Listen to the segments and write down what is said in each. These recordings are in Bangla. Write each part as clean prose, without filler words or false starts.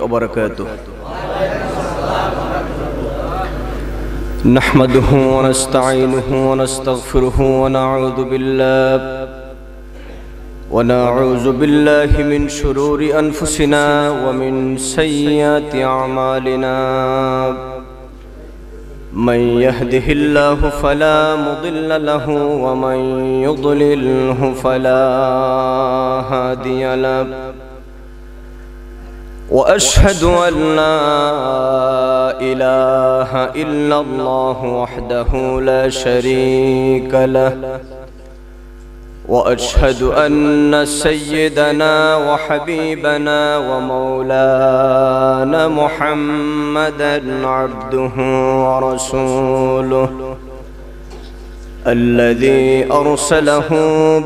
व बरकातुहू। नहमदुहु व नस्तईनुहु व नस्तगफिरुहु व नऊज़ु बिल्लाहि मिन शुरूरि अनफुसिना व मिन सय्यिआति अमालिना। मन यहदिहिल्लाहु फला मुदिल्ल लहु व मन युद्लिल्हु फला हादिय लहु। व अशहदु अन ला इलाहा इल्लल्लाहु वहदहु ला शरीक लहु। व अशहदु अन्न सय्यदना व हबीबना व मौलाना मुहम्मदन अब्दुहु व रसूलुहु अल्लज़ी अरसलहु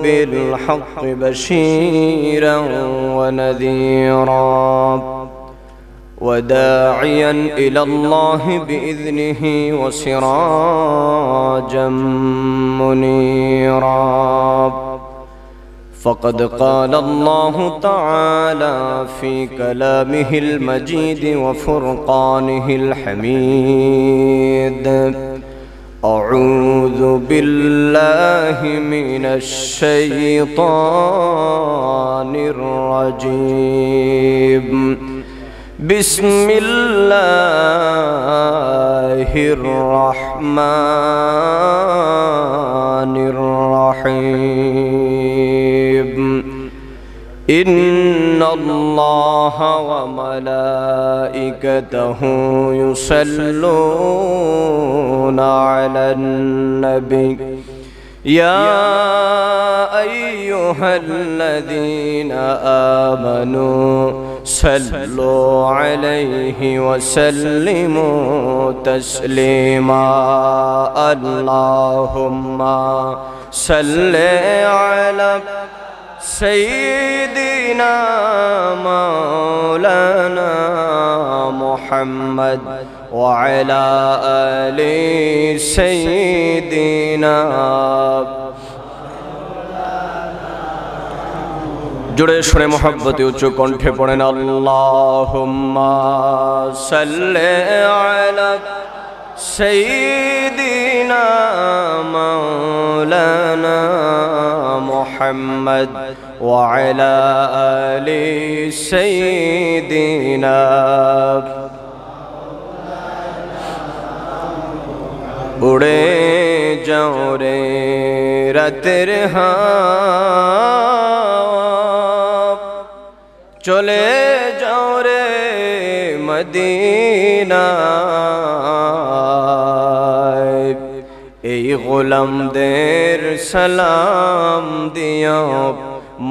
बिलहक़्क़ि बशीरन व नज़ीरा व दाइयन इलल्लाहि बिइज़्निहि व सिराजम मुनीरा। फ़क़द क़ाल अल्लाहु तआला फ़ी कलामिहिल मजीद व फ़ुरक़ानिहिल हमीद। अऊज़ु बिल्लाहि मिनश शैतानिर रजीम। बिस्मिल्लाहिर रहमानिर रहीम। इन्नल्लाहा व मलाइकतहु युसल्लूना अलन नबी या अय्युहल्लज़ीना आमनू सल्लु अलैहि व सल्लिमू तस्लीमा। अल्लाहुम्मा सल्लि अला सय्यिदिना मौलाना मुहम्मद व अला आलि सय्यिदिना। जुड़े शुरे मोहब्बते उच्च कंठे पड़ेन अल्लाहुम्मा सल्लि अला सय्यिदिना मौलाना मुहम्मद व अला आलि सय्यिदिना। उड़े जाओ रे रातेर चले जाओ रे मदीना। এই গোলামদের সালাম দিও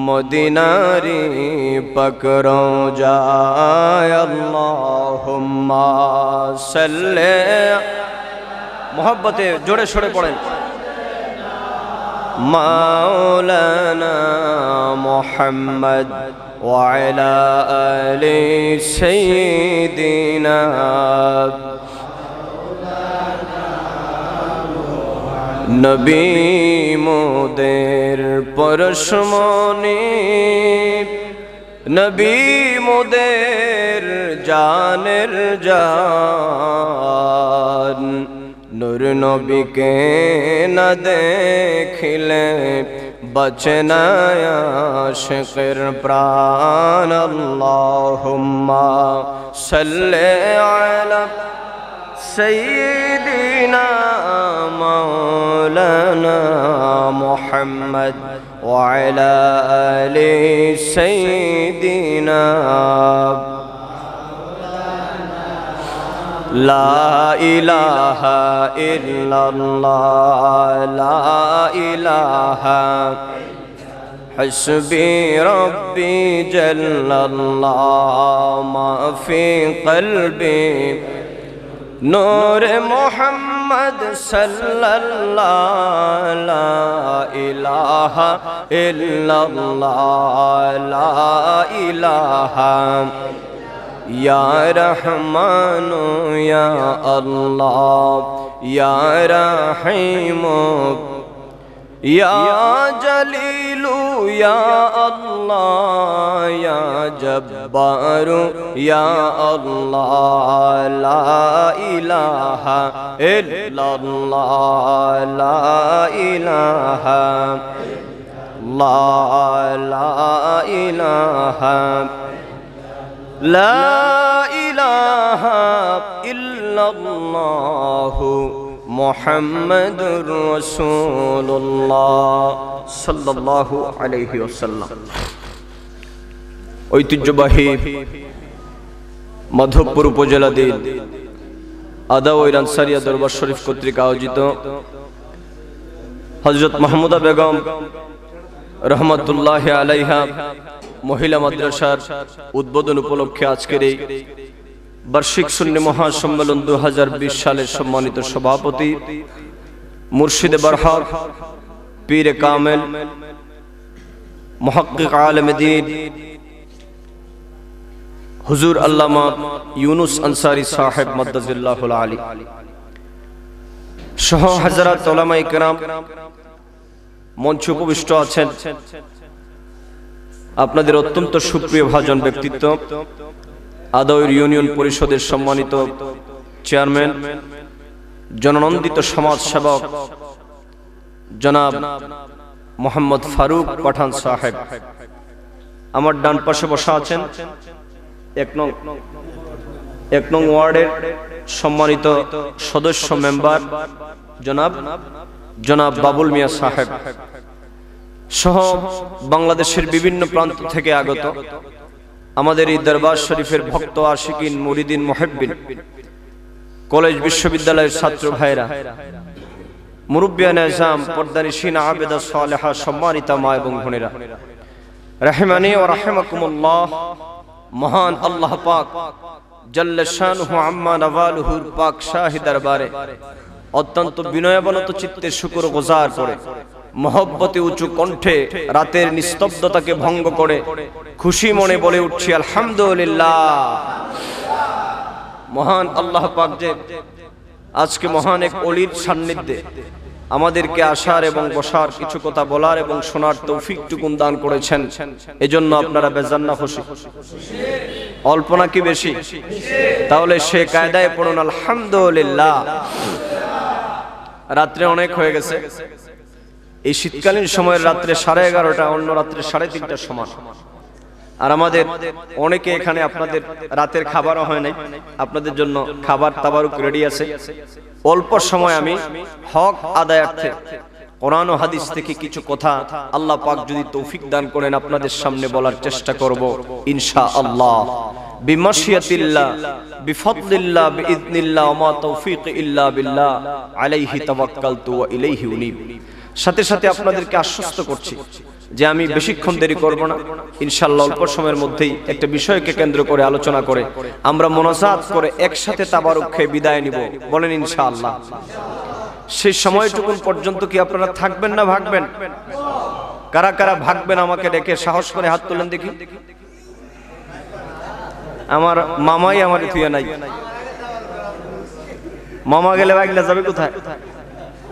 মদিনারি পাকরো যায়। আল্লাহুম্মা সাল্লি মোহব্বতে জোরে সরে পড়েন মাওলানা মুহাম্মদ व अला आलि सय्यिदिना। नबी मोदेर परशमणि नबी मोदेर जानेर जान। नूर नबी के न देखिले बचे न आशिक़ेर प्राण। अल्लाहुम्मा सल्लि अला सय्यिदिना मौलाना मुहम्मद व अला आलि सय्यिदिना। ला इलाहा इल्लल्लाह ला इलाहा हस्बी रब्बी जल्लल्लाह मा फी क़ल्बी नूर मोहम्मद सल्लल्लाह। ला इलाहा इल्लल्लाह ला इलाहा या रहमानो या अल्लाह या रहीमो या जलीलू या अल्लाह या जब्बारू या अल्लाह ला इलाहा इल्लल्लाह ला इलाहा ला इलाहा ला इलाहा इल्लल्लाहु मुहम्मदुर রাসূলুল্লাহ সাল্লাল্লাহু আলাইহি ওয়াসাল্লাম। ঐতিহ্যবাহী মাধবপুর উপজেলাধীন আদাওয়াই আনসারিয়া দরবার শরীফ কর্তৃক আয়োজিত হযরত মাহমুদা বেগম রহমাতুল্লাহি আলাইহা মহিলা মাদ্রাসার উদ্বোধন উপলক্ষে আজকের এই বার্ষিক সুন্নি মহাসম্মেলন 2020 সালের সম্মানিত সভাপতি মুর্শিদে বরহক পীরে কামেল মুহাক্কিক আলেম দ্বীন হুজুর আল্লামা ইউনুস আনসারী সাহেব মাদ্দাজিল্লাহুল আলী সহ হাজারাত উলামায়ে কেরাম মঞ্চে উপবিষ্ট আছেন। আপনাদের অত্যন্ত সুপ্রিয় ভাজন ব্যক্তিত্ব আদাওয়াই ইউনিয়ন পরিষদের সম্মানিত চেয়ারম্যান জননন্দিত সমাজ সেবক জনাব মোহাম্মদ ফারুক পাঠান সাহেব, আমার ডান পাশে বসা আছেন এক নং ওয়ার্ডের সম্মানিত সদস্য মেম্বার জনাব বাবুল মিয়া সাহেব সহ বাংলাদেশের বিভিন্ন প্রান্ত থেকে আগত আমাদের এই দরবার শরীফের ভক্ত আশিকিন মুরিদিন মুহিব্বিন কলেজ বিশ্ববিদ্যালয়ের ছাত্র ভাইরা, মুরব্বিয়ানে আযম, পর্দানিশিন, আবেদা সালেহা, সম্মানিতা মা এবং বোনেরা, রাহিমানি ওয়া রাহিমাকুমুল্লাহ। মহান আল্লাহ পাক জাল্লা শানুহু আম্মা নওয়ালুহুর পাক শাহী দরবারে অত্যন্ত বিনয়াবনত চিত্তে শুকর গুজার করে মহব্বতে উঁচু কণ্ঠে রাতের নিস্তব্ধতাকে ভঙ্গ করে খুশি মনে বলে উঠছি আলহামদুলিল্লাহ। মহান আল্লাহ পাক যে আজকে মহান এক ওলির সান্নিধ্যে আমাদেরকে আসার এবং বসার, কিছু কথা বলার এবং শোনার তৌফিকটুকুন দান করেছেন, এজন্য আপনারা বেজান না খুশি? অল্প নাকি বেশি? তাহলে সে কায়দায় পড়ুন আলহামদুলিল্লাহ। রাত্রে অনেক হয়ে গেছে, এই শীতকালীন সময়ের রাত্রে 11:30, অন্য রাত্রে 3:30 সমান। আর আমাদের অনেকে এখানে আপনাদের রাতের খাবারও হয় নাই, আপনাদের জন্য খাবার তাবারুক রেডি আছে। অল্প সময় আমি হক আদায়ার্থে কোরআন ও হাদিস থেকে কিছু কথা আল্লাহ পাক যদি তৌফিক দান করেন আপনাদের সামনে বলার চেষ্টা করব ইনশাআল্লাহ। বিমাশিয়াতিল্লাহ বিফদলিল্লাহ বিইذنিল্লাহ ওয়া মা তৌফিক ইল্লা বিল্লাহ আলাইহি তাওয়াক্কালতু ওয়া ইলাইহি উনীব। সাথে সাথে আপনাদেরকে আশ্বস্ত করছি যে আমি বেশিক্ষণ দেরি করব না, ইনশাআল্লাহ অল্প সময়ের মধ্যেই একটা বিষয়কে কেন্দ্র করে আলোচনা করে আমরা মোনাজাত করে একসাথে তাবারুক খেয়ে বিদায় নিব। বলেন ইনশাআল্লাহ। সেই সময়টুকুন পর্যন্ত কি আপনারা থাকবেন না ভাগবেন? কারা কারা ভাগবেন আমাকে ডেকে সাহস করে হাত তোলেন দেখি। আমার মামাই আমার থুয়া নাই, মামা গেলে ভাগলে যাবে কোথায়?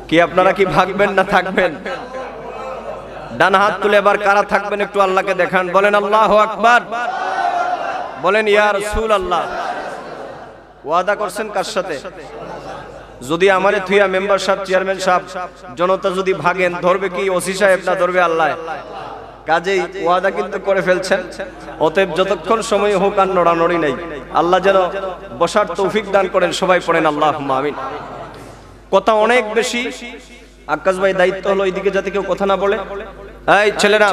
কি আপনারা কি ভাগবেন না থাকবেন? ডান হাত তুলে এবার কারা থাকবেন একটু আল্লাহকে দেখান। বলেন আল্লাহু আকবার, বলেন ইয়া রাসূলুল্লাহ। ওয়াদা করছেন কার সাথে? যদি আমারে থুয়া মেম্বার সাহেব, চেয়ারম্যান সাহেব, জনতা যদি ভাগেন, ধরবে কি ওসি সাহেব না ধরবে আল্লাহ? কাজেই ওয়াদা কিন্তু করে ফেলছেন। অতএব যতক্ষণ সময় হোক আর নড়ানড়ি নাই। আল্লাহ যেন বসার তৌফিক দান করেন। সবাই পড়েন আল্লাহুম্মা আমিন। কথা অনেক বেশি, আকাশ ভাই দায়িত্ব হলো এইদিকে যাতে কেউ কথা না বলে। এই ছেলেরা,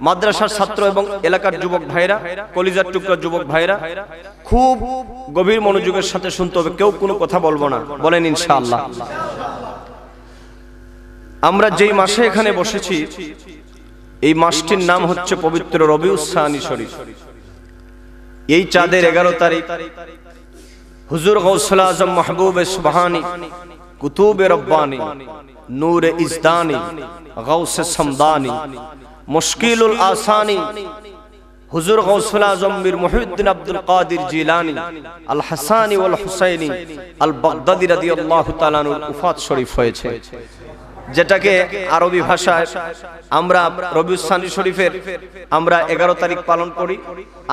মাদ্রাসার ছাত্র এবং এলাকার যুবক ভাইরা, কলিজার টুকরা যুবক ভাইরা, খুব গভীর মনোযোগের সাথে শুনতে হবে, কেউ কোনো কথা বলবো না। বলেন ইনশাআল্লাহ। আমরা যেই মাসে এখানে বসেছি এই মাসটির নাম হচ্ছে পবিত্র রবিউস সানি শরীফ। এই চাঁদের 11 তারিখ হুজুর গৌসুল আজম মাহবুব সুবহানী কুতুবে রব্বানী নূরে ইজদানী গৌসে সমদানী মুশকিলুল আসানী হুজুর গৌসুল আজম মীর মুহিউদ্দিন আব্দুল কাদির জিলানী আল হাসানী ওয়াল হুসাইনী আল বাগদাদী রাদিয়াল্লাহু তাআলা আনহুর উফাত শরীফ হয়েছে। যেটাকে আরবি ভাষায় আমরা রবিউস সানি শরীফের আমরা 11 তারিখ পালন করি,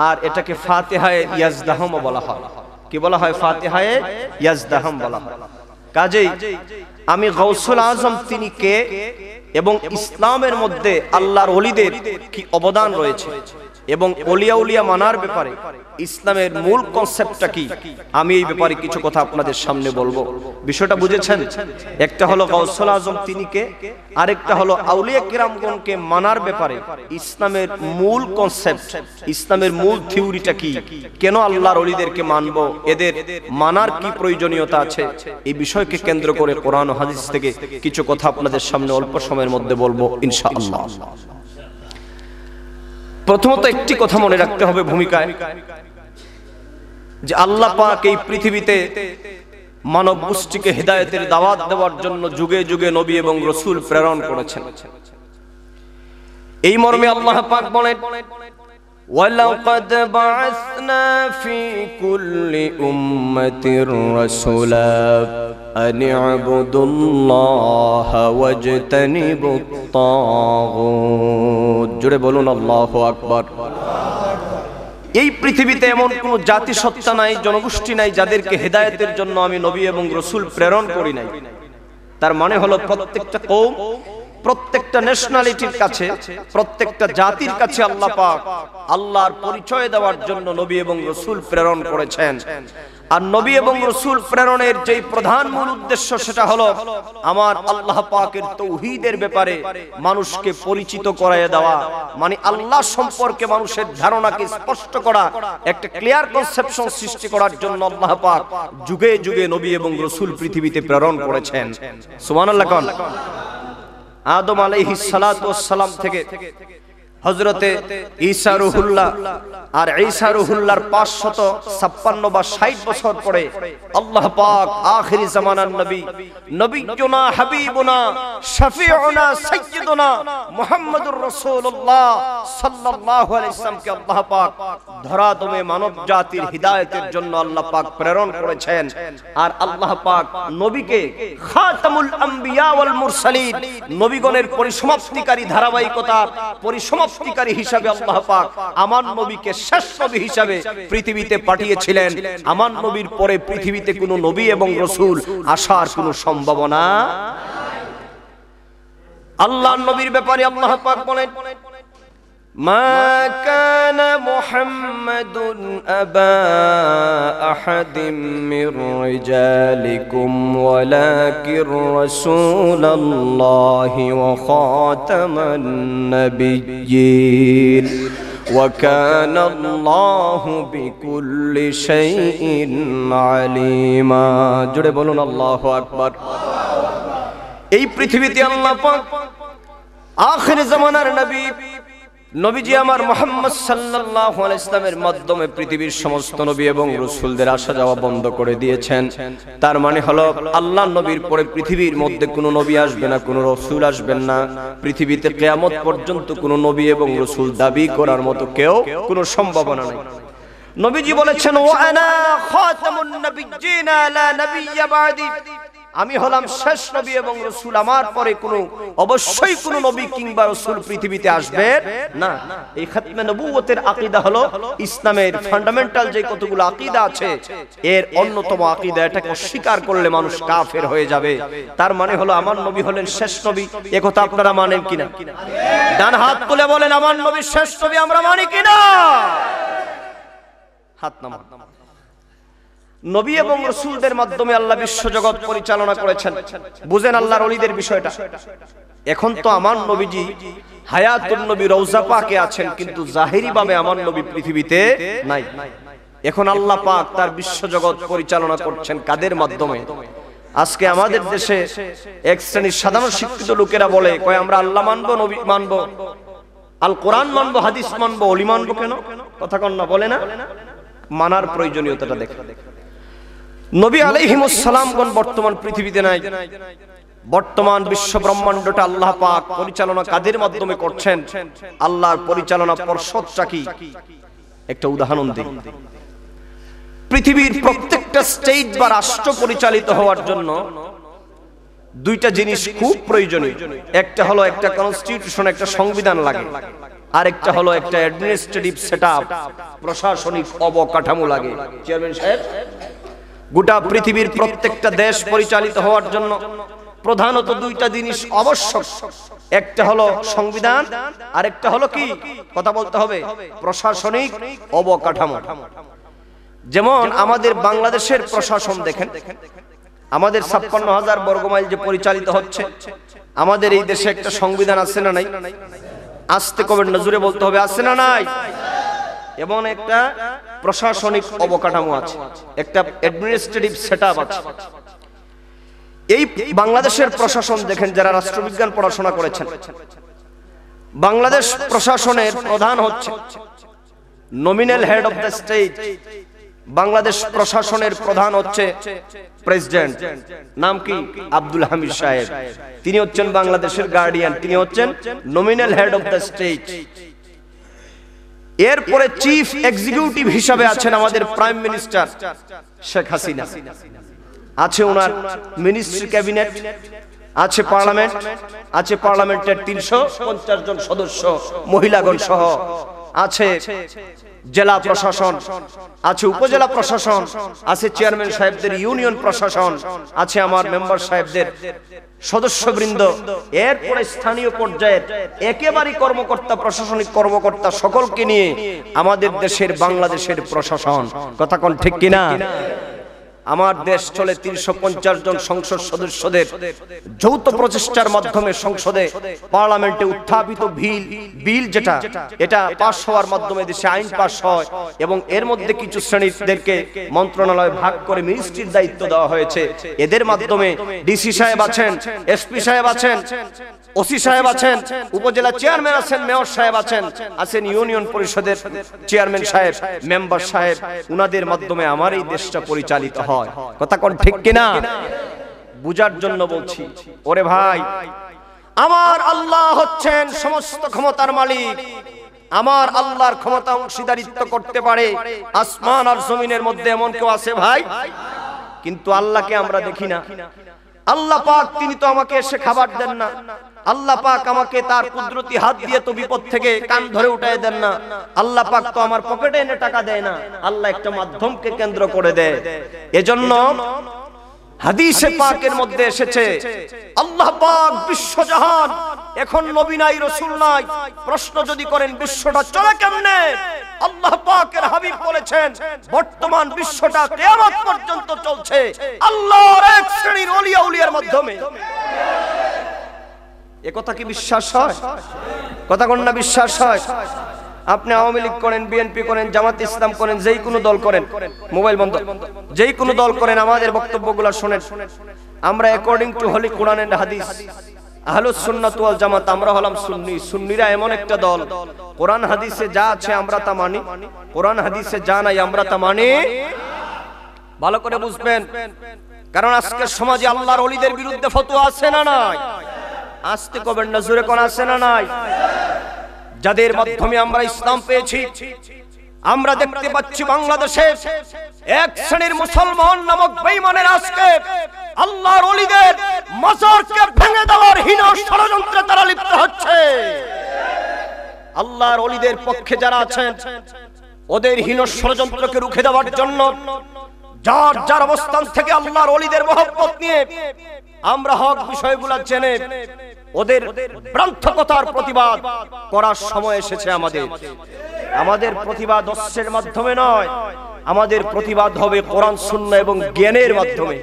আর এটাকে ফাতিহায়ে ইয়াজদাহাম বলা হয়। কি বলা হয়? ফাতিহায়ে ইয়াজদাহাম বলা হয়। কাজেই আমি গাউসুল আজম তিনি কে এবং ইসলামের মধ্যে আল্লাহর ওলিদের কি অবদান রয়েছে এবং ওলিয়া উলিয়া মানার ব্যাপারে ইসলামের মূল কনসেপ্টটা কি, আমি এই ব্যাপারে কিছু কথা আপনাদের সামনে বলবো। বিষয়টা বুঝেছেন? একটা হলো গাউসুল আজম তিনি কে, আরেকটা হলো আউলিয়া কিরামগণকে মানার ব্যাপারে ইসলামের মূল কনসেপ্ট, ইসলামের মূল থিওরিটা কি, কেন আল্লাহর ওলিদেরকে মানবো, এদের মানার কি প্রয়োজনীয়তা আছে, এই বিষয়কে কেন্দ্র করে কোরআন ও হাদিস থেকে কিছু কথা আপনাদের সামনে অল্প সময়ের মধ্যে বলবো ইনশাআল্লাহ। প্রথমত একটি কথা মনে রাখতে হবে ভূমিকায়, যে আল্লাহ পাক এই পৃথিবীতে মানব গোষ্ঠীকে হিদায়াতের দাওয়াত দেওয়ার জন্য যুগে যুগে নবী এবং রাসূল প্রেরণ করেছেন। এই মর্মে আল্লাহ পাক বলেন, ওয়ালাকাদ বা'আসনা ফি কুল্লি উম্মাতির রাসূলা আন ই'বুদুল্লাহা ওয়াজতানিবুত তাগুত। জোরে বলুন আল্লাহু আকবার। এই পৃথিবীতে এমন কোন জাতি সত্তা নাই, জনগোষ্ঠী নাই যাদেরকে হেদায়েতের জন্য আমি নবী এবং রাসূল প্রেরণ করি নাই। তার মানে হলো প্রত্যেকটা কওম, প্রত্যেকটা ন্যাশনালিটির কাছে, প্রত্যেকটা জাতির কাছে আল্লাহ পাক আল্লাহর পরিচয় দেওয়ার জন্য নবী এবং রাসূল প্রেরণ করেছেন। আর নবী এবং রাসূল প্রেরণের যেই প্রধান মূল উদ্দেশ্য সেটা হলো আমার আল্লাহ পাকের তাওহীদের ব্যাপারে মানুষকে পরিচিত করায় দেওয়া, মানে আল্লাহ সম্পর্কে মানুষের ধারণাকে স্পষ্ট করা, একটা ক্লিয়ার কনসেপশন সৃষ্টি করার জন্য আল্লাহ পাক যুগে যুগে নবী এবং রাসূল পৃথিবীতে প্রেরণ করেছেন। সুবহানাল্লাহ। কোন আদম আলাইহিস সালাতু ওয়াস সালাম থেকে হযরতে ঈসা রূহুল্লাহ আর ঈসা রূহুল্লাহর 556 বা 60 বছর পরে আল্লাহ পাক আখিরি জামানার নবী, নবিয়ুনা হাবিবুনা শাফিউনা সাইয়্যিদুনা মুহাম্মদুর রাসূলুল্লাহ সাল্লাল্লাহু আলাইহি ওয়াসাল্লামকে আল্লাহ পাক ধরাতমে মানব জাতির হিদায়াতের জন্য আল্লাহ পাক প্রেরণ করেছেন। আর আল্লাহ পাক নবীকে খাতামুল আম্বিয়া ওয়াল মুরসালিন, নবীগণের পরিসমাপ্তিকারী ধারাবাহিকতার পরিসমাপ্তিকারী হিসাবে আল্লাহ পাক আমার নবীকে শেষ নবী হিসাবে পৃথিবীতে পাঠিয়েছিলেন। আমার নবীর পরে পৃথিবীতে কোনো নবী এবং রাসূল আসার কোনো সম্ভাবনা নাই। আল্লাহর নবীর ব্যাপারে আল্লাহ পাক বলেন, মা কানা মুহাম্মাদুন আবা আহাদিম মির রিজালিকুম ওয়ালাকির রাসূলুল্লাহি ওয়া খাতামান নাবিয়্যিন ওয়া কানা আল্লাহু বিকুল্লি শাইইন আলিমা। জোরে বলুন আল্লাহু আকবার। এই পৃথিবীতে আল্লাহ পাক আখির জামানার নবী নবীজি আমার মুহাম্মদ সাল্লাল্লাহু আলাইহি ওয়াসাল্লামের মাধ্যমে পৃথিবীর সমস্ত নবী এবং রাসূলদের আসা যাওয়া বন্ধ করে দিয়েছেন। তার মানে হলো আল্লাহ নবীর পরে পৃথিবীর মধ্যে কোনো নবী আসবে না, কোনো রাসূল আসবেন না। পৃথিবীতে কিয়ামত পর্যন্ত কোনো নবী এবং রাসূল দাবি করার মতো কেউ কোনো সম্ভাবনা নেই। নবীজি বলেছেন, ওয়া আনা খাতামুন নাবিয়্যিনা লা নাবিয়্যা বা'দি, আমি হলাম শেষ নবী এবং রাসূল, আমার পরে কোনো অবশ্যই কোনো নবী কিংবা রাসূল পৃথিবীতে আসবে না। এই খাতমে নবুয়তের আকীদা হলো ইসলামের ফান্ডামেন্টাল যে কতগুলো আকীদা আছে এর অন্যতম আকীদা। এটাকে অস্বীকার করলে মানুষ কাফের হয়ে যাবে। তার মানে হলো আমার নবী হলেন শেষ নবী। এই কথা আপনারা মানেন কিনা? ডান হাত তুলে বলেন, আমার নবী শেষ নবী আমরা মানি কিনা? হাত নামান। নবী এবং রাসূলদের মাধ্যমে আল্লাহ বিশ্বজগৎ পরিচালনা করেছেন। বুঝেন আল্লাহর ওলিদের বিষয়টা। এখন তো আমার নবীজি হায়াতুন নবী রওজা পাকে আছেন, কিন্তু জাহিরি ভাবে আমার নবী পৃথিবীতে নাই। এখন আল্লাহ পাক তার বিশ্বজগৎ পরিচালনা করছেন কাদের মাধ্যমে? আজকে আমাদের দেশে এক শ্রেণীর সাধারণ শিক্ষিত লোকেরা বলে, কয় আমরা আল্লাহ মানবো, নবী মানবো, আল কোরআন মানবো, হাদিস মানবো, ওলি মানবো। কেন কথা কন না? বলে না মানার প্রয়োজনীয়তাটা দেখেন। নবী আলাইহিমুস সালামগণ বর্তমান পৃথিবীতে নাই। বর্তমান বিশ্ব ব্রহ্মাণ্ডটা আল্লাহ পাক পরিচালনা কাদের মাধ্যমে করছেন? আল্লাহর পরিচালনা পর্ষদটা কি? একটা উদাহরণ দিই। পৃথিবীর প্রত্যেকটা স্টেট বা রাষ্ট্র পরিচালিত হওয়ার জন্য দুইটা জিনিস খুব প্রয়োজনীয়। একটা হলো একটা কনস্টিটিউশন, একটা সংবিধান লাগে, আর একটা হলো একটা অ্যাডমিনিস্ট্রেটিভ সেটআপ, প্রশাসনিক অবকাঠামো লাগে। চেয়ারম্যান সাহেব, গোটা পৃথিবীর প্রত্যেকটা দেশ পরিচালিত হওয়ার জন্য প্রধানত দুইটা জিনিস আবশ্যক। একটা হলো সংবিধান, আর একটা হলো কি, কথা বলতে হবে, প্রশাসনিক অবকাঠামো। যেমন আমাদের বাংলাদেশের প্রশাসন দেখেন, আমাদের ৫৬,০০০ বর্গমাইল যে পরিচালিত হচ্ছে, আমাদের এই দেশে একটা সংবিধান আছে না নাই? আস্তে কবেন না, জোরে বলতে হবে, আছে না নাই? এবং একটা প্রশাসনিক অবকাঠামো আছে, একটা অ্যাডমিনিস্ট্রেটিভ সেটআপ আছে। এই বাংলাদেশের প্রশাসন দেখেন, যারা রাষ্ট্রবিজ্ঞান পড়াশোনা করেছেন, বাংলাদেশ প্রশাসনের প্রধান হচ্ছে nominal head of the state. Bangladesh প্রশাসনের প্রধান হচ্ছে প্রেসিডেন্ট, নাম কি? আব্দুল হামিদ সাহেব। তিনি হচ্ছেন বাংলাদেশের গার্ডিয়ান, তিনি হচ্ছেন nominal head of the state. এরপরে চিফ এক্সিকিউটিভ হিসাবে আছেন আমাদের প্রাইম মিনিস্টার শেখ হাসিনা, আছে ওনার মিনিস্ট্রি ক্যাবিনেট, আছে পার্লামেন্ট, আছে পার্লামেন্টের ৩৫০ জন সদস্য মহিলাগণ সহ, আছে জেলা প্রশাসন, আছে উপজেলা প্রশাসন, আছে চেয়ারম্যান সাহেবদের ইউনিয়ন প্রশাসন, আছে আমার মেম্বার সাহেবদের সদস্যবৃন্দ। এরপরে স্থানীয় পর্যায়ের একেবারে কর্মকর্তা, প্রশাসনিক কর্মকর্তা সকলকে নিয়ে আমাদের দেশের বাংলাদেশের প্রশাসন। কথা কোন ঠিক কিনা? আমার দেশ চলে ৩৫০ জন সংসদ সদস্যদের যৌথ প্রচেষ্টার মাধ্যমে সংসদে, পার্লামেন্টে উত্থাপিত বিল যেটা, এটা পাস হওয়ার মাধ্যমে দেশে আইন পাস হয়, এবং এর মধ্যে কিছু শ্রেণীদেরকে মন্ত্রণালয় ভাগ করে মিনিস্ট্রির দায়িত্ব দেওয়া হয়েছে। এদের মাধ্যমে ডিসি সাহেব আছেন, এসপি সাহেব আছেন, ওসি সাহেব আছেন, উপজেলা চেয়ারম্যান আছেন, মেয়র সাহেব আছেন ইউনিয়ন পরিষদের চেয়ারম্যান সাহেব, মেম্বার সাহেব, উনাদের মাধ্যমে আমার এই দেশটা পরিচালিত হয়। কথা কোন ঠিক কিনা? বুঝার জন্য বলছি। ওরে ভাই, আমার আল্লাহ হচ্ছেন সমস্ত ক্ষমতার মালিক। আমার আল্লাহর ক্ষমতা অংশীদারিত্ব করতে পারে আসমান আর জমিনের মধ্যে, এমন কেউ আছে ভাই? কিন্তু আল্লাহকে আমরা দেখি না। আল্লাহ পাক তিনি তো আমাকে এসে খাবার দেন না, আল্লাহ পাক আমাকে তার কুদরতি হাত দিয়ে তো বিপদ থেকে কান ধরে উঠায় দেন না, আল্লাহ পাক তো আমার পকেটে এনে টাকা দেয় না, আল্লাহ একটা মাধ্যমকে কেন্দ্র করে দেয়। এজন্য হাদিসে পাকের মধ্যে এসেছে, আল্লাহ পাক বিশ্বজাহান, এখন নবী নাই, রাসূল নাই, প্রশ্ন যদি করেন বিশ্বটা চলে কেমনে, আল্লাহ পাকের হাবিব বলেছেন বর্তমান বিশ্বটা কিয়ামত পর্যন্ত চলছে আল্লাহর এক শ্রেণীর ওলিয়া উলিয়ার মাধ্যমে। এ কথা কি বিশ্বাস হয়? কথা কোন না বিশ্বাস হয়? আপনি আওয়ামী লীগ করেন, বিএনপি করেন, জামাত ইসলাম করেন, যেই কোনো দল করেন, মোবাইল বন্ধ, যেই কোনো দল করেন, আমাদের বক্তব্যগুলো শুনেন। আমরা according to holy Quran and hadith আহলুস সুন্নাত ওয়াল জামাত, আমরা হলাম সুন্নি। সুন্নিরা এমন একটা দল, কোরআন হাদিসে যা আছে আমরা তা মানি, কোরআন হাদিসে যা নাই আমরা তা মানি। ভালো করে বুঝবেন, কারণ আজকের সমাজে আল্লাহর ওলিদের বিরুদ্ধে ফতোয়া আছে না নাই? আসতে কবেন না, জোরে কোন আছে না নাই? যাদের মাধ্যমে আমরা ইসলাম পেয়েছি, আমরা দেখতে পাচ্ছি বাংলাদেশে এক শ্রেণীর মুসলমান নামক বেঈমানের আজকে আল্লাহর ওলিদের মাজারকে ভেঙে দেওয়ার হীন ষড়যন্ত্রে তারা লিপ্ত হচ্ছে। আল্লাহর ওলিদের পক্ষে যারা আছেন, ওদের হীন ষড়যন্ত্রকে রুখে দেওয়ার জন্য যার যার অবস্থান থেকে আল্লাহর ওলিদের মহব্বত নিয়ে আমরা হক বিষয়গুলো জেনে ওদের ভ্রান্তকতার প্রতিবাদ করার সময় এসেছে। আমাদের প্রতিবাদ অস্ত্রের মাধ্যমে নয়, আমাদের প্রতিবাদ হবে কোরআন সুন্নাহ এবং জ্ঞানের মাধ্যমে।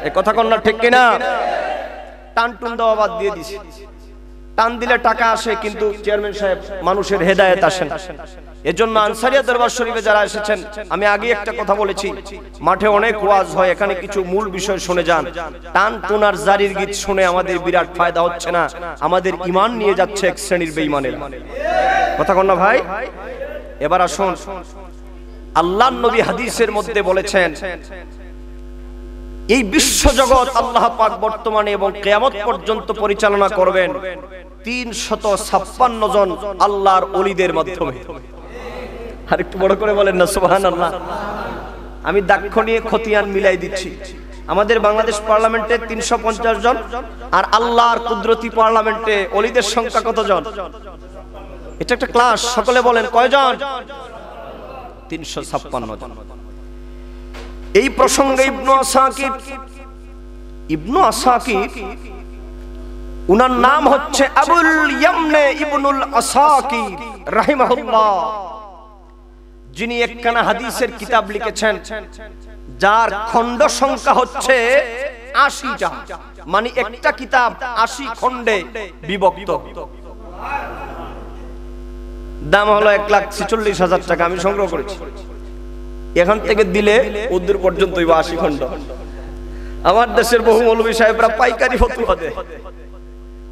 এ কথা কোন না ঠিক কিনা? টান টুন দেওয়া বাদ দিয়ে দিছি। টান দিলে টাকা আসে, কিন্তু চেয়ারম্যান সাহেব মানুষের হেদায়েত আসে না। এজন্য আনসারিয়া দরবার শরীফে যারা এসেছেন, আমি আগে একটা কথা বলেছি, মাঠে অনেক ওয়াজ হয়, এখানে কিছু মূল বিষয় শুনে যান। টান টুনার জারির গীত শুনে আমাদের বিরাট ফায়দা হচ্ছে না, আমাদের ঈমান নিয়ে যাচ্ছে এক শ্রেণীর বেঈমানের। কথা কোন না ভাই? এবার আসুন, আল্লাহর নবী হাদিসের মধ্যে বলেছেন এই বিশ্বজগৎ আল্লাহ পাক বর্তমানে এবং কিয়ামত পর্যন্ত পরিচালনা করবেন ৩৫৬ জন আল্লাহর ওলিদের মাধ্যমে। আর একটু বড় করে বলেন না সুবহানাল্লাহ। আমি দাক্ষ নিয়ে খতিয়ান মিলাই দিচ্ছি, আমাদের বাংলাদেশ পার্লামেন্টে 350 জন, আর আল্লাহর কুদরতি পার্লামেন্টে ওলিদের সংখ্যা কতজন? এটা একটা ক্লাস, সকলে বলেন কয়জন? 356 জন। এই প্রসঙ্গে ইবনু আসাকির উনার নাম হচ্ছে আবুল ইয়ামনে ইবনুল আসাকির রাহিমাহুল্লাহ, যিনি একখানা হাদিসের কিতাব লিখেছেন যার খণ্ড সংখ্যা হচ্ছে 80টা, মানে একটা কিতাব 80 খণ্ডে বিভক্ত। দাম হলো 1,46,000 টাকা। আমি সংগ্রহ করেছি, এখান থেকে দিলে উদ্দূর পর্যন্ত 80 খণ্ড। আমার দেশের বহু মৌলভী সাহেবরা পাইকারি ফতোয়া দেয়।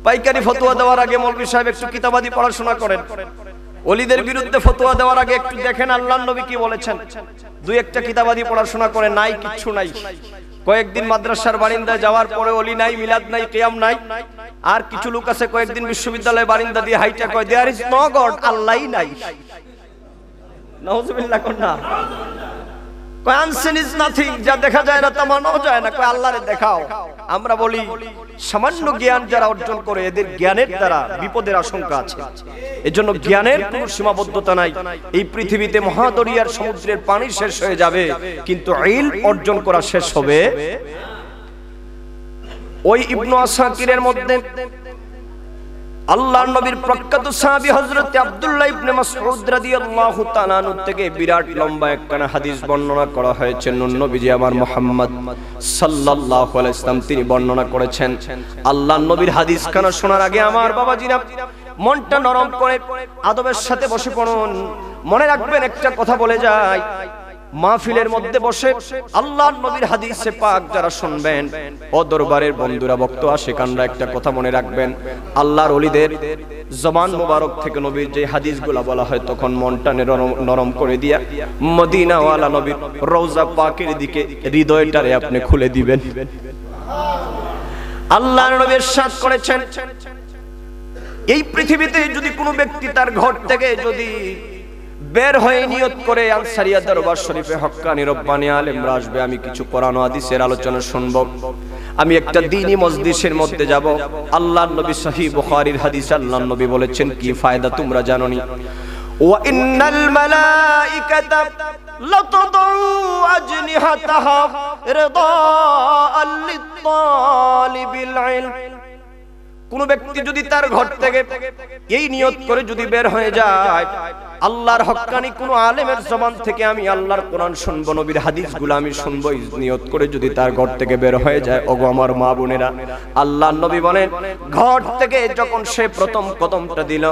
পাইকারি ফতোয়া দেওয়ার আগে মৌলভী সাহেব একটু কিতাবাদি পড়াশোনা করেন। ওলিদের বিরুদ্ধে ফতোয়া দেওয়ার আগে একটু দেখেন আল্লাহর নবী কি বলেছেন। দুই একটা কিতাবাদি পড়াশোনা করে, নাই কিচ্ছু নাই। কয়েকদিন মাদ্রাসার বারিন্দায় যাওয়ার পরে ওলি নাই, মিলাদ নাই, কিয়াম নাই। আর কিছু লোক আছে কয়েকদিন বিশ্ববিদ্যালয়ে বারিন্দা দিয়ে হাইটা কয় দেয়ার ইজ নো গড, আল্লাহই নাই। নাউজুবিল্লাহ কন্না কয় আনসিন ইজ নাথিং, যা দেখা যায় না তা মানাও যায় না, কয় আল্লাহরে দেখাও। আমরা বলি সামান্য জ্ঞান যারা অর্জন করে এদের জ্ঞানের দ্বারা বিপদের আশঙ্কা আছে। এজন্য জ্ঞানের কোনো সীমাবদ্ধতা নাই। এই পৃথিবীতে মহাদরিয়ার সমুদ্রের পানি শেষ হয়ে যাবে, কিন্তু ইলম অর্জন করা শেষ হবে। ওই ইবনু আসাকিরের মধ্যে আল্লাহর নবীর প্রখ্যাত সাহাবী হযরত আব্দুল্লাহ ইবনে মাসউদ রাদিয়াল্লাহু তাআলা আনহু থেকে বিরাট লম্বা একখানা হাদিস বর্ণনা করা হয়েছে। নবীজি আমার মুহাম্মদ সাল্লাল্লাহু আলাইহি ওয়াসাল্লাম তিনি বর্ণনা করেছেন, আল্লাহর নবীর হাদিস খানা শোনার আগে আমার বাবাজিরা মনটা নরম করে আদবের সাথে বসে পড়ুন। মনে রাখবেন একটা কথা বলে যায়, মাহফিলের মধ্যে বসে আল্লাহর নবীর হাদিসে পাক যারা শুনবেন, ও দরবারের বন্ধুরা, ভক্ত আশিকানরা, একটা কথা মনে রাখবেন, আল্লাহর ওলিদের জবান মোবারক থেকে নবীর যে হাদিসগুলো বলা হয় তখন মনটা নরম করে দিয়া মদিনাওয়ালা নবীর রওজা পাকের দিকে হৃদয়টারে আপনি খুলে দিবেন। আল্লাহর নবী ইরশাদ করেছেন, এই পৃথিবীতে যদি কোনো ব্যক্তি তার ঘর থেকে যদি বের হয়ে নিয়ত করে আনসারিয়া দরবার শরীফে হক্কানি রব্বানি আলেমরা আসবে, আমি কিছু কোরআন ও হাদিসের আলোচনা শুনবো, আমি একটা দ্বীনি মজলিসের মধ্যে যাব, আল্লাহর নবী সহিহ বুখারীর হাদিস আল্লাহর নবী বলেছেন কি ফায়দা তোমরা জানোনি? ওয়া ইন্নাল মালাইকাতা লাতাদউ আজনিহাতাহা রিদাআল লিত-তালিবিল ইলম। কোন ব্যক্তি যদি তার ঘর থেকে এই নিয়ত করে যদি বের হয়ে যায়, আল্লাহর হক্কানি কোন আলেমের জবান থেকে আমি আল্লাহর কোরআন শুনবো, নবীর হাদিসগুলো আমি শুনবো, নিয়ত করে যদি তার ঘর থেকে বের হয়ে যায়, ওগো আমার মা বোনেরা, আল্লাহর নবী বলেন ঘর থেকে যখন সে প্রথম কদমটা দিল,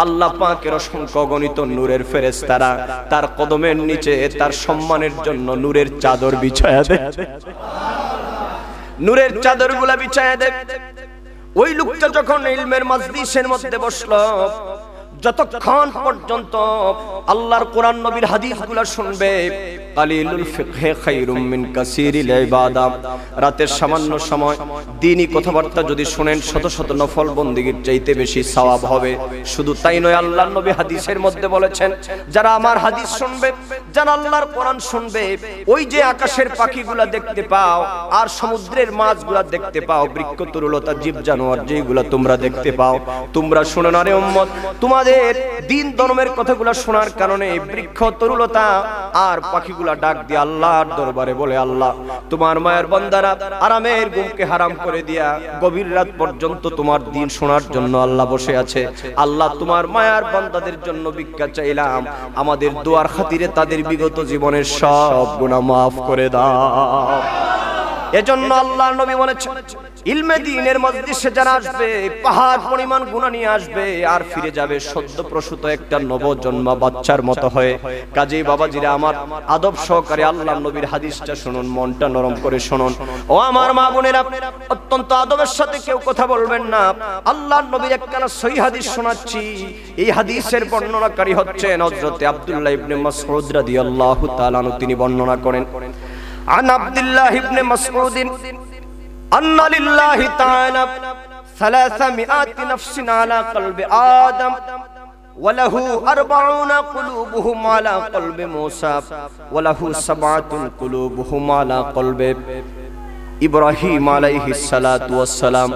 আল্লাহ পাকের অসংখ্য গণিত নূরের ফেরেশতারা তার কদমের নিচে তার সম্মানের জন্য নূরের চাদর বিছায়া দেয়। নূরের চাদরগুলা বিছায়া দেয়। ওই লোকটা যখন ইলমের মাজলিসের মধ্যে বসলো, যতক্ষণ পর্যন্ত আল্লাহর কোরআন নবীর হাদিসগুলো শুনবে, কালিলুল ফিকহে খায়রুম মিন কাসীরিল ইবাদা, রাতের সামান্য সময় দ্বীনি কথাবার্তা যদি শুনেন শত শত নফল বন্দেগীর চাইতে বেশি সওয়াব হবে। শুধু তাই নয়, আল্লাহর নবী হাদিসের মধ্যে বলেছেন, যারা আমার হাদিস শুনবে, যারা আল্লাহর কোরআন শুনবে, ওই যে আকাশের পাখিগুলা দেখতে পাও আর সমুদ্রের মাছগুলা দেখতে পাও, বৃক্ষ তরুলতা জীব জানোয়ার যেগুলা তোমরা দেখতে পাও, তোমরা শুনো না রে উম্মত, তোমাদের দ্বীন ধর্মের কথাগুলো শোনার কারণে বৃক্ষ তরুলতা আর পাখিগুলা ডাক দিয়ে আল্লাহর দরবারে বলে, আল্লাহ তোমার মায়ের বান্দারা আরামের ঘুমকে হারাম করে দিয়া গভীর রাত পর্যন্ত তোমার দ্বীন শোনার জন্য আল্লাহ বসে আছে। আল্লাহ তোমার মায়ার বান্দাদের জন্য ভিক্ষা চাইলাম, আমাদের দোয়ার খাতিরে তাদের বিগত জীবনের সব গুনাহ মাফ করে দাও। এজন্য আল্লাহর নবী বলেছেন, ইলমে দ্বীনের মজলিসে যারা আসবে পাহাড় পরিমাণ গুনাহ নিয়ে আসবে আর ফিরে যাবে সদ্য প্রসূত একটা নবজন্মা বাচ্চার মতো হয়ে। কাজেই বাবাজিরা আমার, আদব সহকারে আল্লাহর নবীর হাদিসটা শুনুন, মনটা নরম করে শুনুন। ও আমার মা বোনেরা, অত্যন্ত আদবের সাথে কেউ কথা বলবেন না। আল্লাহর নবীর একখানা সহিহ হাদিস শোনাচ্ছি। এই হাদিসের বর্ণনাকারী হচ্ছেন হযরত আব্দুল্লাহ ইবনে মাসউদ রাদিয়াল্লাহু তাআলা আনহু। তিনি বর্ণনা করেন, عن عبد الله بن مسعود أن لله تعالى 300 نفس على قلب آدم وله 40 قلوبهم على قلب موسى وله 7 قلوبهم على قلب ইব্রাহিম আলাইহিস সালাতু ওয়াস সালাম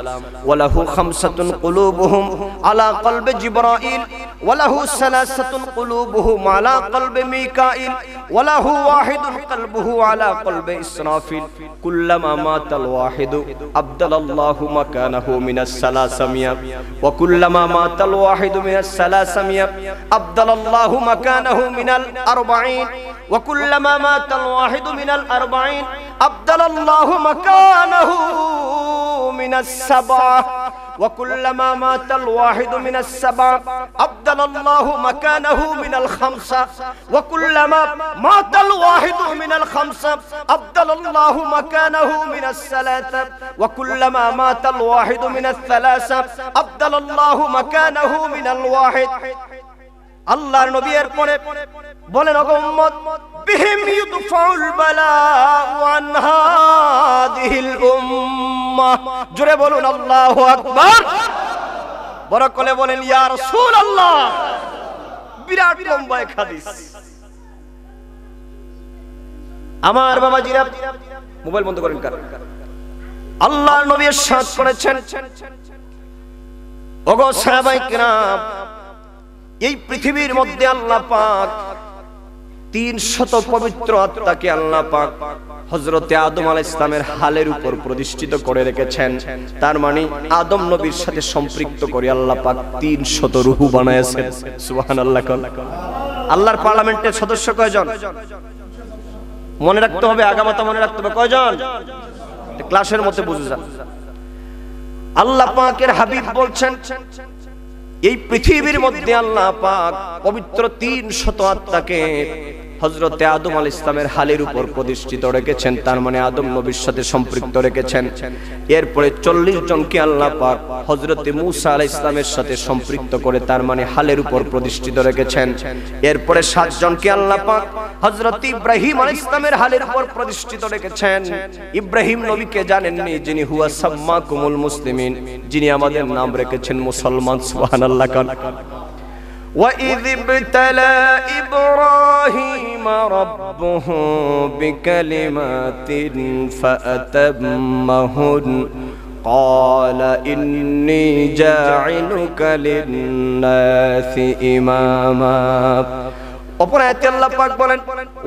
ওয়ালাহু খামসাতুন কুলুবুহুম আলা কলবি জিবরাইল ওয়ালাহু সালাসাতুন কুলুবুহুম আলা কলবি মিকাইল ওয়ালাহু ওয়াহিদুন কলবুহু আলা কলবি ইসরাফিল কুল্লামা মাতাল ওয়াহিদু আবদালাল্লাহু মাকানাহু মিনাস সালাসামিয়া ওয়া কুল্লামা মাতাল ওয়াহিদু মিনাস সালাসামিয়া আবদালাল্লাহু মাকানাহু মিনাল আরবাঈন ওয়া কুল্লামা মাতাল ওয়াহিদু মিনাল আরবাঈন আবদালাল্লাহু মাকানাহু মিনাস সাবআ وكلما مات الواحد من السبع أبدل الله مكانه من الخمسة وكلما مات الواحد من الخمسة أبدل الله مكانه من الثلاثة وكلما مات الواحد من الثلاثة أبدل الله مكانه من الواحد আল্লাহর নবী এর পরে বলেন ওগো উম্মত বিহিম ইউদফাউল বালাউ আন হাদিহিল উম্মাহ জোরে বলুন আল্লাহু আকবার বড় করে বলেন ইয়া রাসূলুল্লাহ বিরাট লম্বা এক হাদিস আমার বাবাজিরা মোবাইল বন্ধ করেন কার আল্লাহর নবী ইরশাদ করেছেন ওগো সাহাবায়ে কিরাম এই পৃথিবীর মধ্যে আল্লাহ পাক 300 পবিত্র আত্মাকে আল্লাহ পাক হযরতে আদম আলাইহিস সালামের হালের উপর প্রতিষ্ঠিত করে রেখেছেন তার মানে আদম নবীর সাথে সম্পৃক্ত করে আল্লাহ পাক 300 রূহ বানায়েছেন সুবহানাল্লাহ আল্লাহর পার্লামেন্টের সদস্য কয়জন মনে রাখতে হবে আগামাতা মনে রাখতে হবে কয়জন ক্লাসের মধ্যে বুঝে যান আল্লাহ পাকের হাবিব বলছেন এই পৃথিবীর মধ্যে আল্লাহ পাক পবিত্র 300 আত্মাকে হযরতে আদম আলাইহিস সালামের হালের উপর প্রতিষ্ঠিত রেখেছেন তার মানে আদম নবীর সাথে সম্পৃক্ত রেখেছেন এরপরে 40 জনকে আল্লাহ পাক হযরতে মূসা আলাইহিস সালামের সাথে সম্পৃক্ত করে তার মানে হালের উপর প্রতিষ্ঠিত রেখেছেন এরপরে 7 জনকে আল্লাহ পাক হযরত ইব্রাহিম আলাইহিস সালামের হালের উপর প্রতিষ্ঠিত রেখেছেন ইব্রাহিম নবীকে জানেননি যিনি হুয়া সাম্মাকুমুল মুসলিমিন যিনি আমাদের নাম রেখেছেন মুসলমান সুবহানাল্লাহ وَإِذِ ابْتَلَى إِبْرَاهِيمَ رَبُّهُ بِكَلِمَاتٍ فَأَتَمَّهُنَّ قَالَ إِنِّي جَاعِلُكَ لِلنَّاسِ إِمَامًا অপর আয়াতে আল্লাহ পাক বলেন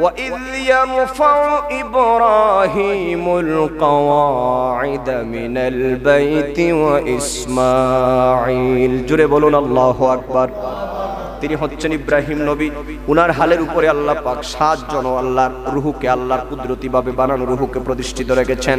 وَإِذْ يَرْفَعُ إِبْرَاهِيمُ الْقَوَاعِدَ مِنَ الْبَيْتِ وَإِسْمَاعِيلُ জোরে বলুন আল্লাহু আকবার তিনি হচ্ছেন ইব্রাহিম নবী উনার হালের উপরে আল্লাহ পাক 7 জন আল্লাহর রূহকে আল্লাহর কুদরতি ভাবে বানানো রূহকে প্রতিষ্ঠিত রেখেছেন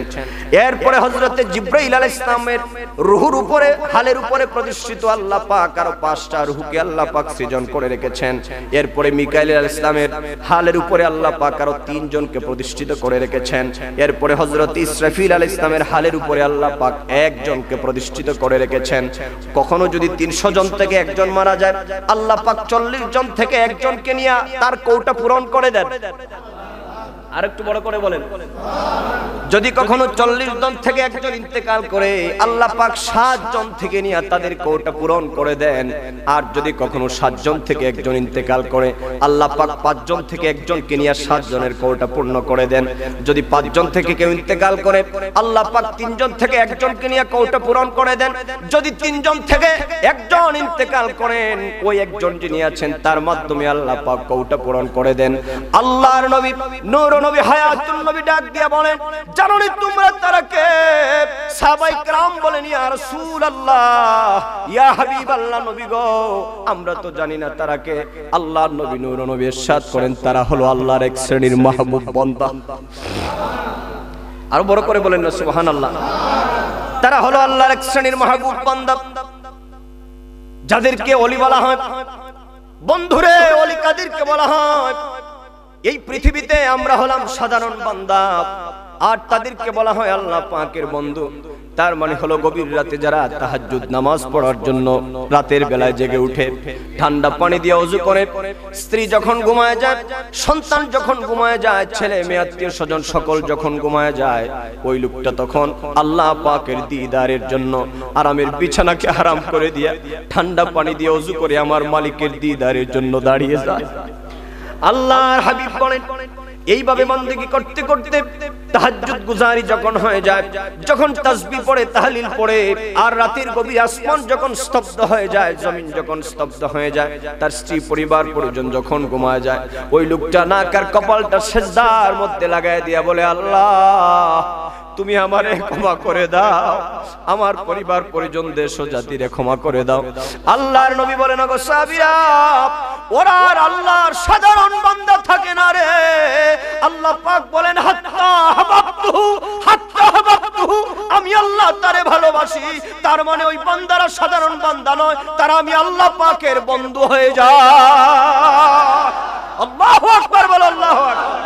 এরপরে হযরতে জিবরাইল আলাইহিস সালামের রূহের উপরে হালের উপরে প্রতিষ্ঠিত আল্লাহ পাক আরো 5টা রূহকে আল্লাহ পাক সৃজন করে রেখেছেন এরপরে মিকাইল আলাইহিস সালামের হালের উপরে আল্লাহ পাক আরো 3 জনকে প্রতিষ্ঠিত করে রেখেছেন এরপরে হযরত ইসরাফিল আলাইহিস সালামের হালের উপরে আল্লাহ পাক 1 জনকে প্রতিষ্ঠিত করে রেখেছেন কখনো যদি 300 জন থেকে একজন মারা যায় আল্লাহ 40 জন থেকে একজনকে নিয়ে তার কোটা পূরণ করে দেন আরেকটু বড় করে বলেন যদি কখনো 40 জন থেকে একজন ইন্তেকাল করে আল্লাহ পাক 7 জন থেকে নিয়ে তাদের কোটা পূরণ করে দেন আর যদি কখনো 7 জন থেকে একজন ইন্তেকাল করে আল্লাহ পাক 5 জন থেকে একজনকে নিয়ে 7 জনের কোটা পূর্ণ করে দেন যদি 5 জন থেকে কেউ ইন্তেকাল করে আল্লাহ পাক 3 জন থেকে একজনকে নিয়ে কোটা পূরণ করে দেন যদি 3 জন থেকে একজন ইন্তেকাল করেন ওই একজন যিনি আছেন তার মাধ্যমে আল্লাহ পাক কোটা পূরণ করে দেন আল্লাহর নবী নূর নবী হায়াতুন নবী ডাক দিয়া বলেন জানোনি তোমরা তারা কে সাহাবায়ে کرام বলেন ইয়া রাসূলুল্লাহ ইয়া হাবিবাল্লাহ নবী গো আমরা তো জানি না তারা কে আল্লাহর নবী নূর নবী ইরশাদ করেন তারা হলো আল্লাহর এক শ্রেণীর মাহবুব বান্দা আর বড় করে বলেন না সুবহানাল্লাহ তারা হলো আল্লাহর এক শ্রেণীর মাহবুব বান্দা যাদেরকে ওলি বলা হয় বন্ধুরে ওলি কাদেরকে বলা হয় এই পৃথিবীতে আমরা হলাম সাধারণ বান্দা আর তাদেরকে বলা হয় আল্লাহ পাকের বন্ধু তার মানে হলো গভীর রাতে যারা তাহাজ্জুদ নামাজ পড়ার জন্য রাতের বেলায় জেগে উঠে ঠান্ডা পানি দিয়ে ওযু করে স্ত্রী যখন ঘুমায় যায় সন্তান যখন ঘুমায় যায় ছেলে মেয়ে আত্মীয় স্বজন সকল যখন ঘুমায় যায় ওই লোকটা তখন আল্লাহ পাকের দিদারের জন্য আরামের বিছানাকে হারাম করে দিয়ে ঠান্ডা পানি দিয়ে ওযু করে আমার মালিকের দিদারের জন্য দাঁড়িয়ে যায় আল্লাহর হাবিব বলেন এইভাবে বন্দেগী করতে করতে তাহাজ্জুদ গুজারি যখন হয়ে যায়, যখন তাসবিহ পড়ে, তাহলিল পড়ে, আর রাতের গভীর আসমান যখন স্তব্ধ হয়ে যায়, জমিন যখন স্তব্ধ হয়ে যায়, তার স্ত্রী পরিবার পরিজন যখন ঘুমায় যায়, ওই লোকটা নাক আর কপালটা সিজদার মধ্যে লাগায় দিয়া বলে, আল্লাহ তুমি আমারে ক্ষমা করে দাও, আমার পরিবার পরিজনদের জাতিরে ক্ষমা করে দাও। আল্লাহর নবী বলেন, ওগো সাহাবীরা, ওরা আর আল্লাহর সাধারণ বান্দা থাকে না রে। আল্লাহ পাক বলেন, হাত্তা হাবাবতুহু, আমি আল্লাহ তারে ভালোবাসি। তার মানে ওই বান্দারা সাধারণ বান্দা নয়, তারা আমি আল্লাহ পাকের বন্ধু হয়ে যায়। আল্লাহু আকবার, বল আল্লাহু আকবার।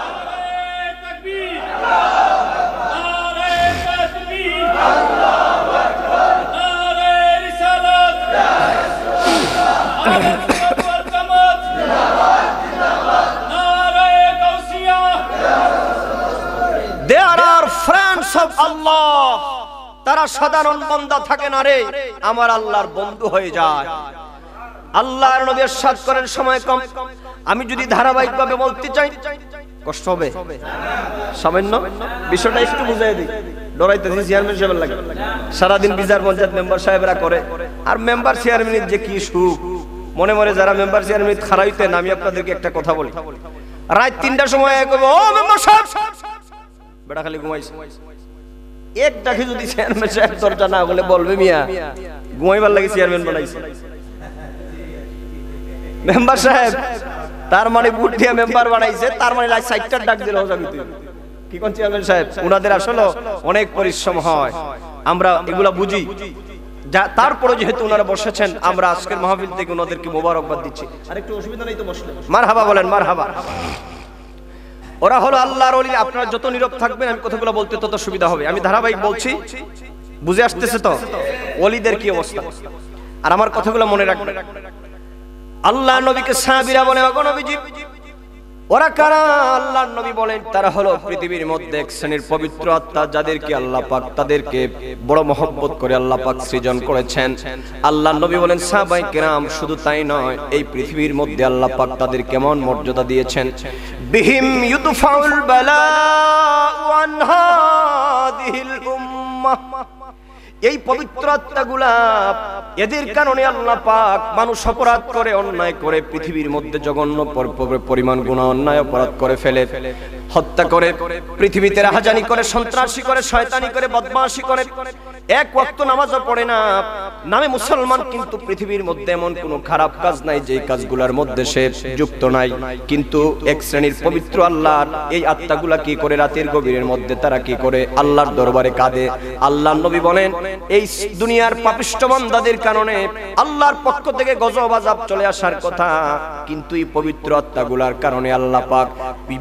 There are friends of Allah. তারা সাধারণ বান্দা থাকে না রে, আমার আল্লাহর বন্ধু হয়ে যায়। আল্লাহর নবী ইরশাদ করেন, সময় কম, আমি যদি ধারাবাহিকভাবে বলতে চাই কষ্ট হবে, সামান্য বিষয়টা একটু বুঝাই দিই। ডরাইতেছি চেয়ারম্যান সাহেবের লাগে, সারাদিন বিচার পঞ্চায়েত মেম্বার সাহেবরা করে, আর মেম্বার চেয়ারম্যানের যে কি সুখ, মনে মনে যারা মেম্বার চেয়ারম্যান খারাইতেন, আমি আপনাদেরকে একটা কথা বলি, রাত ৩টার সময় কইবো, ও মেম্বার সাহেব, বেটা খালি ঘুমাইছে, এক ডাকে যদি চেয়ারম্যান সাহেব দরজা না বলে বলবে, মিয়া ঘুমাইবার লাগে চেয়ারম্যান বানাইছে মেম্বার সাহেব, তার মানে বুট দিয়ে মেম্বার বানাইছে, তার মানে লাইক ৬০টার ডাক দিল যাবি তুই কি কোন চেয়ারম্যান সাহেব। ওনাদের আসলে অনেক পরিশ্রম হয়, আমরা এগুলা বুঝি। তারপরে যেহেতু ওনারা বসেছেন, আমরা আজকের মাহফিল থেকে ওনাদেরকে মোবারকবাদ দিচ্ছি। আর একটু অসুবিধা নেই তো বসলে? মারহাবা বলেন, মারহাবা। ওরা হলো আল্লাহর ওলি। আপনারা যত নীরব থাকবেন আমি কথাগুলো বলতে তত সুবিধা হবে। আমি ধারাবাহিক বলছি, বুঝে আসতেছে তো ওলিদের কি অবস্থা? আর আমার কথাগুলো মনে রাখবেন। আল্লাহর নবীকে সাহাবীরা বলে, ওগো নবীজি, ওরা কারা? আল্লাহর নবী বলেন, তারা হলো পৃথিবীর মধ্যে এক শ্রেণীর পবিত্র আত্মা, যাদেরকে আল্লাহ পাক তাদেরকে বড় মহব্বত করে আল্লাহ পাক সৃজন করেছেন। আল্লাহর নবী বলেন, সাহাবায়ে কেরাম, শুধু তাই নয়, এই পৃথিবীর মধ্যে আল্লাহ পাক তাদের কেমন মর্যাদা দিয়েছেন। বিহিম ইউদফাউল বালাউ আন হাদিহিল উম্মাহ, এই পবিত্র আত্মাগুলা, এদের কারণে আল্লাহ পাক মানুষ অপরাধ করে, অন্যায় করে, পৃথিবীর মধ্যে জঘন্য পরিমাণ গুনাহ অন্যায় অপরাধ করে ফেলে, হত্যা করে, পৃথিবীতে রাহাজানি করে, সন্ত্রাসী করে, শয়তানি করে, বদমাশি করে, এক ওয়াক্ত নামাজও পড়ে না, নামে মুসলমান, কিন্তু পৃথিবীর মধ্যে এমন কোনো খারাপ কাজ নাই যে কাজগুলোর মধ্যে সে যুক্ত নাই। কিন্তু এক শ্রেণীর পবিত্র আল্লাহর এই আত্মাগুলা কি করে? রাতের গভীরের মধ্যে তারা কি করে? আল্লাহর দরবারে কাঁদে। আল্লাহর নবী বলেন, এই দুনিয়ার পাপিষ্ঠ বান্দাদের কারণে আল্লাহর পক্ষ থেকে গজব আযাব চলে আসার কথা, কিন্তু এই পবিত্র আত্মাগুলার কারণে আল্লাহ পাক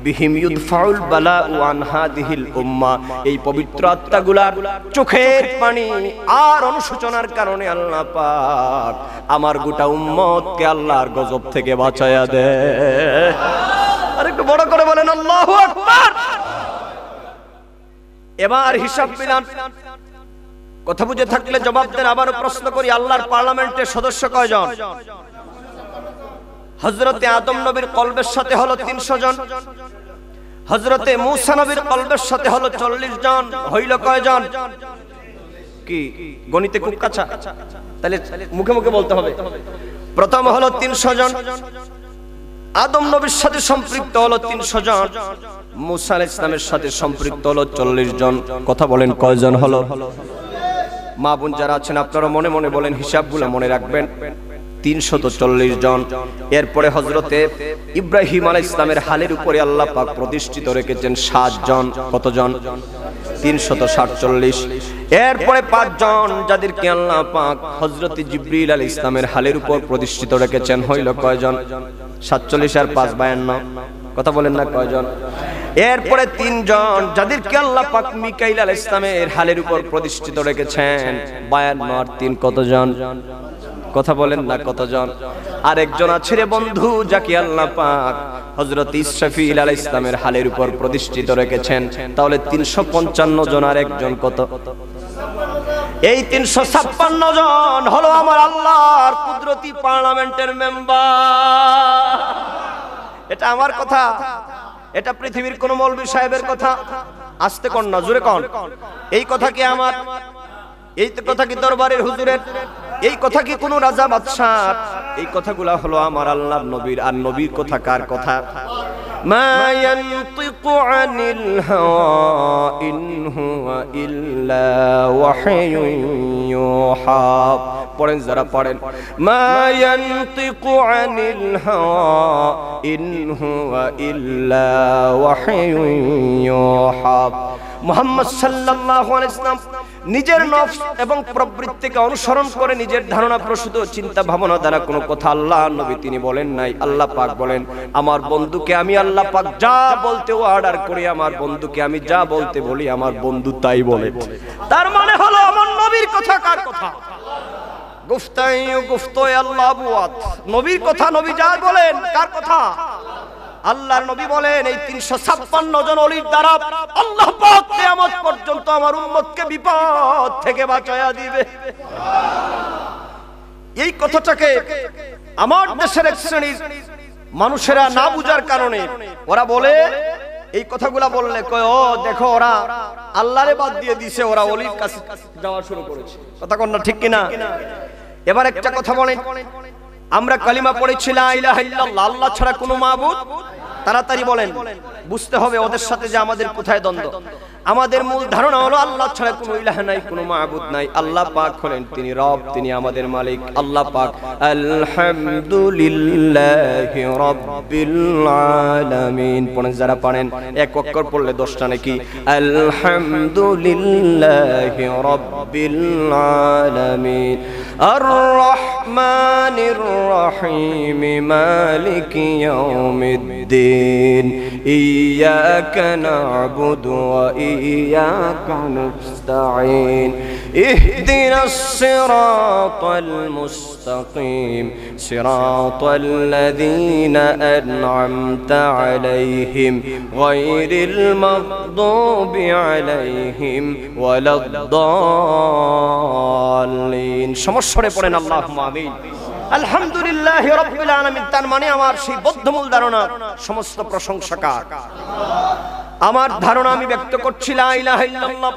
বিহিম ইউদফাউল বালাউ আন হাদিহিল উম্মাহ, এই পবিত্র আত্মাগুলার চোখের পানি আর অনুশোচনার কারণে আল্লাহ পাক আমার গোটা উম্মতকে আল্লাহর গজব থেকে বাঁচায়া দেয়। আর একটু বড় করে বলেন আল্লাহু আকবার। এবার হিসাব মিলান, কথা বুঝে থাকলে জবাব দেন। আবারও প্রশ্ন করি, আল্লাহর পার্লামেন্টের সদস্য কয়জন? হযরতে আদম নবীর কলবের সাথে হলো ৩০০ জন, হযরতে মূসা নবীর কলবের সাথে হলো ৪০ জন, হইল কয়জন? কি গণিতে খুব কাঁচা, তাহলে মুখে মুখে বলতে হবে। প্রথম হলো ৩০০ জন, আদম নবীর সাথে সম্পৃক্ত হলো ৩০০ জন, মূসা আলাইহিস সালামের সাথে সম্পৃক্ত হলো ৪০ জন। কথা বলেন, কয়জন হলো? মা বোন যারা আছেন, আপনারা মনে মনে বলেন, হিসাবগুলো মনে রাখবেন। ৩৪০ জন। এরপরে হযরতে ইব্রাহিম আলাইহিস সালামের হালের উপরে আল্লাহ পাক প্রতিষ্ঠিত রেখেছেন ৭ জন। কতজন? ৩৪৭। এরপরে ৫ জন, যাদেরকে আল্লাহ পাক হযরতে জিবরিল আলাইহিস সালামের হালের উপর প্রতিষ্ঠিত রেখেছেন। হইল কয়জন? ৪৭ আর ৫ ৫২। কথা বলেন না, কয়জন? এরপরে ৩ জন, যাদেরকে আল্লাহ পাক মিকাইল আলাইহিস সালামের হালের উপর প্রতিষ্ঠিত রেখেছেন। ৫২ আর ৩ কতজন? কথা বলেন না, কতজন? আরেকজন আছে রে বন্ধু, যাকে আল্লাহ পাক হযরত ইসরাফিল আলাইহিস সালামের হালের উপর প্রতিষ্ঠিত রেখেছেন। তাহলে ৩৫৫ জন আর একজন কত? এই ৩৫৬ জন হলো আমার আল্লাহর কুদরতি পার্লামেন্টের মেম্বার। এটা আমার কথা, এটা পৃথিবীর কোন মৌলভী সাহেবের কথা? আস্তে কন না, জোরে কন। এই কথা কি আমার? এই কথা কি দরবারের হুজুরের? এই কথা কি কোন রাজা বাদশাহ? এই কথাগুলা হলো আমার আল্লাহর নবীর। আর নবীর কথা কার কথা? মা ইয়ানতিকু আনিল হাওয়া ইন হুয়া ইল্লা ওয়াহয়ুন ইউহা। পড়েন যারা পড়েন, মা ইয়ানতিকু আনিল হাওয়া ইন হুয়া ইল্লা ওয়াহয়ুন ইউহা। মুহাম্মদ সাল্লাল্লাহু আলাইহি ওয়াসাল্লাম নিজের নফস এবং প্রবৃত্তিকে অনুসরণ করে নিজের ধারণা প্রসূত চিন্তা ভাবনা দ্বারা কোনো কথা আল্লাহ নবী তিনি বলেন নাই। আল্লাহ পাক বলেন, আমার বন্ধুকে আমি আল্লাহ পাক যা বলতে অর্ডার করি, আমার বন্ধুকে আমি যা বলতে বলি, আমার বন্ধু তাই বলে। তার মানে হলো আমার নবীর কথা কার কথা? গুফতাই গুফতোয় আল্লাহ বুয়াত, নবীর কথা নবী যা বলেন কার কথা? আল্লাহর নবী বলেন, এই 356 জন ওলির দ্বারা আল্লাহ পাক কিয়ামত পর্যন্ত আমার উম্মতকে বিপদ থেকে বাঁচায়া দিবে। এই কথাটাকে আমার দেশের এক শ্রেণীর মানুষেরা না বুঝার কারণে ওরা বলে, এই কথাগুলা বললে কয়, ও দেখো ওরা আল্লাহরে বাদ দিয়ে দিছে, ওরা ওলির কাছে যাওয়া শুরু করেছে। কথা কোন না, ঠিক কিনা? এবার একটা কথা বলেন, আমরা কালিমা পড়েছি লা ইলাহা ইল্লাল্লাহ, আল্লাহ ছাড়া কোনো মাবুদ। তাড়াতাড়ি বলেন, বুঝতে হবে ওদের সাথে যে আমাদের কোথায় দ্বন্দ্ব। আমাদের মূল ধারণা হলো আল্লাহ ছাড়া কোনো ইলাহ নাই, কোনো মাবুদ নাই। আল্লাহ পাক হলেন তিনি রব, তিনি আমাদের মালিক। আল্লাহ পাক আলহামদুলিল্লাহি রাব্বিল আলামিন পড়েন যারা পারেন, এক অক্ষর পড়লে 10টা নাকি। আলহামদুলিল্লাহি রাব্বিল আলামিন আর রহমানির রহিম মালিকি ইয়াউমিদ্দিন ইয়াকা না'বুদু ওয়া ইয়াকা নাস্তাঈন ইহদিনাস সিরাতাল মুস্তাকিম সিরাতাল লাযীনা আন'আমতা আলাইহিম গায়রিল মাগদুবি আলাইহিম ওয়ালাদ-দাল্লিন। সমস্বরে পড়েন আল্লাহুম্মা আমিন। আলহামদুলিল্লাহি রাব্বিল আলামিন, তার মানে আমার সেই বদ্ধমূল ধারণা সমস্ত প্রশংসা কার? আমার ধারণা আমি ব্যক্ত করছি লা ইলাহা ইল্লাল্লাহ,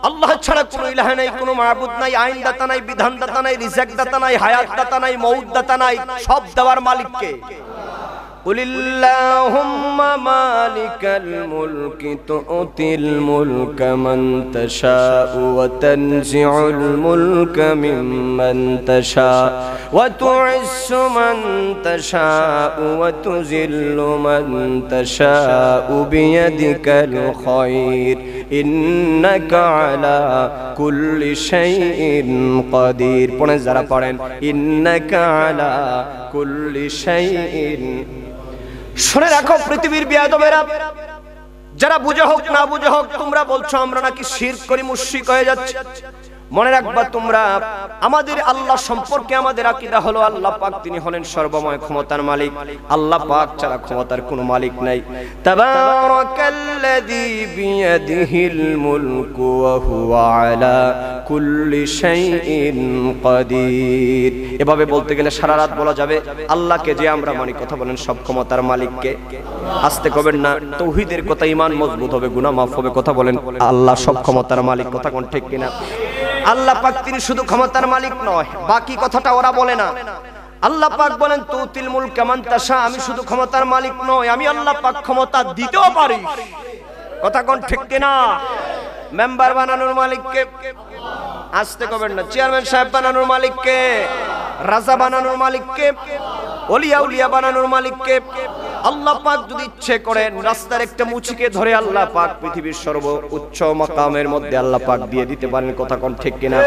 আল্লাহ ছাড়া কোনো ইলাহ নাই, কোনো মাবুদ নাই, আইন দাতা নাই, বিধান দাতা নাই, রিজিক দাতা নাই, হায়াত দাতা নাই, মউত দাতা নাই। সব দেওয়ার মালিক কে? কুলিল্লাহুম্মা মালিকাল মুলকি তু'তিল মুলকা মান তাশাউ ওয়া তানজিউল মুলকা মিম্মান তাশাউ ওয়া তু'ইজ্জু মান তাশাউ ওয়া তুযিল্লু মান তাশাউ বিয়াদিকাল খায়র ইন্নাকা আলা কুল্লি শাইইন কাদির। পড়েন যারা পড়েন, ইন্নাকা আলা কুল্লি শাইইন। শুনে রাখো পৃথিবীর বেয়াদবেরা, যারা বুঝে হোক না বুঝে হোক, তোমরা বলছো আমরা নাকি শিরক করি, মুশরিক হয়ে যাচ্ছে। মনে রাখবা তোমরা, আমাদের আল্লাহ সম্পর্কে আমাদের আকীদা হলো আল্লাহ পাক তিনি হলেন সর্বময় ক্ষমতার মালিক। আল্লাহ পাক ছাড়া ক্ষমতার কোনো মালিক নাই। তাবারাকাল্লাযী বিয়াদিহিল মুলকু ওয়া হুয়া আলা কুল্লি শাইইন কাদির। এভাবে বলতে গেলে সারা রাত বলা যাবে। আল্লাহকে যে আমরা মানি, কথা বলেন সব ক্ষমতার মালিককে। আস্তে কবেন না, তাওহীদের কথা, ঈমান মজবুত হবে, গুনাহ মাফ হবে। কথা বলেন আল্লাহ সব ক্ষমতার মালিক। কথা কোন ঠিক কিনা? আল্লাহ পাক তিনি শুধু ক্ষমতার মালিক নয়, বাকি কথাটা ওরা বলে না। আল্লাহ পাক বলেন তুতিল মুলকা মান তাশা, আমি শুধু ক্ষমতার মালিক নয়, আমি আল্লাহ পাক ক্ষমতা দিতেও পারি। কথা কোন ঠিক কিনা? মেম্বার বানানোর মালিক কে? আস্তে কবেন না। চেয়ারম্যান সাহেব বানানোর মালিক কে? রাজা বানানোর মালিক কে? ওলিয়া উলিয়া বানানোর মালিক কে? আল্লাহ পাক যদি ইচ্ছে করেন রাস্তার একটা মুচিকে ধরে আল্লাহ পাক পৃথিবীর সর্বোচ্চ মাকামের মধ্যে আল্লাহ পাক দিয়ে দিতে পারেন। কথা কোন ঠিক কিনা?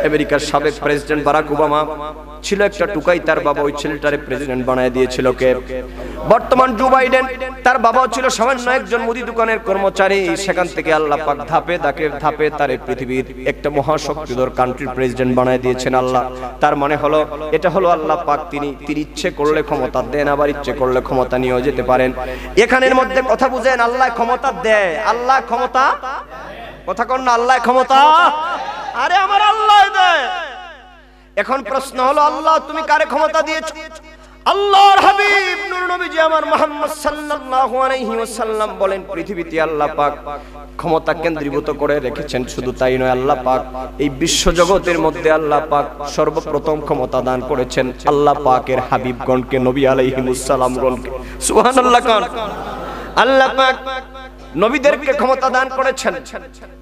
আমেরিকার সাবেক প্রেসিডেন্ট বারাক ওবামা ছিল একটা টুকাই, তার বাবা ওই ছেলেটারে প্রেসিডেন্ট বানায় দিয়েছিল কে? বর্তমান জো বাইডেন, তার বাবাও ছিল সামান্য একজন মুদি দোকানের কর্মচারী। সেখান থেকে আল্লাহ পাক ধাপে ধাপে তার পৃথিবীর একটা মহাশক্তিধর কান্ট্রির প্রেসিডেন্ট বানায় দিয়েছেন আল্লাহ। তার মানে হলো, এটা হলো আল্লাহ পাক তিনি ইচ্ছে করলে ক্ষমতা দেন, আবার ইচ্ছে করলে ক্ষমতা নিয়েও যেতে পারেন। এখানের মধ্যে কথা বুঝেন, আল্লাহ ক্ষমতা দেয়, আল্লাহ ক্ষমতা, কথা কন না, আল্লাহ ক্ষমতা, আরে আমার আল্লাহ দেয়। এখন প্রশ্ন হলো, আল্লাহ তুমি কারে ক্ষমতা দিয়েছো? আল্লাহর হাবিব নূর নবীজি আমার মুহাম্মদ সাল্লাল্লাহু আলাইহি ওয়াসাল্লাম বলেন, পৃথিবীতে আল্লাহ পাক ক্ষমতা কেন্দ্রীভূত করে রেখেছেন। শুধু তাই নয়, আল্লাহ পাক এই বিশ্ব জগতের মধ্যে আল্লাহ পাক সর্বপ্রথম ক্ষমতা দান করেছেন আল্লাহ পাকের হাবিবগণকে, নবী আলাইহিমুস সালাম গণকে। সুবহানাল্লাহ কান। আল্লাহ পাক নবীদেরকে ক্ষমতা দান করেছেন।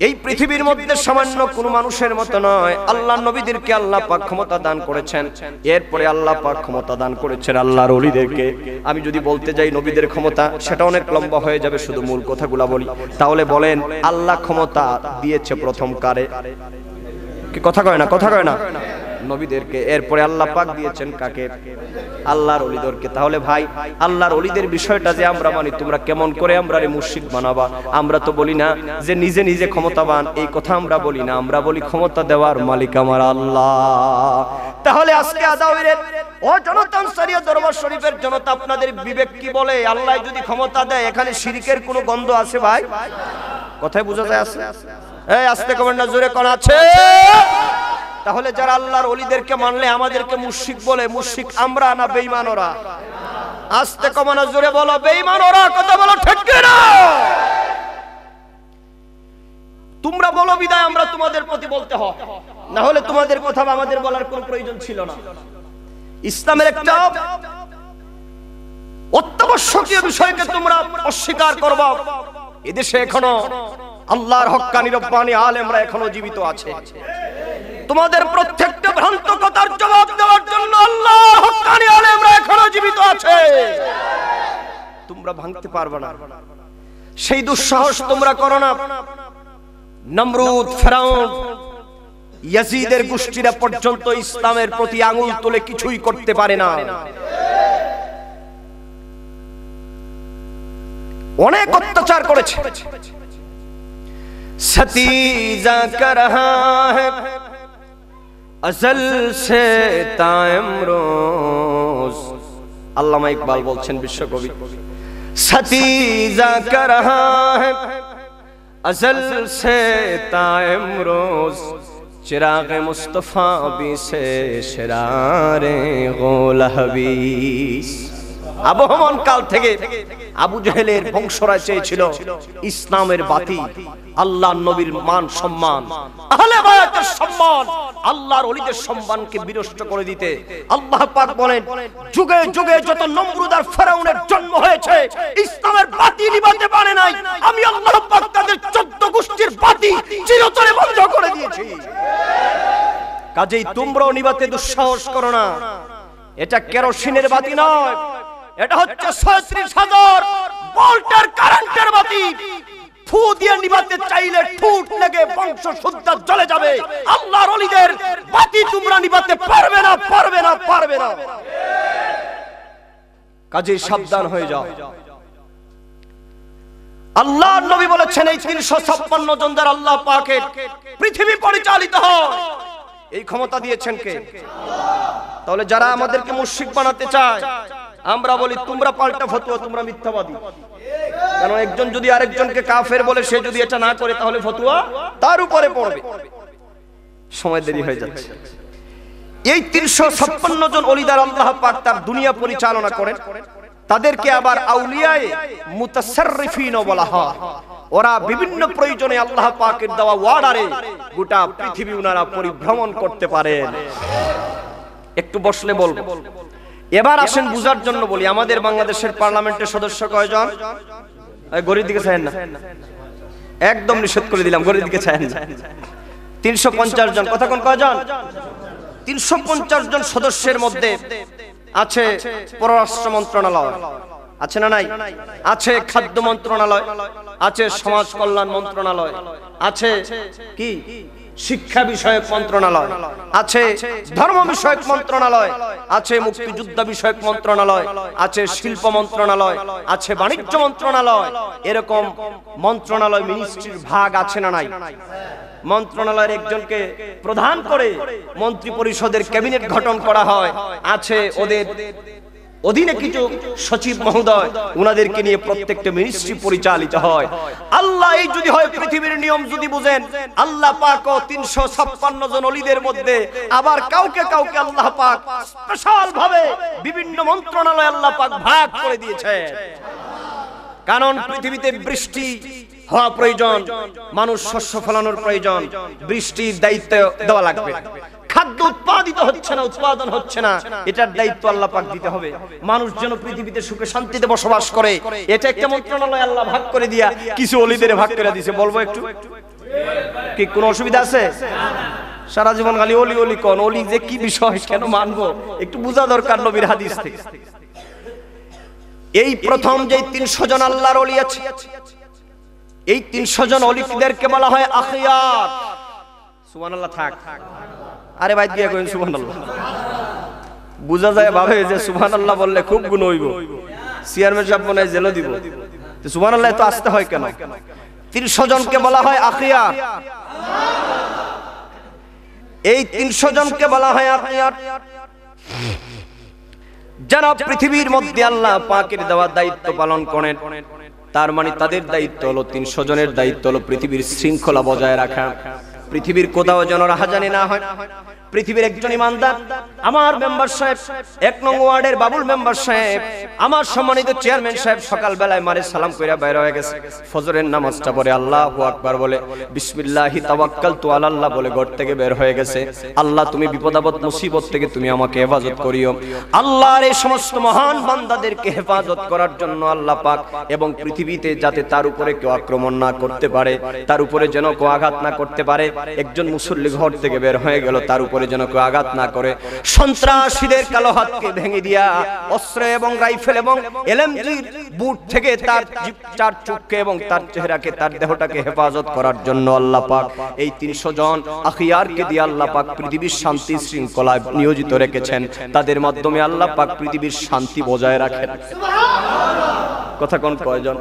এই পৃথিবীর মধ্যে সামান্য কোন মানুষের মতো নয়, আল্লাহ নবীদেরকে আল্লাহ পাক ক্ষমতা দান করেছেন। এরপরে আল্লাহ পাক ক্ষমতা দান করেছেন আল্লাহর ওলিদেরকে। আমি যদি বলতে যাই নবীদের ক্ষমতা, সেটা অনেক লম্বা হয়ে যাবে, শুধু মূল কথাগুলো বলি। তাহলে বলেন, আল্লাহ ক্ষমতা দিয়েছে প্রথম কারে? কি কথা কয় না? কথা কয় না? নবীদেরকে। এরপরে আল্লাহ পাক দিয়েছেন কাকে? আল্লাহর ওলিদেরকে। তাহলে ভাই, আল্লাহর ওলিদের বিষয়টা যে আমরা মানি, তোমরা কেমন করে আমরা মুশরিক বানাবা? আমরা তো বলি না যে নিজে নিজে ক্ষমতাবান, এই কথা আমরা বলি না। আমরা বলি ক্ষমতা দেওয়ার মালিক আমার আল্লাহ। তাহলে আজকে আদাওয়ের ও জনতা আনসারিয়া দরবার শরীফের জনতা, আপনাদের বিবেক কি বলে? আল্লাহ যদি ক্ষমতা দেয়, এখানে শিরকের কোনো গন্ধ আছে ভাই? কথায় বোঝা যায় আছে? এই আস্তে কমেন না, জোরে কোন আছে? তাহলে যারা আল্লাহর ওলিদেরকে মানলে আমাদেরকে মুশরিক বলে, মুশরিক আমরা না বেঈমান ওরা? আস্তে কমানো, জোরে বলো, বেঈমান ওরা। কথা বলো ঠিক কি না? তোমরা বলো বিদায় আমরা তোমাদের প্রতি বলতে হয়, না হলে তোমাদের কথা আমাদের বলার কোনো প্রয়োজন ছিল না। ইসলামের একটা অত্যাবশ্যকীয় বিষয়কে তোমরা অস্বীকার করবা। এদেশে এখনো আল্লাহর হক্কানি রব্বানি আলেমরা এখনো জীবিত আছে। তোমাদের প্রত্যেকটা ভ্রান্ত কথার জবাব দেওয়ার জন্য আল্লাহর হক্কানি আলেমরা এখনো জীবিত আছে। তোমরা ভাঙতে পারবে না, সেই দুঃসাহস তোমরা করো না। নমরুদ, ফেরাউন, ইয়াজিদের গোষ্ঠীরা পর্যন্ত ইসলামের প্রতি আঙুল তুলে কিছুই করতে পারে না। অনেক অত্যাচার করেছে। সতীজা কর রহা হ্যায় अज़ल से ताइमरोज। আল্লামা ইকবাল বলছেন, বিশ্বকবি, सतीजा कर रहा है अज़ल से ताइमरोज, चिराग मुस्तफा भी से शरारे गोल हबीस। আবহমান কাল থেকে আবু জেহেলের বংশরা চেয়েছিল ইসলামের বাতি, আল্লাহর নবীর মান সম্মান, আহলে বায়াতের সম্মান, আল্লাহর ওলিদের সম্মানকে বিনষ্ট করে দিতে। আল্লাহ পাক বলেন, যুগে যুগে যত নমরুদ আর ফেরাউনের জন্ম হয়েছে, ইসলামের বাতি নিভাতে পারে নাই। আমি আল্লাহ পাক তাদের 14 গোষ্ঠীর বাতি চিরতরে বন্ধ করে দিয়েছি। কাজেই তোমরাও নিভাতে দুঃসাহস করো না। এটা কেরোসিনের বাতি নয়, এটা হচ্ছে 36,000 ভোল্টের কারেন্টের বাতি। ফু দিয়ে নিভাতে চাইলে ঠুট লেগে বংশ শুদ্ধ জ্বলে যাবে। আল্লাহর ওলিদের বাতি তোমরা নিভাতে পারবে না, পারবে না, পারবে না। কাজেই সাবধান হয়ে যাও। আল্লাহর নবী বলেছেন, এই 356 জন দ্বারা আল্লাহ পাকের পৃথিবী পরিচালিত হয়, এই ক্ষমতা দিয়েছেন কে? তাহলে যারা আমাদেরকে মুশরিক বানাতে চায়, আমরা বলি তোমরা পাল্টা ফতোয়া, তোমরা মিথ্যাবাদী। কারণ একজন যদি আরেকজনকে কাফের বলে, সে যদি এটা না করে, তাহলে ফতোয়া তার উপরে পড়বে। সময় দেরি হয়ে যাচ্ছে। এই 356 জন ওলিদার আল্লাহ পাক তার দুনিয়া পরিচালনা করেন। তাদেরকে আবার আউলিয়ায়ে মুতাসাররিফিন বলা হয়। ওরা বিভিন্ন প্রয়োজনে আল্লাহ পাকের দেওয়া ওয়ার্ডারে গোটা পৃথিবী ওনারা পরিভ্রমণ করতে পারেন। একটু বসলে বলবো। এবার আসেন বুঝার জন্য বলি, আমাদের বাংলাদেশের পার্লামেন্টের সদস্য কয়জন? গরিব দিকে চায়েন না, একদম নিষেধ করে দিলাম, গরিব দিকে চায়েন না। 350 জন। কথা কোন কয়জন? 350 জন সদস্যের মধ্যে আছে পররাষ্ট্র মন্ত্রণালয়, আছে না নাই? আছে খাদ্য মন্ত্রণালয়, আছে সমাজ কল্যাণ মন্ত্রণালয়, আছে কি শিক্ষা বিষয়ক মন্ত্রণালয়, আছে ধর্ম বিষয়ক মন্ত্রণালয়, আছে মুক্তিযোদ্ধা বিষয়ক মন্ত্রণালয়, আছে শিল্প মন্ত্রণালয়, আছে বাণিজ্য মন্ত্রণালয়। এরকম মন্ত্রণালয়, মিনিস্ট্রির ভাগ আছে না নাই? মন্ত্রণালয়ের একজনকে প্রধান করে মন্ত্রী পরিষদের ক্যাবিনেট গঠন করা হয়। আছে অধীনে কিছু সচিব মহোদয়, উনাদেরকে নিয়ে প্রত্যেকটা মিনিস্ট্রি পরিচালিত হয়। আল্লাহ এই যদি হয় পৃথিবীর নিয়ম যদি বুঝেন, আল্লাহ পাক 356 জন ওলিদের মধ্যে আবার কাউকে কাউকে আল্লাহ পাক স্পেশাল ভাবে বিভিন্ন মন্ত্রণালয় আল্লাহ পাক ভাগ করে দিয়েছেন। কারণ পৃথিবীতে বৃষ্টি হওয়া প্রয়োজন, মানুষ শস্য ফলানোর প্রয়োজন, বৃষ্টির দায়িত্ব দেওয়া লাগবে। খাদ্য উৎপাদিত হচ্ছে না, উৎপাদন হচ্ছে না, এটার দায়িত্ব আল্লাহ পাক দিতে হবে। মানুষ যেন পৃথিবীতে সুখে শান্তিতে বসবাস করে, এটা একটা মন্ত্রণালয় আল্লাহ ভাগ করে দিয়া কিছু ওলিদের ভাগ করে দিয়েছে। বলবো একটু, কি কোনো অসুবিধা আছে? সারা জীবন খালি ওলি ওলি কোন ওলি যে কি বিষয়, কেন মানবো, একটু বোঝা দরকার নবীর হাদিস থেকে। এই প্রথম যে 300 জন আল্লাহর ওলি আছে, এই 300 জন ওলিদেরকে বলা হয় আখিয়ার। সুবহানাল্লাহ থাক, আরে ভাই দিয়ে কইন সুবহানাল্লাহ। বুঝা যায় ভাবে যে সুবহানাল্লাহ বললে খুব গুণ হইব, চেয়ারম্যান সাহেব মনে হয় জেলও দিব। তো সুবহানাল্লাহ তো আসতে হয় কেন? 300 জনকে বলা হয় আখিয়ার। এই 300 জনকে বলা হয় আখিয়ার, যারা পৃথিবীর মধ্যে আল্লাহ পাকের দেওয়া দায়িত্ব পালন করেন। তার মানে তাদের দায়িত্ব হলো, 300 জনের দায়িত্ব হলো পৃথিবীর শৃঙ্খলা বজায় রাখা, পৃথিবীর কোথাও যেন রাহাজানি না হয়। পৃথিবীর একজন ইমানদার, আমার মেম্বার সাহেব, 1 নং ওয়ার্ডের বাবুল মেম্বার সাহেব, আমার সম্মানিত চেয়ারম্যান সাহেব সকাল বেলায় মারে সালাম কইরা বাইরে হয়ে গেছে, ফজরের নামাজটা পড়ে আল্লাহু আকবার বলে বিসমিল্লাহি তাওয়াক্কালতু আলাল্লাহ বলে ঘর থেকে বের হয়ে গেছে। আল্লাহ তুমি বিপদ আপদ মুসিবত থেকে তুমি আমাকে হেফাজত করিও। আল্লাহর এই সমস্ত মহান বান্দাদেরকে হেফাজত করার জন্য আল্লাহ পাক, এবং পৃথিবীতে যাতে তার উপরে কেউ আক্রমণ না করতে পারে, তার উপরে যেন কেউ আঘাত না করতে পারে। একজন মুসল্লি ঘর থেকে বের হয়ে গেল, তার উপরে যেন কেউ আঘাত না করে। সন্ত্রাসীদের কালো হাতকে ভেঙে দিয়া অস্ত্র এবং রাইফেল এবং এলএমজির বুট থেকে তার চোখকে এবং তার চেহারাকে, তার দেহটাকে হেফাজত করার জন্য আল্লাহ পাক এই 300 জন আখিয়ারকে দিয়ে আল্লাহ পাক পৃথিবীর শান্তি শৃঙ্খলায় নিয়োজিত রেখেছেন। তাদের মাধ্যমে আল্লাহ পাক পৃথিবীর শান্তি বজায় রাখেন। কথা কোন কয়জন?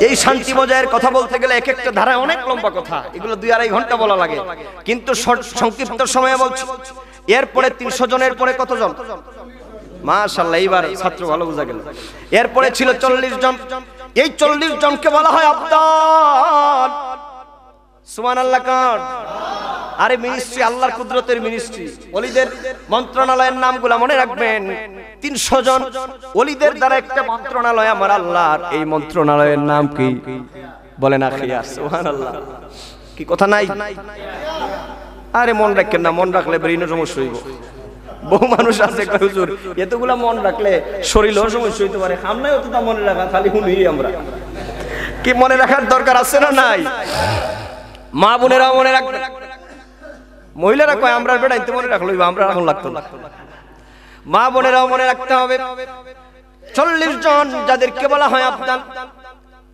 এই শান্তি বজায়ের কথা বলতে গেলে এক একটা ধারায় অনেক লম্বা কথা, এগুলো 2-2.5 ঘন্টা বলা লাগে, কিন্তু সংক্ষিপ্ত সময়ে বলছি। এরপরে 300 জনের পরে কতজন? মাশাআল্লাহ, এইবার ছাত্র ভালো বোঝা গেল। এরপরে ছিল 40 জন। এই 40 জনকে বলা হয় আবদাল। সুবহানাল্লাহ কার? আরে মিনিস্ট্রি, আল্লাহর কুদরতের মিনিস্ট্রি। ওলিদের মন্ত্রণালয়ের নামগুলো মনে রাখবেন। 300 জন ওলিদের দ্বারা একটা মন্ত্রণালয় আমার আল্লাহর। এই মন্ত্রণালয়ের নাম কি? বলেন আখিয়ার। সুবহানাল্লাহ, কি কথা নাই? আরে মন রাখেন না, মন রাখলে ব্রেইনে সমস্যা হইব। বহু মানুষ আছে কয় হুজুর এতগুলা মন রাখলে শরীরেও সমস্যা হইতে পারে। আমরাও তো তা মনে রাখা, খালি শুনি আমরা। কি মনে রাখার দরকার আছে না নাই? মা বোনেরাও মনে রাখবে। মহিলারা কয় আমরা বেড়াইতে মনে রাখলো, আমরা রাখুন লাগতো না। মা বোনেরাও মনে রাখতে হবে। 40 জন যাদেরকে বলা হয় আবদাল।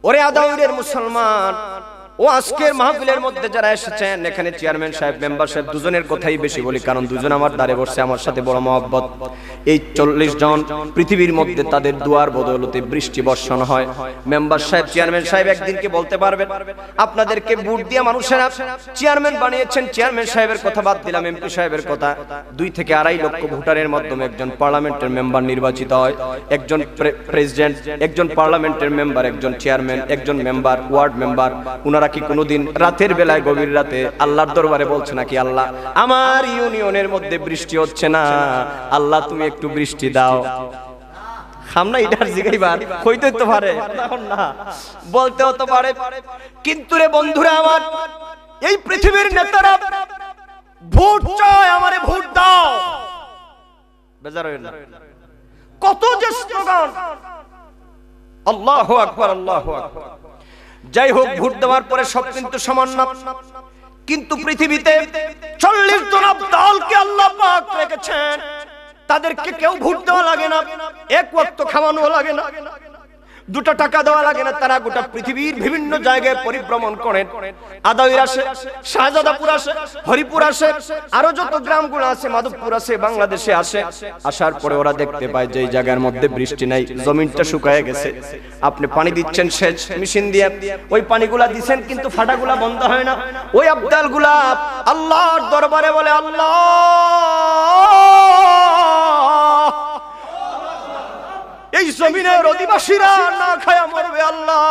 ওরে আদাউরের মুসলমান, ও আজকের মাহফিলের মধ্যে যারা এসেছেন, এখানে চেয়ারম্যান সাহেব, মেম্বার সাহেব দুজনের কথাই বেশি বলি, কারণ দুজন আমার দ্বারে বসে, আমার সাথে বড় মহব্বত। এই 40 জন পৃথিবীর মধ্যে তাদের দুয়ার বদৌলতে বৃষ্টি বর্ষণ হয়। মেম্বার সাহেব, চেয়ারম্যান সাহেব একদিনকে বলতে পারবেন, আপনাদেরকে ভোট দিয়ে মানুষেরা চেয়ারম্যান বানিয়েছেন। চেয়ারম্যান সাহেবের কথা বাদ দিলাম, এমপি সাহেবের কথা। 2 থেকে 2.5 লক্ষ ভোটারের মাধ্যমে একজন পার্লামেন্টের মেম্বার নির্বাচিত হয়। একজন প্রেসিডেন্ট, একজন পার্লামেন্টের মেম্বার, একজন চেয়ারম্যান, একজন মেম্বার, ওয়ার্ড মেম্বার। উনারা কি কোনোদিন রাতের বেলায় গভীর রাতে আল্লাহর দরবারে বলছে নাকি, আল্লাহ আমার ইউনিয়নের মধ্যে বৃষ্টি হচ্ছে না, আল্লাহ তুমি একটু বৃষ্টি দাও? আমরা এটার জিগাইবার হইতে তো পারে না, বলতে হতে পারে। কিন্তু রে বন্ধুরা আমার, এই পৃথিবীর নেতারা ভোট চায়, আমারে ভোট দাও, বেজার হইল না। কত যে স্লোগান, আল্লাহু আকবার, আল্লাহু আকবার। যাই হোক, ভোট দেওয়ার পরে সব কিন্তু সমান না। কিন্তু পৃথিবীতে 40 জন আবদালকে আল্লাহ পাক রেখেছেন। তাদেরকে কেউ ভোট দেওয়া লাগে না, এক ওয়াক্ত খাওয়ানো লাগে না, 2 টাকা দেওয়া লাগে না। তারা গোটা পৃথিবীর বিভিন্ন জায়গায় পরিভ্রমণ করেন। আদাউর আসে, শাহজাদাপুর আসে, হরিপুর আসে, আরো যত গ্রামগুলো আছে, মাধবপুর আছে, বাংলাদেশে আসে। আসার পরে ওরা দেখতে পায় যে এই জায়গার মধ্যে বৃষ্টি নাই, জমিনটা শুকায় গেছে। আপনি পানি দিচ্ছেন সেচ মেশিন দিয়ে, ওই পানিগুলা দিচ্ছেন কিন্তু ফাটাগুলা বন্ধ হয় না। ওই আবদালগুলা আল্লাহর দরবারে বলে, আল্লাহ এই জমিনের অধিবাসীরা না খায়া মরবে আল্লাহ,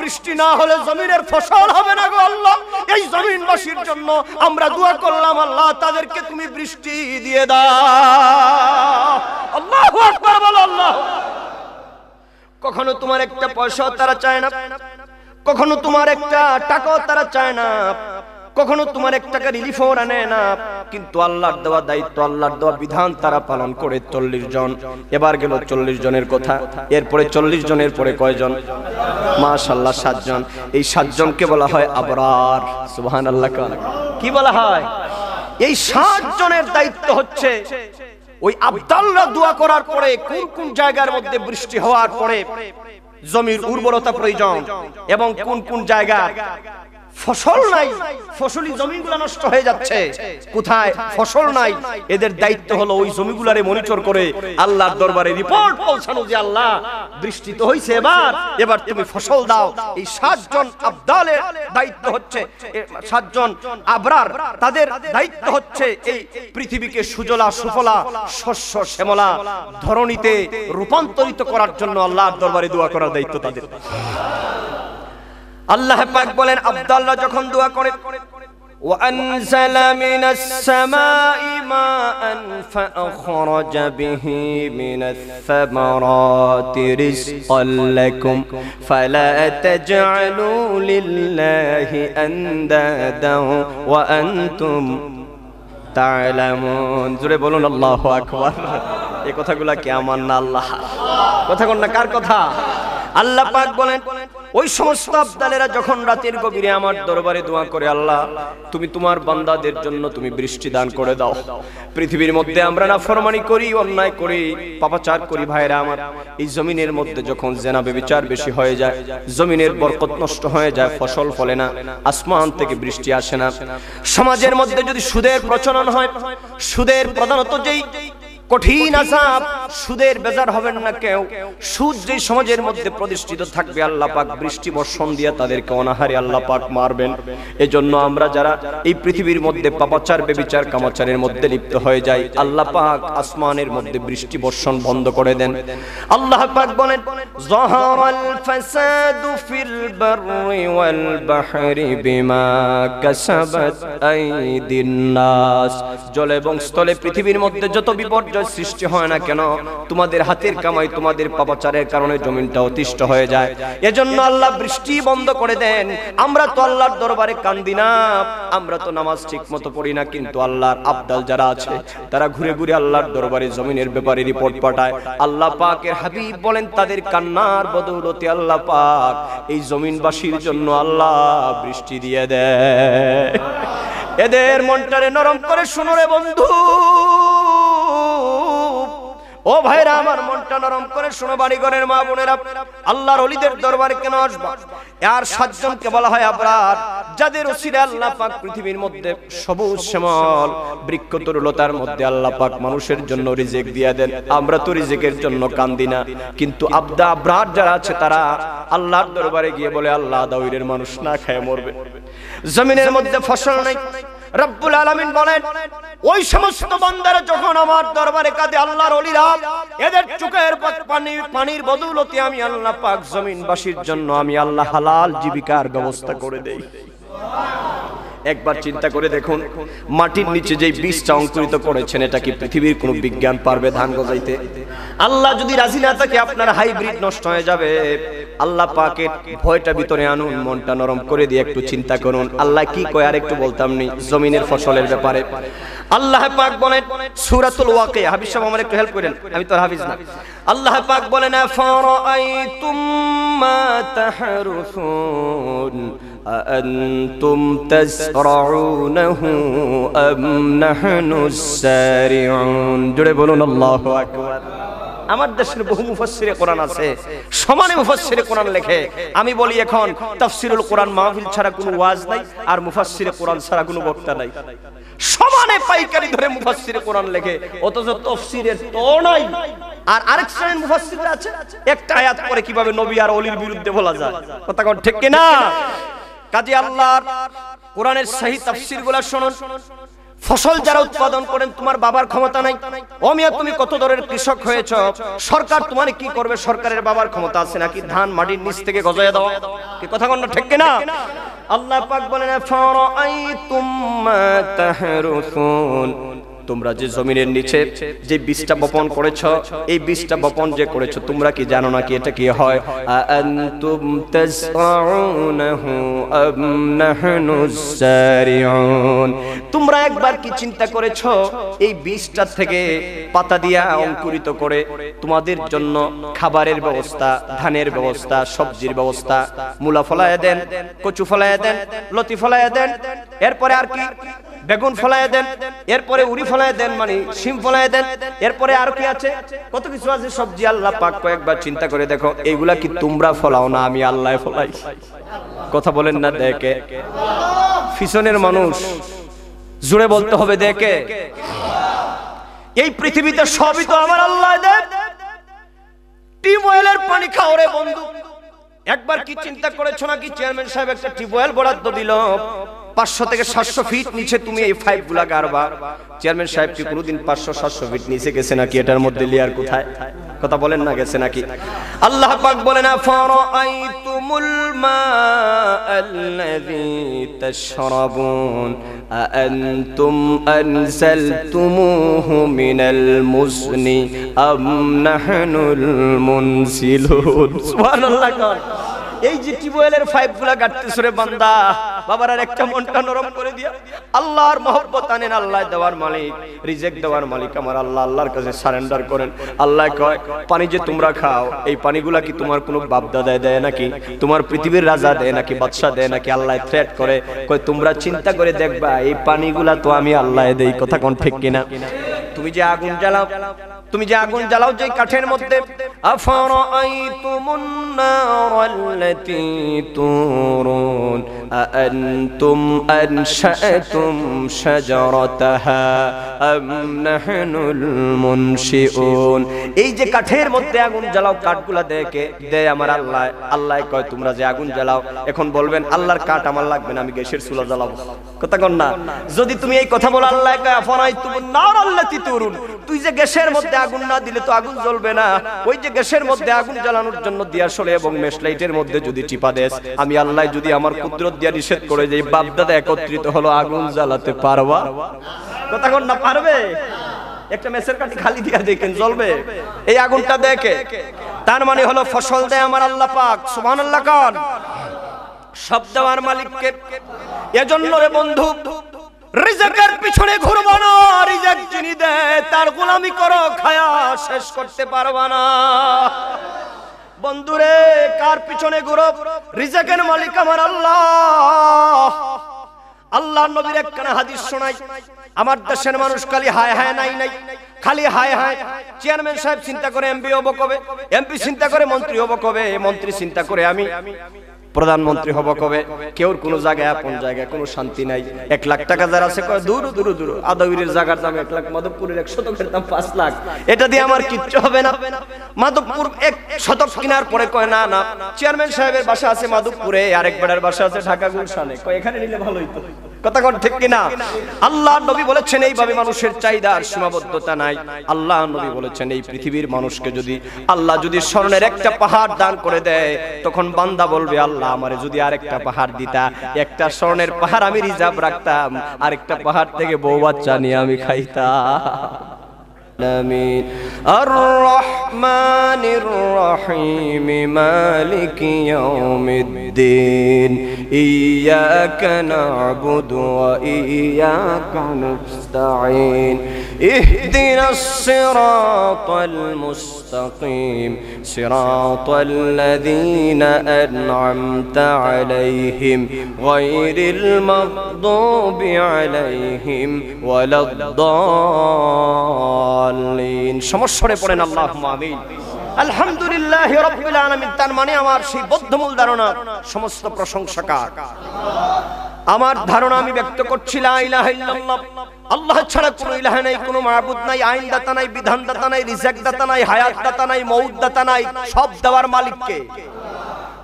বৃষ্টি না হলে জমিনের ফসল হবে না গো আল্লাহ। এই জমিনবাসীর জন্য আমরা দোয়া করলাম আল্লাহ, তাদেরকে তুমি বৃষ্টি দিয়ে দাও। আল্লাহু আকবার বলো আল্লাহ। কখনো তোমার একটা পয়সাও তারা চায় না, কখনো তোমার একটা টাকাও তারা চায় না, কখনো তোমার এক টাকা রিলিফও আনে না, কিন্তু আল্লাহর দেওয়া দায়িত্ব, আল্লাহর দেওয়া বিধান তারা পালন করে 40 জন। এবার গেল 40 জনের কথা, এরপরে 40 জনের পরে কয়জন? মাশাআল্লাহ 7 জন। এই 7 জনকে বলা হয় আবরার। সুবহানাল্লাহ। কি বলা হয়? এই 7 জনের দায়িত্ব হচ্ছে ওই আব্দাল্লাহ দোয়া করার পরে কোন কোন জায়গার মধ্যে বৃষ্টি হওয়ার পরে জমির উর্বরতা প্রয়োজন এবং কোন কোন জায়গা ফসল নাই, ফসলি জমিগুলো নষ্ট হয়ে যাচ্ছে, কোথায় ফসল নাই, এদের দায়িত্ব হলো ওই জমিগুলারে মনিটর করে আল্লাহর দরবারে রিপোর্ট পৌঁছানো যে আল্লাহ বৃষ্টি তো হইছে, এবার তুমি ফসল দাও। এই 7 জন আবদালের দায়িত্ব হচ্ছে, 7 জন আবরার, তাদের দায়িত্ব হচ্ছে এই পৃথিবীকে সুজলা সুফলা শস্য শ্যামলা ধরণীতে রূপান্তরিত করার জন্য আল্লাহর দরবারে দোয়া করার দায়িত্ব তাদের। আল্লাহ পাক বলেন আব্দাল্লাহ যখন দোয়া করে وَأَنزَلَ مِنَ السَّمَاءِ مَاءً فَأَخْرَجَ بِهِ مِنَ الثَّمَرَاتِ رِزْقًا لَكُمْ فَلَا تَجْعَلُوا لِلَّهِ أَندَادًا وَأَنْتُمْ تعلمون। জোরে বলুন আল্লাহু আকবার। এই কথাগুলো কি আমার না আল্লাহ? কথা কোন না কার কথা? আল্লাহ পাক বলেন ওই সমস্ত আবদালেরা যখন রাতের গভীরে আমার দরবারে দোয়া করে, আল্লাহ তুমি তোমার বান্দাদের জন্য তুমি বৃষ্টি দান করে দাও। পৃথিবীর মধ্যে আমরা নাফরমানি করি, অন্যায় করি, পাপাচার করি ভাইরা আমার, এই জমিনের মধ্যে যখন জিনা ব্যভিচার বেশি হয়ে যায়, জমিনের বরকত নষ্ট হয়ে যায়, ফসল ফলে না, আসমান থেকে বৃষ্টি আসে না, সমাজের মধ্যে যদি সুদের প্রচলন হয়, সুদের প্রধানত যেই কঠিন আযাব, সুদের বেজার হবেন না কেউ, সুদ যে সমাজের মধ্যে প্রতিষ্ঠিত থাকবে আল্লাহ পাক বৃষ্টি বর্ষণ দিয়ে তাদেরকে অনাহারে আল্লাহ পাক মারবেন। এজন্য আমরা যারা এই পৃথিবীর মধ্যে পাপাচার ব্যভিচার কামাচারের মধ্যে লিপ্ত হয়ে যাই, আল্লাহ পাক আসমানের মধ্যে বৃষ্টি বর্ষণ বন্ধ করে দেন। আল্লাহ পাক বলেন যাহারাল ফাসাদু ফিল বাররি ওয়াল বাহরি বিমা কাসাবাত আইদিন নাস। জলে এবং স্থলে পৃথিবীর মধ্যে যত বিপর্যয় সৃষ্টি হয় না কেন, তোমাদের হাতের কামাই, তোমাদের পাপাচারের কারণে জমিনটা অতিষ্ঠ হয়ে যায়। এজন্য আল্লাহ বৃষ্টি বন্ধ করে দেন। আমরা তো আল্লাহর দরবারে কান্দি না, আমরা তো নামাজ ঠিক মতো পড়ি না, কিন্তু আল্লাহর আবদাল যারা আছে তারা ঘুরে ঘুরে আল্লাহর দরবারে জমিনের ব্যাপারে রিপোর্ট পাঠায়। আল্লাহ পাকের হাবিব বলেন তাদের কান্নার বদৌলতে আল্লাহ পাক এই জমিনবাসীর জন্য আল্লাহ বৃষ্টি দিয়ে দেয়। এদের মনটারে নরম করে শুনো রে বন্ধু, ও ভাইরা আমার, মনটা নরম করে শোনো বাড়িঘরের মা বোনেরা, আল্লাহর ওলিদের দরবারে কেন আসবা? আর 7 জনকে বলা হয় আবরার, যাদের ওসিলায় আল্লাহ পাক পৃথিবীর মধ্যে সবুজ শ্যামল বৃক্ষ তরুলতার মধ্যে আল্লাহ পাক মানুষের জন্য রিজিক দিয়ে দেন। আমরা তো রিজিকের জন্য কান্দি না, কিন্তু আবরার যারা আছে তারা আল্লাহর দরবারে গিয়ে বলে আল্লাহ দাউরের মানুষ না খায় মরবে, জমিনের মধ্যে ফসল নাই। রব্বুল আলামিন বলেন ওই সমস্ত বান্দারা যখন আমার দরবারে কাঁদে, আল্লাহর ওলিরা, এদের চোখের পানির বদৌলতে আমি আল্লাহ পাক জমিনবাসীর জন্য আমি আল্লাহ হালাল জীবিকার ব্যবস্থা করে দেই। একবার চিন্তা করে দেখুন, মাটির নিচে যে বীজটা অঙ্কুরিত করেছেন, এটা কি পৃথিবীর কোন বিজ্ঞান পারবে ধান গজাইতে? আল্লাহ যদি রাজি না থাকে আপনার হাইব্রিড নষ্ট হয়ে যাবে। আল্লাহ পাকের ভয়টা ভিতরে আনুন, মনটা নরম করে দিয়ে একটু চিন্তা করুন আল্লাহ কি কয়। আর একটু বলতাম নি জমিনের ফসলের ব্যাপারে। আল্লাহ পাক বলেন সূরাতুল ওয়াকিয়া, হাফিজ সাহেব আমার একটু হেল্প করেন, আমি তো হাফিজ না। আল্লাহ পাক বলেন ফারাআইতুম মা তাহরুসুন আনতুম তাসরাউনাহু আম নাহনুস সারিউন। জোরে বলুন আল্লাহু আকবার। আমার দেশের বহু মুফাসসিরে কোরআন আছে, সমানে মুফাসসিরে কোরআন লেখে। আমি বলি এখন তাফসীরুল কোরআন মাহফিল ছাড়া কোনো ওয়াজ নাই, আর মুফাসসিরে কোরআন ছাড়া কোনো বক্তা নাই। সমানে পাইকারি ধরে মুফাসসিরে কোরআন লেখে, অথচ তাফসীরের তো নাই। আর আরেক শ্রেণীর মুফাসসিররা আছে, একটা আয়াত পড়ে কিভাবে নবী আর ওলির বিরুদ্ধে বলা যায়। কথা কোন ঠিক কি না? কাজী আল্লাহর কোরআনের সহি তাফসীরগুলো শুনুন। ফসল যারা উৎপাদন করেন তোমার বাবার ক্ষমতা নাই। ও মিয়া তুমি কত দরের কৃষক হয়েছ, সরকার তোমার কি করবে? সরকারের বাবার ক্ষমতা আছে নাকি ধান মাটির নিচ থেকে গজায় দেওয়া? কি কথা কোন ঠিক কিনা? আল্লাহ পাক বলেন ফারাআইতুম মা তাহরুসুন, তোমরা যে জমিনের নিচে যে বীজটা বপন করেছ, এই বীজটা বপন যে করেছ তোমরা কি জানো না কি এটা কি হয়? আনতুম তাসরাউনাহু আম নাহনুস সারিউন, তোমরা একবার কি চিন্তা করেছ এই বীজটা থেকে পাতা দিয়া অঙ্কুরিত করে তোমাদের জন্য খাবারের ব্যবস্থা, ধানের ব্যবস্থা, সবজির ব্যবস্থা, মূলা ফলায়া দেন, কচু ফলায়া দেন, লতি ফলায়া দেন, এরপরে আর কি বেগুন ফলায়া দেন, এরপরে উড়ি ফলায়া দেন, মানে শিম ফলায়া দেন, এরপরে আর কি আছে কত কিছু আছে সবজি। আল্লাহ পাক কয়েকবার চিন্তা করে দেখো এইগুলা কি তোমরা ফলাও না আমি আল্লাহ ফলাই? কথা বলেন না দেখে? পিছনের মানুষ জুড়ে বলতে হবে দেখে। এই পৃথিবীতে সবই তো আমার আল্লাহ দেন। টিউবওয়েলের পানি খাও রে বন্ধু, একবার কি চিন্তা করেছো নাকি চেয়ারম্যান সাহেব একটা টিউবওয়েল বরাদ্দ দিল, 500 থেকে 700 ফিট নিচে তুমি এই পাইপ গুলা গাড়বা। চেয়ারম্যান সাহেব কি কোনোদিন 500-700 ফিট নিচে গেছে নাকি? এটার মধ্যে লেয়ার কোথায়? কথা বলেন না গেছে নাকি? আল্লাহ পাক বলেন ফারাআইতুমুল মাআল্লাযী তাশরাবুন আআনতুম আনজালতুমুহু মিনাল মুজনি আম নাহনুল মুনসিলুন। সুবহানাল্লাহ। এই যে টিউবওয়েলের পাইপগুলা গাড়তেছ রে বান্দা, বাবার আর একটা মনটা নরম করে দিয়া আল্লাহর মহব্বত আনেন। আল্লাহ দেওয়ার মালিক, রিজিক দেওয়ার মালিক আমার আল্লাহ। আল্লাহর কাছে সারেন্ডার করেন। আল্লাহ কয় পানি যে তোমরা খাও এই পানিগুলা কি তোমার কোনো বাপ দাদায় দেয় নাকি? তোমার পৃথিবীর রাজা দেয় নাকি? বাদশা দেয় নাকি? আল্লাহ থ্রেট করে কয় তোমরা চিন্তা করে দেখবা এই পানিগুলা তো আমি আল্লাহ দেই। কথা কোন ঠিক কিনা? তুমি যে আগুন জ্বালাও, তুমি যে আগুন জ্বালাও যে কাঠের মধ্যে, আফরাআইতুমুন নারাল্লাতী তুরুন আআনতুম আনশাআতুম শাজারাতাহা আম নাহনুল মুনশিউন। এই যে কাঠের মধ্যে আগুন জ্বালাও, কাঠগুলা দেয় আমার আল্লাহ। আল্লাহ কয় তোমরা যে আগুন জ্বালাও, এখন বলবেন আল্লাহর কাঠ আমার লাগবে না, আমি গ্যাসের চুলা জ্বালাবো। কথা কন না? যদি তুমি এই কথা বলো আল্লাহ কয় আফরাআইতুমুন নারাল্লাতী তুরুন, তুই যে গ্যাসের মধ্যে আগুন না দিলে তো আগুন জ্বলবে না। ওই যে গ্যাসের মধ্যে আগুন জ্বালানোর জন্য দিয়াশলে এবং মেশলাইটের মধ্যে যদি চিপা দেস, আমি আল্লাহ যদি আমার কুদরত দিয়া নিষেধ করে যে বাপ দাদা একত্রিত হলো আগুন জ্বালাতে পারবা? কথা কোন না? পারবে? একটা মেসের কাঠি খালি দিয়া দেখেন জ্বলবে? এই আগুনটা দেখে তার মানে হলো ফসল দেয় আমার আল্লাহ পাক। সুবহানাল্লাহ। কান সব দেওয়ার মালিককে। এজন্য রে বন্ধু রিজিকের পিছনে ঘুরবো না, রিজিক যিনি দেয় তার গোলামি করো, খায়া শেষ করতে পারবা না। বন্ধুরে কার পিছনে ঘুরো? রিজিকের মালিক আমার আল্লাহ। আল্লাহ নবীর একখানা হাদিস শোনাই। আমার দেশের মানুষ খালি হায় হায় নাই নাই, খালি হায় হায়। চেয়ারম্যান সাহেব চিন্তা করে এমপি হবো কবে, এমপি চিন্তা করে মন্ত্রী হবো কবে, মন্ত্রী চিন্তা করে আমি প্রধানমন্ত্রী হব কবে। কেউর কোনো জায়গায় আপন জায়গায় কোনো শান্তি নাই। 1 লাখ টাকা যার আছে কয় দূর দূর দূর, আদাউরের জায়গার দাম 1 লাখ, মাধবপুরের 1 শতকের দাম 5 লাখ, এটা দিয়ে আমার কিচ্ছু হবে না। মাধবপুর 1 শতক কেনার পরে কয় না না, চেয়ারম্যান সাহেবের বাসা আছে মাধবপুরে, আরেক বেড়ার বাসা আছে ঢাকা গুলশানে, কয় এখানে নিলে ভালো হইতো। কথা কোন ঠিক কিনা? আল্লাহ নবী বলেছেন এইভাবে মানুষের চাহিদার সীমাবদ্ধতা নাই। আল্লাহ নবী বলেছেন এই পৃথিবীর মানুষকে যদি আল্লাহ যদি স্বর্ণের একটা পাহাড় দান করে দেয়, তখন বান্দা বলবে আল্লাহ আমারে যদি আরেকটা পাহাড় দিতা, একটা স্বর্ণের পাহাড় আমি রিজার্ভ রাখতাম, আরেকটা পাহাড় থেকে বউ বাচ্চা নিয়ে আমি খাইতাম। آمين الرحمن الرحيم مالك يوم الدين إياك نعبد وإياك نستعين اهدنا الصراط المستقيم صراط الذين أنعمت عليهم غير المغضوب عليهم ولا الضالين সমস্যারে পড়েন আল্লাহুম্মা আমিন। আলহামদুলিল্লাহি রাব্বিল আলামিন। তার মানে আমার সেই বদ্ধমূল ধারণা সমস্ত প্রশংসা কার? আমার ধারণা আমি ব্যক্ত করছি লা ইলাহা ইল্লাল্লাহ, আল্লাহ ছাড়া কোনো ইলাহা নাই, কোনো মাবুদ নাই, আইন দাতা নাই, বিধান দাতা নাই, রিজিক দাতা নাই, হায়াত দাতা নাই, মউত দাতা নাই, সব দেওয়ার মালিক কে?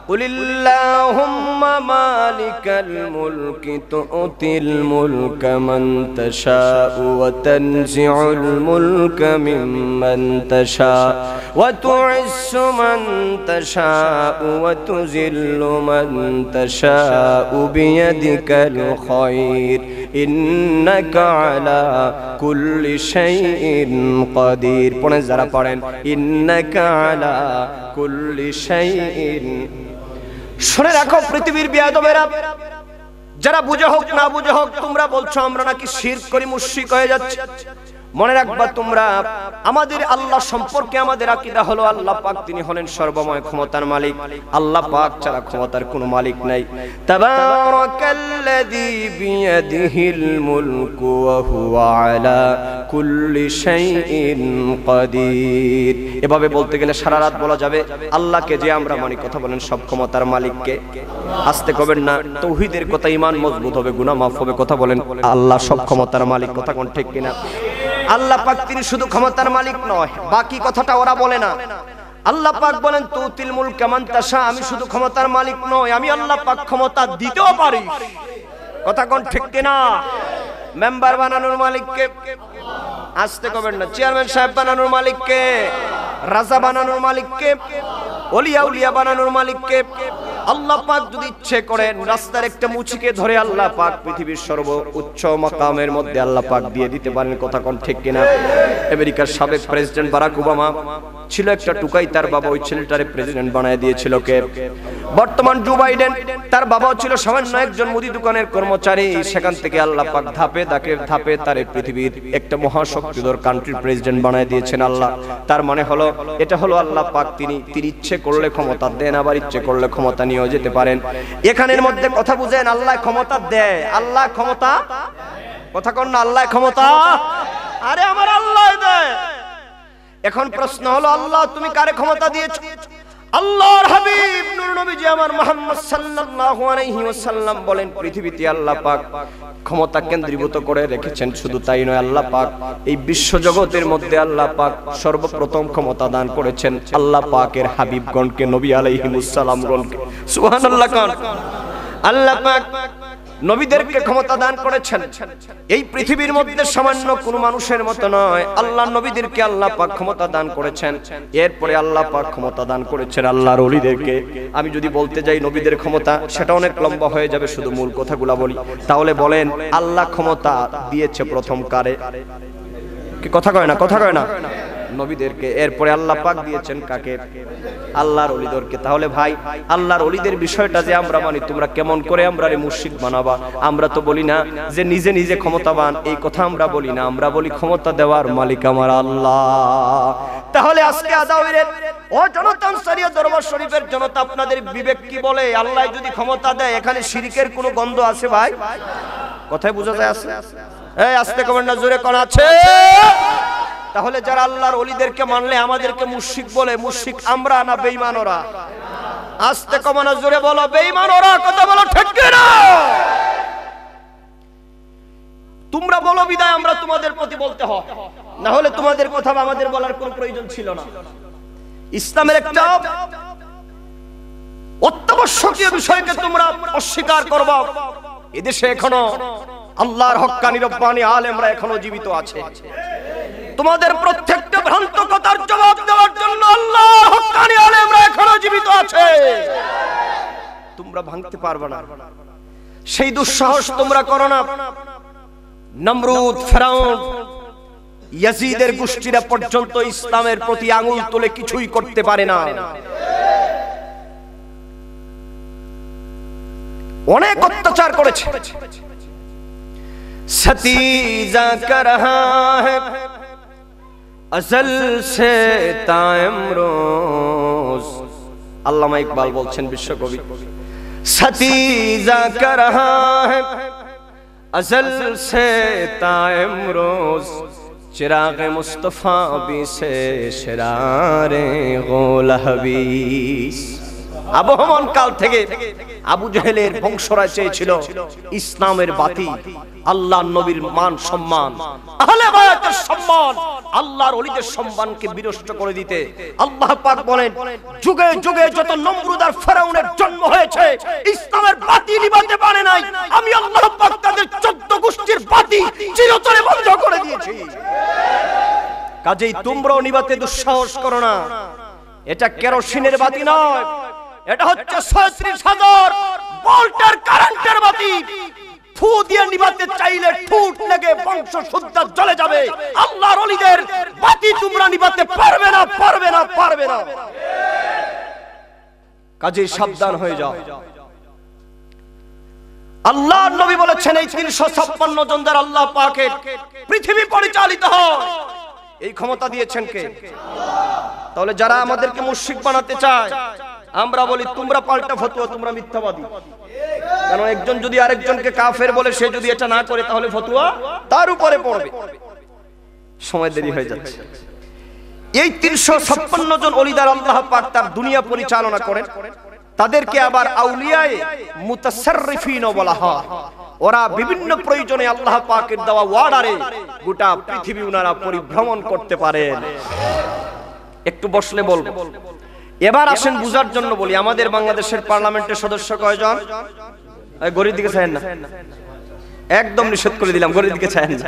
قل اللهم مالك الملك تؤتي الملك من تشاء وتنزع الملك ممن تشاء وتعز من تشاء وتذل من تشاء بيدك الخير إنك على كل شيء قدير পড়েন যারা পড়েন إنك على كل شيء। শুনে রাখো পৃথিবীর বেয়াদবেরা, যারা বুঝে হোক না বুঝে হোক, তোমরা বলছো আমরা নাকি শিরক করি, মুশরিক হয়ে যাচ্ছে। মনে রাখবা তোমরা, আমাদের আল্লাহ সম্পর্কে আমাদের আকীদা হলো আল্লাহ পাক তিনি হলেন সর্বময় ক্ষমতার মালিক। আল্লাহ পাক ছাড়া ক্ষমতার কোনো মালিক নাই। তাবারাকাল্লাযী বিয়াদিহিল মুলকু ওয়া হুয়া আলা কুল্লি শাইইন কাদির। এভাবে বলতে গেলে সারা রাত বলা যাবে আল্লাহকে যে আমরা মানি। কথা বলেন সব ক্ষমতার মালিককে। আস্তে কবেন না, তাওহীদের কথা, ঈমান মজবুত হবে, গুনাহ মাফ হবে। কথা বলেন আল্লাহ সব ক্ষমতার মালিক। কথা কোন ঠিক কিনা? আল্লাহ পাক তিনি শুধু ক্ষমতার মালিক নয়, বাকি কথাটা ওরা বলে না। আল্লাহ পাক বলেন তুতিল মুলক মান তাশা, আমি শুধু ক্ষমতার মালিক নয়, আমি আল্লাহ পাক ক্ষমতা দিতেও পারি। কথা কোন ঠিক কিনা? মেম্বার বানানোর মালিককে। আস্তে কবেন না, চেয়ারম্যান সাহেব বানানোর মালিককে, রাজা বানানোর মালিককে, ওলিয়া উলিয়া বানানোর মালিককে। আল্লাহ পাক যদি ইচ্ছে করেন রাস্তার একটা মুচিকে ধরে আল্লাহ পাক পৃথিবীর সর্বোচ্চ মাকামের মধ্যে আল্লাহ পাক দিয়ে দিতে পারেন। কথা কোন ঠিক কিনা? আমেরিকার সাবেক প্রেসিডেন্ট বারাক ওবামা ছিল একটা টুকাই, তার বাবা ওই ছেলেটারে প্রেসিডেন্ট বানায় দিয়েছিল কে? বর্তমান জো বাইডেন, তার বাবাও ছিল সামান্য একজন মুদি দোকানের কর্মচারী। সেখান থেকে আল্লাহ পাক ধাপে ধাপে তার পৃথিবীর একটা মহাশক্তিধর কান্ট্রির প্রেসিডেন্ট বানায় দিয়েছেন আল্লাহ। তার মানে হলো এটা হলো আল্লাহ পাক তিনি ইচ্ছে করলে ক্ষমতা দেন, আবার ইচ্ছে করলে ক্ষমতা নিয়েও যেতে পারেন। এখানের মধ্যে কথা বুঝেন, আল্লাহ ক্ষমতা দেয়, আল্লাহ ক্ষমতা। কথা কন না, আল্লাহ ক্ষমতা। আরে আমার আল্লাহ দেয়। এখন প্রশ্ন হলো আল্লাহ তুমি কারে ক্ষমতা দিয়েছো? আল্লাহর হাবিব নূর নবীজি আমার মুহাম্মদ সাল্লাল্লাহু আলাইহি ওয়াসাল্লাম বলেন পৃথিবীতে আল্লাহ পাক ক্ষমতা কেন্দ্রীভূত করে রেখেছেন। শুধু তাই নয়, আল্লাহ পাক এই বিশ্ব জগতের মধ্যে আল্লাহ পাক সর্বপ্রথম ক্ষমতা দান করেছেন আল্লাহ পাকের হাবিবগণকে, নবী আলাইহিমুস সালাম গণকে। সুবহানাল্লাহ কান। আল্লাহ পাক নবীদেরকে ক্ষমতা দান করেছেন। এই পৃথিবীর মধ্যে সামান্য কোন মানুষের মতো নয়, আল্লাহ নবীদেরকে আল্লাহ পাক ক্ষমতা দান করেছেন। এরপরে আল্লাহ পাক ক্ষমতা দান করেছেন আল্লাহর ওলিদেরকে। আমি যদি বলতে যাই নবীদের ক্ষমতা, সেটা অনেক লম্বা হয়ে যাবে, শুধু মূল কথাগুলো বলি। তাহলে বলেন আল্লাহ ক্ষমতা দিয়েছে প্রথম কারে? কি কথা কয় না? কথা কয় না? নবীদেরকে। এরপরে আল্লাহ পাক দিয়েছেন কাকে? আল্লাহর ওলিদেরকে। তাহলে ভাই আল্লাহর ওলিদের বিষয়টা যে আমরা মানি, তোমরা কেমন করে আমরা মুশরিক বানাবা? আমরা তো বলি না যে নিজে নিজে ক্ষমতাবান, এই কথা আমরা বলি না। আমরা বলি ক্ষমতা দেওয়ার মালিক আমার আল্লাহ। তাহলে আজকে আদাওয়ের ও জনতা আনসারিয়া দরবার শরীফের জনতা, আপনাদের বিবেক কি বলে? আল্লাহ যদি ক্ষমতা দেয়, এখানে শিরকের কোনো গন্ধ আছে ভাই? কথায় বোঝা যায় আছে? এই আস্তে কমেন না, জোরে কোন আছে? তাহলে যারা আল্লাহর ওলিদেরকে মানলে আমাদেরকে মুশরিক বলে, মুশরিক আমরা না বেঈমান ওরা? আস্তে কমানো, জোরে বলো, বেঈমান ওরা। কথা বলো ঠিক কি না? তোমরা বলো বিদায় আমরা তোমাদের প্রতি বলতে হয়, না হলে তোমাদের কথা আমাদের বলার কোনো প্রয়োজন ছিল না। ইসলামের একটা অত্যাবশ্যকীয় বিষয়কে তোমরা অস্বীকার করবা। এদেশে এখনো আল্লাহর হক্কানি রব্বানি আলেমরা এখনো জীবিত আছে। তোমাদের প্রত্যেকটা ভ্রান্ত কথার জবাব দেওয়ার জন্য আল্লাহর হক্কানি আলেমরা এখনো জীবিত আছে। তোমরা ভাঙতে পারবে না, সেই দুঃসাহস তোমরা করো না। নমরুদ, ফেরাউন, ইয়াজিদের গোষ্ঠীরা পর্যন্ত ইসলামের প্রতি আঙুল তুলে কিছুই করতে পারে না। অনেক অত্যাচার করেছে। সতীজা কর রহা হ্যায় अज़ल से ताइमरोज। আল্লামা ইকবাল বলছেন, বিশ্বকবি, सतीजा कर रहा है अज़ल से ताइमरोज, चिराग मुस्तफा भी से शरारे गोल हबीस। আবহমান কাল থেকে আবু জেহেলের বংশরা চেয়েছিল ইসলামের বাতি, আল্লাহর নবীর মান সম্মান, আহলে বায়াতের সম্মান, আল্লাহর ওলিদের সম্মানকে বিনষ্ট করে দিতে। আল্লাহ পাক বলেন, যুগে যুগে যত নমরুদ আর ফেরাউনের জন্ম হয়েছে, ইসলামের বাতি নিভাতে পারে নাই, আমি আল্লাহ পাক তাদের 14 গোষ্ঠীর বাতি চিরতরে বন্ধ করে দিয়েছি। কাজেই তোমরাও নিভাতে দুঃসাহস করো না। এটা কেরোসিনের বাতি নয়, এটা হচ্ছে 36,000 ভোল্টের কারেন্টের বাতি। ফু দিয়ে নিভাতে চাইলে ঠুট লেগে বংশ শুদ্ধ জ্বলে যাবে। আল্লাহর ওলিদের বাতি তোমরা নিভাতে পারবে না, পারবে না, পারবে না। কাজেই সাবধান হয়ে যাও। আল্লাহর নবী বলেছেন, এই 356 জন দ্বারা আল্লাহ পাকের পৃথিবী পরিচালিত হয়, এই ক্ষমতা দিয়েছেন কে? তাহলে যারা আমাদেরকে মুশরিক বানাতে চায়, আমরা বলি তোমরা পাল্টা ফতোয়া, তোমরা মিথ্যাবাদী। কারণ একজন যদি আরেকজনকে কাফের বলে, সে যদি এটা না করে, তাহলে ফতোয়া তার উপরে পড়বে। সময় দেরি হয়ে যাচ্ছে। এই 356 জন ওলিদার আল্লাহ পাক তার দুনিয়া পরিচালনা করেন। তাদেরকে আবার আউলিয়ায়ে মুতাসাররিফিন বলা হয়। ওরা বিভিন্ন প্রয়োজনে আল্লাহ পাকের দেওয়া ওয়ার্ডারে গোটা পৃথিবী ওনারা পরিভ্রমণ করতে পারেন। একটু বসলে বলবো। এবার আসেন বুঝার জন্য বলি, আমাদের বাংলাদেশের পার্লামেন্টের সদস্য কয়জন? গরিব দিকে চায় না, একদম নিষেধ করে দিলাম, গরিব দিকে চায় না।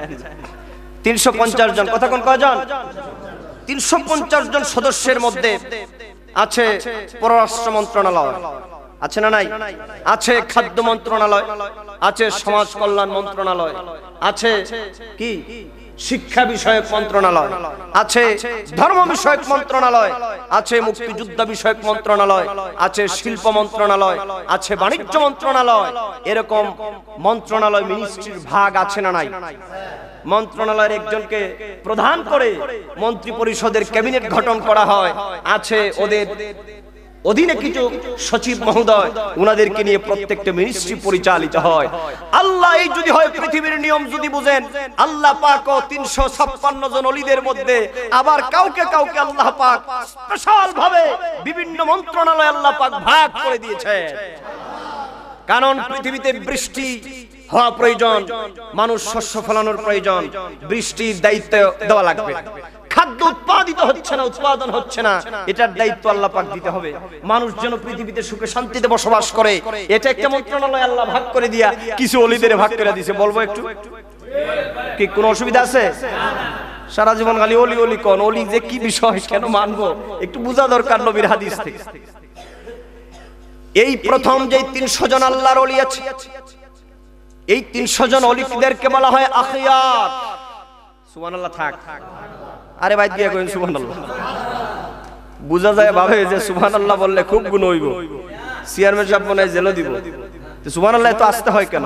350 জন। কথা কোন কয়জন? 350 জন সদস্যের মধ্যে আছে পররাষ্ট্র মন্ত্রণালয়, আছে না নাই? আছে খাদ্য মন্ত্রণালয়, আছে সমাজ কল্যাণ মন্ত্রণালয়, আছে কি শিক্ষা বিষয়ক মন্ত্রণালয়, আছে ধর্ম বিষয়ক মন্ত্রণালয়, আছে মুক্তিযোদ্ধা বিষয়ক মন্ত্রণালয়, আছে শিল্প মন্ত্রণালয়, আছে বাণিজ্য মন্ত্রণালয়। এরকম মন্ত্রণালয় মিনিস্ট্রির ভাগ আছে না নাই? মন্ত্রণালয়ের একজনকে প্রধান করে মন্ত্রী পরিষদের ক্যাবিনেট গঠন করা হয়। আছে ওদের অধীনে কিছু সচিব মহোদয়, উনাদেরকে নিয়ে প্রত্যেকটা মিনিস্ট্রি পরিচালিত হয়। আল্লাহ এই যদি হয় পৃথিবীর নিয়ম যদি বুঝেন, আল্লাহ পাক 356 জন ওলিদের মধ্যে আবার কাউকে কাউকে আল্লাহ পাক স্পেশাল ভাবে বিভিন্ন মন্ত্রণালয় আল্লাহ পাক ভাগ করে দিয়েছেন। কারণ পৃথিবীতে বৃষ্টি হওয়া প্রয়োজন, মানুষ শস্য ফলানোর প্রয়োজন, বৃষ্টির দায়িত্ব দেওয়া লাগবে। খাদ্য উৎপাদিত হচ্ছে না, উৎপাদন হচ্ছে না, এটার দায়িত্ব আল্লাহ পাক দিতে হবে। মানুষ যেন পৃথিবীতে সুখে শান্তিতে বসবাস করে, এটা একটা মন্ত্রণালয় আল্লাহ ভাগ করে দিয়া কিছু ওলিদের ভাগ করে দিয়েছে। বলবো একটু, কি কোনো অসুবিধা আছে? সারা জীবন খালি ওলি ওলি কোন ওলি যে কি বিষয়, কেন মানবো, একটু বোঝা দরকার নবীর হাদিস থেকে। এই প্রথম যে 300 জন আল্লাহর ওলি আছে, এই 300 জন ওলিদেরকে বলা হয় আখিয়ার। সুবহানাল্লাহ। থাক, আরে ভাই দিয়ে কইন সুবহানাল্লাহ। বুঝা যায় ভাবে যে সুবহানাল্লাহ বললে খুব গুণ হইব, চেয়ারম্যান সাহেব মনে হয় জেলও দিব। তো সুবহানাল্লাহ তো আসতে হয় কেন?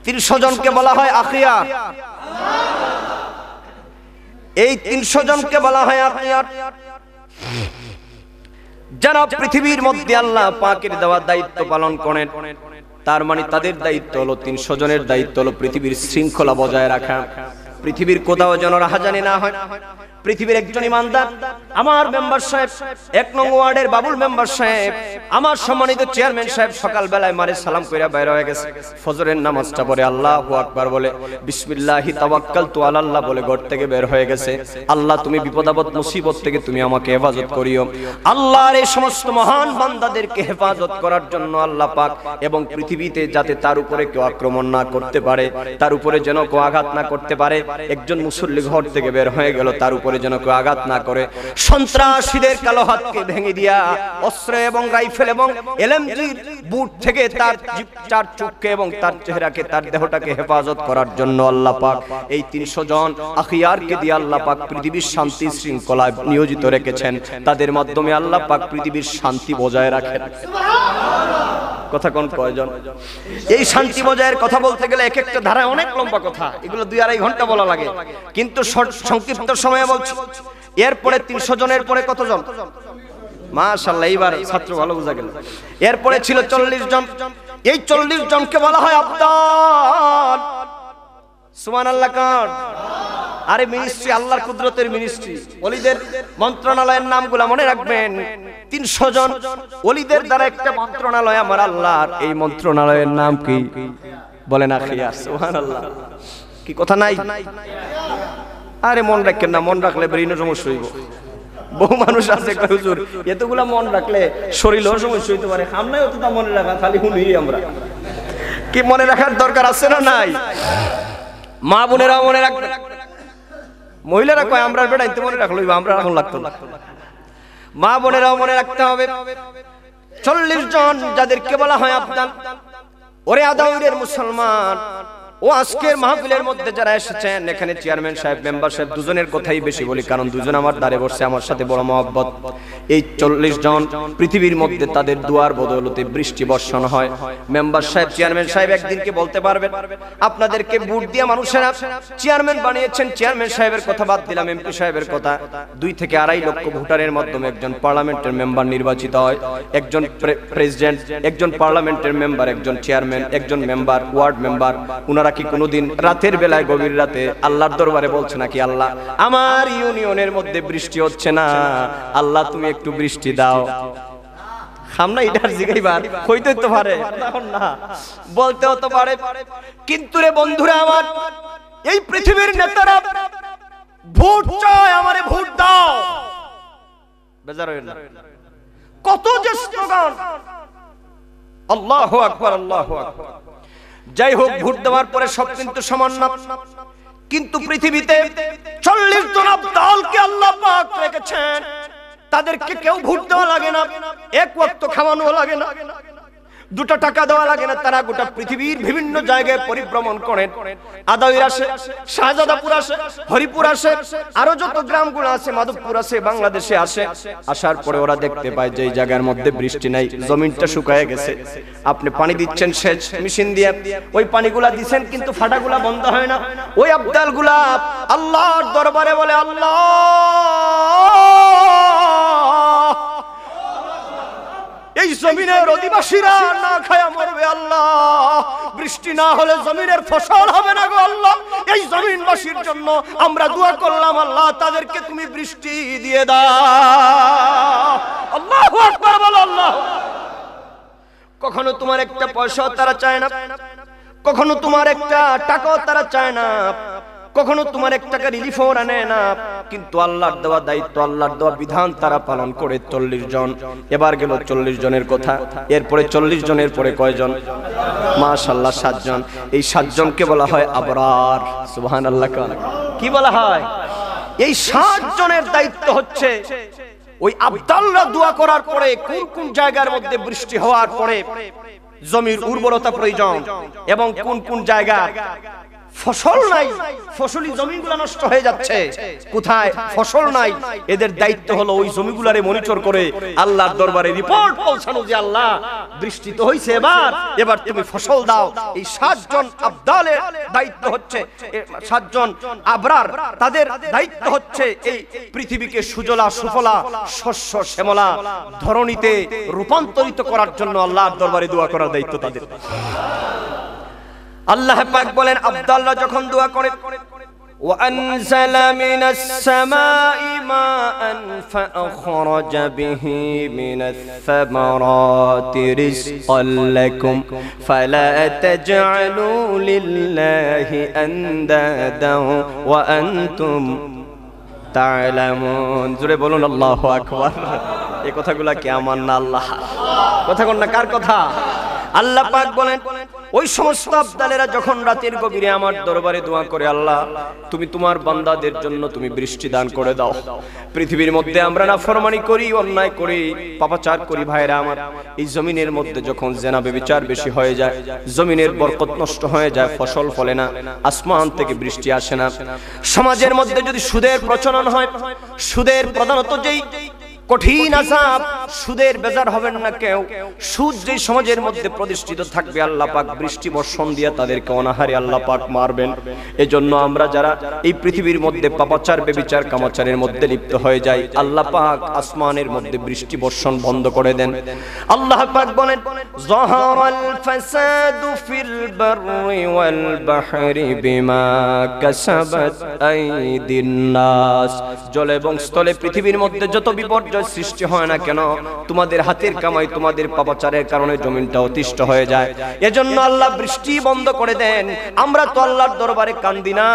300 জনকে বলা হয় আখিয়ার। এই 300 জনকে বলা হয় আখিয়ার, যারা পৃথিবীর মধ্যে আল্লাহ পাকের দেওয়া দায়িত্ব পালন করেন। তার মানে তাদের দায়িত্ব হলো, 300 জনের দায়িত্ব হলো পৃথিবীর শৃঙ্খলা বজায় রাখা, পৃথিবীর কোথাও যেন রাহাজানি না হয়। পৃথিবীর একজন ইমানদার, আমার মেম্বার সাহেব, 1 নং ওয়ার্ডের বাবুল মেম্বার সাহেব, আমার সম্মানিত চেয়ারম্যান সাহেব সকাল বেলায় মারে সালাম কইরা বাইরে হয়ে গেছে, ফজরের নামাজটা পড়ে আল্লাহু আকবার বলে বিসমিল্লাহি তাওয়াক্কালতু আলাল্লাহ বলে ঘর থেকে বের হয়ে গেছে। আল্লাহ তুমি বিপদ আপদ মুসিবত থেকে তুমি আমাকে হেফাজত করিও। আল্লাহর এই সমস্ত মহান বান্দাদেরকে হেফাজত করার জন্য আল্লাহ পাক, এবং পৃথিবীতে যাতে তার উপরে কেউ আক্রমণ না করতে পারে, তার উপরে যেন কেউ আঘাত না করতে পারে। একজন মুসল্লি ঘর থেকে বের হয়ে গেল, তার উপরে যেন কেউ আঘাত না করে। সন্ত্রাসীদের কালো হাতকে ভেঙে দিয়া অস্ত্র এবং রাইফেল এবং এলএমজি বুট থেকে তার চোখকে এবং তার চেহারাকে, তার দেহটাকে হেফাজত করার জন্য আল্লাহ পাক এই 300 জন আখিয়ারকে দিয়ে আল্লাহ পাক পৃথিবীর শান্তি শৃঙ্খলায় নিয়োজিত রেখেছেন। তাদের মাধ্যমে আল্লাহ পাক পৃথিবীর শান্তি বজায় রাখেন। কথা কোন কয়জন? এই শান্তি বজায়ের কথা বলতে গেলে এক একটা ধারায় অনেক লম্বা কথা, এগুলো 2-2.5 ঘন্টা বলা লাগে, কিন্তু সংক্ষিপ্ত সময়ে বলছি। এরপরে 300 জনের পরে কতজন? মাশাআল্লাহ, এইবার ছাত্র ভালো বোঝা গেল। এরপরে ছিল 40 জন। এই 40 জনকে বলা হয় আবদাল। সুবহানাল্লাহ। কার? আরে মিনিস্ট্রি আল্লাহর কুদরতের মিনিস্ট্রি। ওলিদের মন্ত্রণালয়ের নামগুলো মনে রাখবেন। 300 জন ওলিদের দ্বারা একটা মন্ত্রণালয় আমার আল্লাহর। এই মন্ত্রণালয়ের নাম কি বলেন? আখিয়াস। সুবহানাল্লাহ। কি কথা নাই? আরে মন রাখেন না, মন রাখলে ব্রেইনে সমস্যা হইব। বহু মানুষ আছে কয় হুজুর এতগুলা মন রাখলে শরীরেও সমস্যা হইতে পারে। আমরাও তো তা মনে রাখা, খালি শুনি আমরা। কি মনে রাখার দরকার আছে না নাই? মা বোনেরাও মনে রাখবে। মহিলারা কয় আমরা বেড়াইতে মনে রাখলো, আমরা রাখুন লাগতো না। মা বোনেরাও মনে রাখতে হবে। 40 জন যাদেরকে বলা হয় আবদাল। ওরে আদাউরের মুসলমান, ও আজকের মাহফিলের মধ্যে যারা এসেছেন, এখানে চেয়ারম্যান সাহেব, মেম্বার সাহেব দুজনের কথাই বেশি বলি, কারণ দুজন আমার দ্বারে বসে, আমার সাথে বড় মহব্বত। এই 40 জন পৃথিবীর মধ্যে তাদের দুয়ার বদৌলতে বৃষ্টি বর্ষণ হয়। মেম্বার সাহেব, চেয়ারম্যান সাহেব একদিনকে বলতে পারবেন, আপনাদেরকে ভোট দিয়ে মানুষেরা চেয়ারম্যান বানিয়েছেন। চেয়ারম্যান সাহেবের কথা বাদ দিলাম, এমপি সাহেবের কথা। 2 থেকে 2.5 লক্ষ ভোটারের মাধ্যমে একজন পার্লামেন্টের মেম্বার নির্বাচিত হয়। একজন প্রেসিডেন্ট, একজন পার্লামেন্টের মেম্বার, একজন চেয়ারম্যান, একজন মেম্বার, ওয়ার্ড মেম্বার। উনারা কি কোনোদিন রাতের বেলায় গভীর রাতে আল্লাহর দরবারে বলছে নাকি, আল্লাহ আমার ইউনিয়নের মধ্যে বৃষ্টি হচ্ছে না, আল্লাহ তুমি একটু বৃষ্টি দাও? আমরা এটার জিগাইবার হইতে তো পারে না, বলতে হতে পারে। কিন্তু রে বন্ধুরা আমার, এই পৃথিবীর নেতারা ভোট চায়, আমারে ভোট দাও, বেজার হইল না। কত যে স্লোগান, আল্লাহু আকবার, আল্লাহু আকবার। যাই হোক, ভোট দেওয়ার পরে সব কিন্তু সমান না। কিন্তু পৃথিবীতে 40 জন আবদালকে আল্লাহ পাক রেখেছেন। তাদেরকে কেউ ভোট দেওয়া লাগে না, এক ওয়াক্ত খাওয়ানো লাগে না, 2 টাকা দেওয়া লাগে না। তারা গোটা পৃথিবীর বিভিন্ন জায়গায় পরিভ্রমণ করেন। আদাউর আসে, শাহজাদাপুর আসে, হরিপুর আসে, আরো যত গ্রামগুলো আছে, মাধবপুর আছে, বাংলাদেশে আসে। আসার পরে ওরা দেখতে পায় যে এই জায়গার মধ্যে বৃষ্টি নাই, জমিনটা শুকায় গেছে। আপনি পানি দিচ্ছেন সেচ মেশিন দিয়ে, ওই পানিগুলা দিচ্ছেন কিন্তু ফাটাগুলা বন্ধ হয় না। ওই আবদালগুলা আল্লাহর দরবারে বলে, আল্লাহ এই জমিনের অধিবাসীরা না খায়া মরবে, আল্লাহ বৃষ্টি না হলে জমিনের ফসল হবে না গো আল্লাহ। এই জমিনবাসীর জন্য আমরা দোয়া করলাম, আল্লাহ তাদেরকে তুমি বৃষ্টি দিয়ে দাও। আল্লাহু আকবার বলো, আল্লাহ। কখনো তোমার একটা পয়সাও তারা চায় না, কখনো তোমার একটা টাকাও তারা চায় না, কখনো তোমার 1 টাকা রিলিফও আনে না। কিন্তু আল্লাহর দেওয়া দায়িত্ব, আল্লাহর দেওয়া বিধান তারা পালন করে। 40 জন, এবার গেল 40 জনের কথা। এরপরে 40 জনের পরে কয়জন? মাশাআল্লাহ 7 জন। এই 7 জনকে বলা হয় আবরার। সুবহানাল্লাহ। কি বলা হয়? এই 7 জনের দায়িত্ব হচ্ছে ওই আবদালরা দোয়া করার পরে কোন কোন জায়গার মধ্যে বৃষ্টি হওয়ার পরে জমির উর্বরতা প্রয়োজন, এবং কোন কোন জায়গা ফসল নাই, ফসলি জমিগুলো নষ্ট হয়ে যাচ্ছে, কোথায় ফসল নাই। এদের দায়িত্ব হলো ওই জমিগুলারে মনিটর করে আল্লাহর দরবারে রিপোর্ট পৌঁছানো যে আল্লাহ বৃষ্টি তো হইছে, এবার তুমি ফসল দাও। এই 7 জন আবদালের দায়িত্ব হচ্ছে, 7 জন আবরার, তাদের দায়িত্ব হচ্ছে এই পৃথিবীকে সুজলা সুফলা শস্য শ্যামলা ধরণীতে রূপান্তরিত করার জন্য আল্লাহর দরবারে দোয়া করার দায়িত্ব তাদের। আল্লাহ পাক বলেন, আবদালরা যখন দোয়া করে, وأنزل من السماء ماء فأخرج به من الثمرات رزقا لكم فلا تجعلوا لله أندادا وأنتم تعلمون। জোরে বলুন আল্লাহু আকবার। এই কথাগুলা কি আমার না? আল্লাহ কথা কোন না, কার কথা? আল্লাহ পাক বলেন, ওই সমস্ত আবদালেরা যখন রাতের গভীরে আমার দরবারে দোয়া করে, আল্লাহ তুমি তোমার বান্দাদের জন্য তুমি বৃষ্টি দান করে দাও। পৃথিবীর মধ্যে আমরা নাফরমানি করি, অন্যায় করি, পাপাচার করি। ভাইরা আমার, এই জমিনের মধ্যে যখন জেনা ব্যভিচার বেশি হয়ে যায়, জমিনের বরকত নষ্ট হয়ে যায়, ফসল ফলে না, আসমান থেকে বৃষ্টি আসে না। সমাজের মধ্যে যদি সুদের প্রচলন হয়, সুদের প্রধানত যেই কঠিন আযাব, সুদের বেজার হবেন না কেউ। সুদ যে সমাজের মধ্যে প্রতিষ্ঠিত থাকবে, আল্লাহ পাক বৃষ্টি বর্ষণ দিয়ে তাদেরকে অনাহারে আল্লাহ পাক মারবেন। এজন্য আমরা যারা এই পৃথিবীর মধ্যে পাপাচার, ব্যভিচার, কামাচারের মধ্যে লিপ্ত হয়ে যাই, আল্লাহ পাক আসমানের মধ্যে বৃষ্টি বর্ষণ বন্ধ করে দেন। আল্লাহ পাক বলেন, যাহারাল ফাসাদু ফিল বাররি ওয়াল বাহরি বিমা কাসাবাত আইদিন নাস। জলে এবং স্থলে পৃথিবীর মধ্যে যত বিপর্যয় সৃষ্টি হয় না কেন, তোমাদের হাতের কামাই, তোমাদের পাপাচারের কারণে জমিনটা অতিষ্ঠ হয়ে যায়। এজন্য আল্লাহ বৃষ্টি বন্ধ করে দেন। আমরা তো আল্লাহর দরবারে কান্দি না,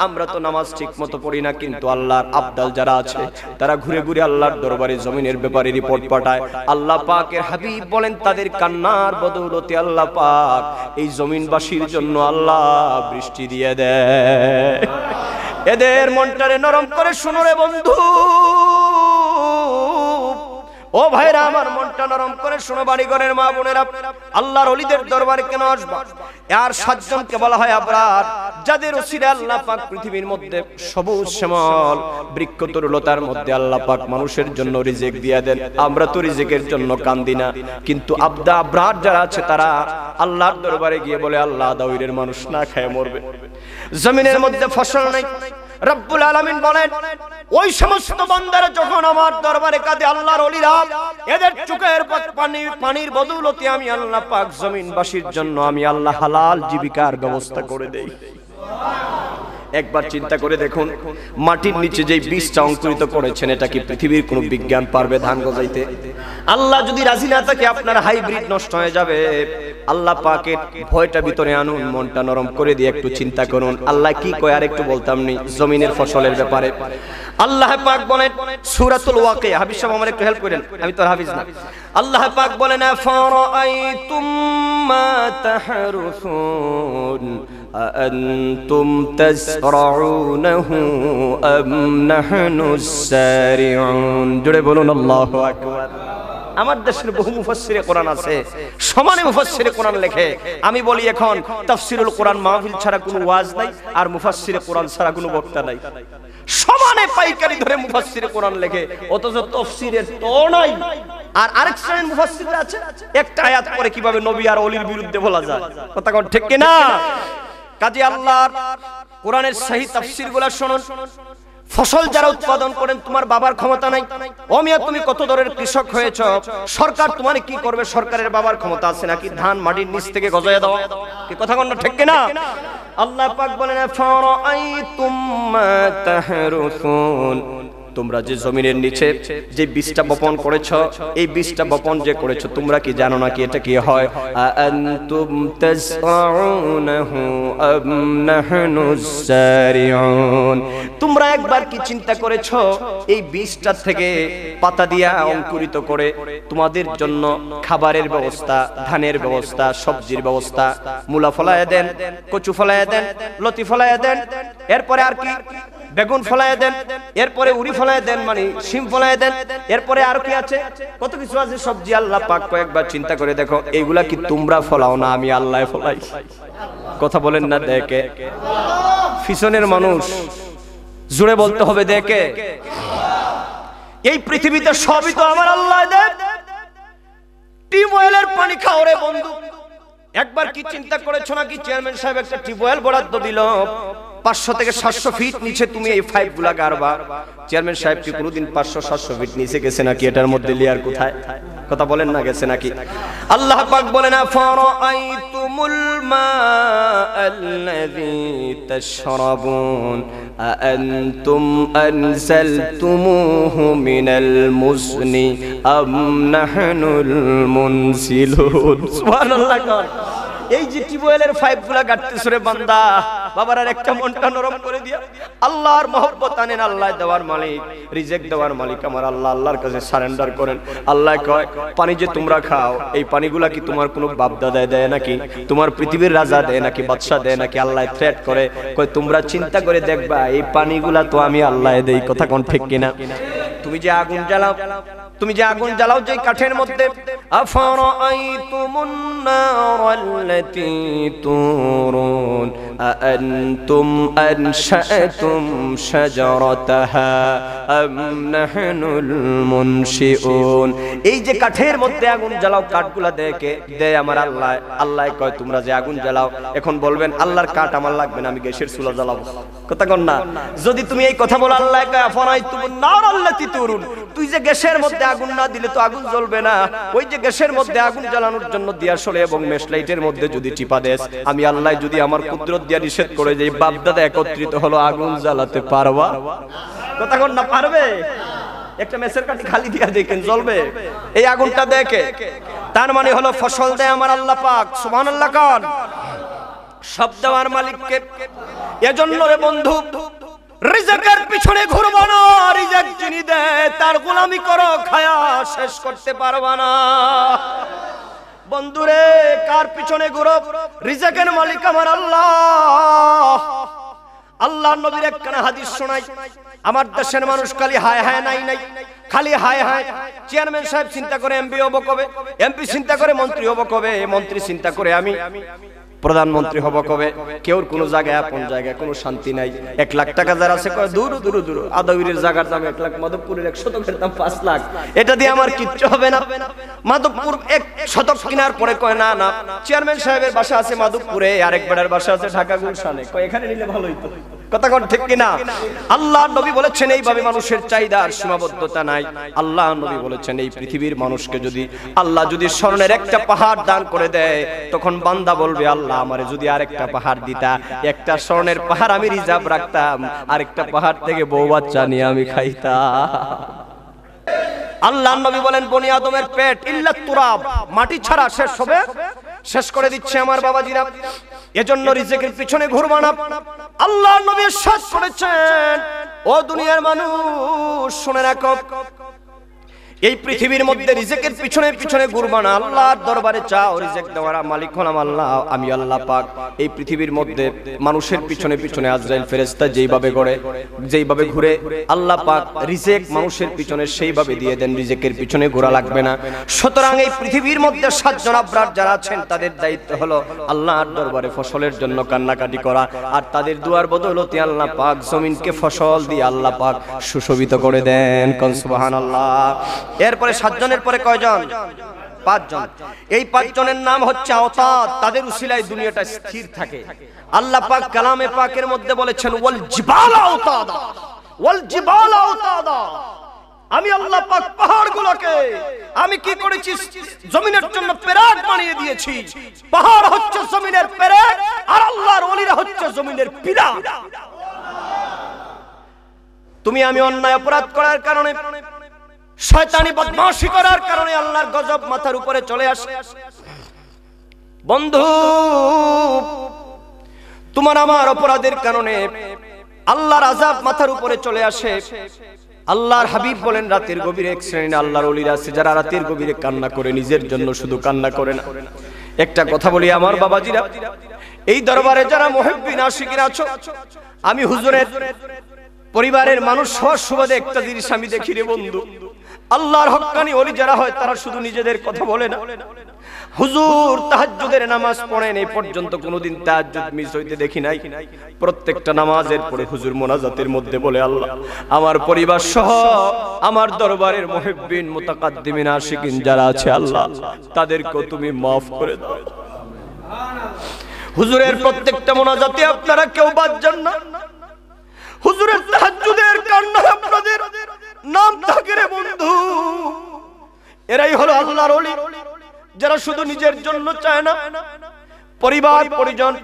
আমরা তো নামাজ ঠিক মতো পড়ি না, কিন্তু আল্লাহর আবদাল যারা আছে তারা ঘুরে ঘুরে আল্লাহর দরবারে জমিনের ব্যাপারে রিপোর্ট পাঠায়। আল্লাহ পাকের হাবিব বলেন, তাদের কান্নার বদৌলতে আল্লাহ পাক এই জমিনবাসীর জন্য আল্লাহ বৃষ্টি দিয়ে দেয়। এদের মনটারে নরম করে শুনো রে বন্ধু, ও ভাইরা আমার, মনটা নরম করে শোনো বাড়িঘরের মা বোনেরা। আল্লাহর ওলিদের দরবারে কেন আসবা? আর 7 জনকে বলা হয় আবরার, যাদের ওসিলায় আল্লাহ পাক পৃথিবীর মধ্যে সবুজ শ্যামল বৃক্ষ তরুলতার মধ্যে আল্লাহ পাক মানুষের জন্য রিজিক দিয়ে দেন। আমরা তো রিজিকের জন্য কান্দি না, কিন্তু আবরার যারা আছে তারা আল্লাহর দরবারে গিয়ে বলে, আল্লাহ দাউরের মানুষ না খায় মরবে, জমিনের মধ্যে ফসল নাই। রব্বুল আলামিন বলেন, ওই সমস্ত বান্দারা যখন আমার দরবারে কাঁদে, আল্লাহর ওলিরা, এদের চোখের পানির বদৌলতে আমি আল্লাহ পাক জমিনবাসীর জন্য আমি আল্লাহ হালাল জীবিকার ব্যবস্থা করে দেই। একবার চিন্তা করে দেখুন, মাটির নিচে যে বীজটা অঙ্কুরিত করেছেন, এটা কি পৃথিবীর কোন বিজ্ঞান পারবে ধান গজাইতে? আল্লাহ যদি রাজি না থাকে, আপনার হাইব্রিড নষ্ট হয়ে যাবে। আল্লাহ পাকের ভয়টা ভিতরে আনুন, মনটা নরম করে দিয়ে একটু চিন্তা করুন আল্লাহ কি কয়। আর একটু বলতাম নি জমিনের ফসলের ব্যাপারে। আল্লাহ পাক বলেন সূরাতুল ওয়াকিয়া, হাফিজ সাহেব আমার একটু হেল্প করেন, আমি তো হাফিজ না। আল্লাহ পাক বলেন, ফারাআইতুম মা তাহরুসুন আআনতুম তাসরাউনাহু আম নাহনুস সারিউন। জোরে বলুন আল্লাহু আকবার। আমার দেশের বহু মুফাসসিরে কোরআন আছে, সমানে মুফাসসিরে কোরআন লেখে। আমি বলি এখন তাফসীরুল কোরআন মাহফিল ছাড়া কোনো ওয়াজ নাই, আর মুফাসসিরে কোরআন ছাড়া কোনো বক্তা নাই। সমানে পাইকারি ধরে মুফাসসিরে কোরআন লেখে, অথচ তাফসীরের তো নাই। আর আরেক শ্রেণীর মুফাসসিররা আছে, একটা আয়াত পড়ে কিভাবে নবী আর ওলির বিরুদ্ধে বলা যায়। কথা কোন ঠিক কি না? কাজী আল্লাহর কোরআনের সহি তাফসীরগুলো শুনুন। ফসল যারা উৎপাদন করেন, তোমার বাবার ক্ষমতা নাই। ও মিয়া, তুমি কত দরের কৃষক হয়েছ, সরকার তোমার কি করবে? সরকারের বাবার ক্ষমতা আছে নাকি ধান মাটির নিচ থেকে গজায় দেওয়া? কি কথা কোন ঠিক কি না? আল্লাহ পাক বলেন, ফারাআইতুম মা তাহরুসুন, তোমরা যে জমিনের নিচে যে বীজটা বপন করেছ, এই বীজটা বপন যে করেছ, তোমরা কি জানো না কি এটা কি হয়? আনতুম তাসরাউনাহু আম নাহনুস সারিউন। তোমরা একবার কি চিন্তা করেছ, এই বীজটা থেকে পাতা দিয়া অঙ্কুরিত করে তোমাদের জন্য খাবারের ব্যবস্থা, ধানের ব্যবস্থা, সবজির ব্যবস্থা, মূলা ফলায়া দেন, কচু ফলায়া দেন, লতি ফলায়া দেন, এরপরে আর কি বেগুন ফলায়া দেন, এরপরে উড়ি ফলায়া দেন, মানে শিম ফলায়া দেন, এরপরে আর কি আছে, কত কিছু আছে সবজি। আল্লাহ পাক কয়েকবার চিন্তা করে দেখো, এইগুলা কি তোমরা ফলাও না আমি আল্লাহ ফলাই? কথা বলেন না? দেখে পিছনের মানুষ জুড়ে বলতে হবে, দেখে এই পৃথিবীতে সবই তো আমার আল্লাহ দেন। টিউবওয়েলের পানি খাও রে বন্ধু, একবার কি চিন্তা করেছো নাকি চেয়ারম্যান সাহেব একটা টিউবওয়েল বরাদ্দ দিল, 500 থেকে 700 ফিট নিচে তুমি এই পাইপ গুলা গাড়বা। চেয়ারম্যান সাহেব কি কোনোদিন 500-700 ফিট নিচে গেছে নাকি? এটার মধ্যে লেয়ার কোথায়? কথা বলেন না, গেছে নাকি? আল্লাহ পাক বলেন, ফারাআইতুমুল মাআল্লাযী তাশরাবুন আআনতুম আনজালতুমুহু মিনাল মুজনি আম নাহনুল মুনজিলুন। সুবহানাল্লাহ। এই যে টিউবওয়েলের পাইপগুলা গাড়তেছে রে বান্দা, বাবার আর একটা মনটা নরম করে দিয়া আল্লাহর মহব্বত আনেন। আল্লাহ দেওয়ার মালিক, রিজিক দেওয়ার মালিক আমার আল্লাহ। আল্লাহর কাছে সারেন্ডার করেন। আল্লাহ কয়, পানি যে তোমরা খাও, এই পানিগুলা কি তোমার কোনো বাপ দাদায় দেয় নাকি? তোমার পৃথিবীর রাজা দেয় নাকি? বাদশা দেয় নাকি? আল্লাহ থ্রেট করে, কয় তোমরা চিন্তা করে দেখবা, এই পানিগুলা তো আমি আল্লাহ দেই। কথা কোন ঠিক কিনা? তুমি যে আগুন জ্বালাও, তুমি যে আগুন জ্বালাও যে কাঠের মধ্যে, আফরাআইতুমুন নারাল্লাতী তুরুন আআনতুম আনশাআতুম শাজারাতাহা নাহনুল মুনশিউন। এই যে কাঠের মধ্যে আগুন জ্বালাও, কাঠগুলা দেয় আমার আল্লাহ। আল্লাহ কয় তোমরা যে আগুন জ্বালাও, এখন বলবেন আল্লাহর কাঠ আমার লাগবে না, আমি গ্যাসের চুলা জ্বালাবো। কথা কন না? যদি তুমি এই কথা বলো, আল্লাহ কয় আফারাইতুমুন নার আল্লাতী তুরুন, তুই যে গ্যাসের মধ্যে আগুন না দিলে তো আগুন জ্বলবে না। ওই যে গ্যাসের মধ্যে আগুন জ্বালানোর জন্য দিয়াশলে এবং মেশলাইটের মধ্যে যদি টিপা দেস, আমি আল্লাহ যদি আমার কুদরত দিয়া নিষেধ করে যে বাপ দাদা একত্রিত হলো আগুন জ্বালাতে পারবা? কথা কন না? পারবে? একটা মেসের কাঠি খালি দিয়া দেখেন জ্বলবে? এই আগুনটা দেখে, তার মানে হলো ফসল দেয় আমার আল্লাহ পাক। সুবহানাল্লাহ কান। সব দেওয়ার মালিককে। এজন্য রে বন্ধু, রিজেকের পিছনে ঘুরবো না, রিজেক যিনি দেয় তার গোলামি করো, খায়া শেষ করতে পারবা না। বন্ধুরে, কার পিছনে ঘুরো? রিজেকের মালিক আমার আল্লাহ। আল্লাহ নবীর একখানা হাদিস শোনাই। আমার দেশের মানুষ খালি হায় হায় নাই নাই, খালি হায় হায়। চেয়ারম্যান সাহেব চিন্তা করে এমপি হবো কবে, এমপি চিন্তা করে মন্ত্রী হবো কবে, মন্ত্রী চিন্তা করে আমি প্রধানমন্ত্রী হবো কবে। কেউ কোনো জায়গায়, আপন জায়গায় কোনো শান্তি নাই। 1 লাখ টাকা যারা আছে কয় দূর দূর দূর, আদাউরের জায়গার দাম 1 লাখ, মাধবপুরের 1 শতকের দাম 5 লাখ, এটা দিয়ে আমার কিচ্ছু হবে না। মাধবপুর 1 শতক কেনার পরে কয় না না, চেয়ারম্যান সাহেবের বাসা আছে মাধবপুরে, আরেক বেড়ার বাসা আছে ঢাকা গুলশানে, কয় এখানে নিলে ভালো হইতো। কথা কোন ঠিক কিনা? আল্লাহ নবী বলেছেন এইভাবে মানুষের চাহিদার সীমাবদ্ধতা নাই। আল্লাহ নবী বলেছেন এই পৃথিবীর মানুষকে যদি আল্লাহ যদি স্বর্ণের একটা পাহাড় দান করে দেয়, তখন বান্দা বলবে আল্লাহ আমারে যদি আরেকটা পাহাড় দিতা, একটা স্বর্ণের পাহাড় আমি রিজার্ভ রাখতাম, আরেকটা পাহাড় থেকে বউ বাচ্চা নিয়ে আমি খাইতাম। আল্লাহ নবী বলেন বনি আদমের পেট ইল্লা তুরাব, মাটি ছাড়া শেষ হবে, শেষ করে দিচ্ছে আমার বাবাজিরা। এজন্য রিজিকের পিছনে ঘুরবা না। আল্লাহ নবী শেষ করেছেন, ও দুনিয়ার মানুষ শুনে রাখো, এই পৃথিবীর মধ্যে রিজিকের পিছনে পিছনে ঘুরবা না, আল্লাহর দরবারে চাও। রিজিক দেওয়ার মালিক হলাম আল্লাহ, আমি আল্লাহ পাক। এই পৃথিবীর মধ্যে মানুষের পিছনে পিছনে আজরাইল ফেরেশতা যেইভাবে যেইভাবে ঘুরে, আল্লাহ পাক রিজিক মানুষের পিছনে সেইভাবে দিয়ে দেন, রিজিকের পিছনে ঘোরা লাগবে না। সুতরাং এই পৃথিবীর মধ্যে 7 জন আবরার যারা আছেন, তাদের দায়িত্ব হলো আল্লাহর দরবারে ফসলের জন্য কান্নাকাটি করা, আর তাদের দুয়ার বদৌলতে আল্লাহ পাক জমিনকে ফসল দিয়ে আল্লাহ পাক সুশোভিত করে দেন। কোন সুবহানাল্লাহ। এরপরে 7 জনের পরে কয়জন? 5 জন। এই 5 জনের নাম হচ্ছে আওতাদ, তাদের উসিলায় দুনিয়াটা স্থির থাকে। আল্লাহ পাক কালামে পাকের মধ্যে বলেছেন ওয়াল জিবালা আওতাদা, ওয়াল জিবালা আওতাদা, আমি আল্লাহ পাক পাহাড়গুলোকে আমি কি করেছি? জমিনের জন্য পেরেক বানিয়ে দিয়েছি। পাহাড় হচ্ছে জমিনের পেরেক, আর আল্লাহর ওলিরা হচ্ছে জমিনের পিলার। তুমি আমি অন্যায় অপরাধ করার কারণে, শয়তানি বদমাশি করার কারণে আল্লাহর গজব মাথার উপরে চলে আসে। বন্ধু, তোমার আমার অপরাধের কারণে আল্লাহর আযাব মাথার উপরে চলে আসে। আল্লাহর হাবিব বলেন রাতের গভীরে এক শ্রেণী আল্লাহর ওলিরা আছে যারা রাতের গভীরে কান্না করে, নিজের জন্য শুধু কান্না করে না। একটা কথা বলি আমার বাবাজিরা, এই দরবারে যারা মুহিব্বিন আশিকিন আছো, আমি হুজুরের পরিবারের মানুষ হওয়ার সুবাদে একটা জিনিস আমি দেখি রে বন্ধু, আল্লাহর হক্কানি ওলি যারা হয় তারা শুধু নিজেদের কথা বলে না। হুজুর তাহাজ্জুদের নামাজ পড়েন, এই পর্যন্ত কোনোদিন তাহাজ্জুদ মিস হইতে দেখি নাই। প্রত্যেকটা নামাজের পরে হুজুর মোনাজাতের মধ্যে বলে আল্লাহ আমার পরিবার সহ আমার দরবারের মুহিব্বিন মুতাকাদ্দিমিন আশিকিন যারা আছে আল্লাহ তাদেরকে তুমি মাফ করে দাও। হুজুরের প্রত্যেকটা মোনাজাতে আপনারা কেউ বাদ যান না। হুজুরের তাহাজ্জুদের কান্না আপনাদের নাম থাকে রে বন্ধু। এরাই হলো আল্লাহর ওলি যারা শুধু নিজের জন্য চায় না, পরিবার পরিজন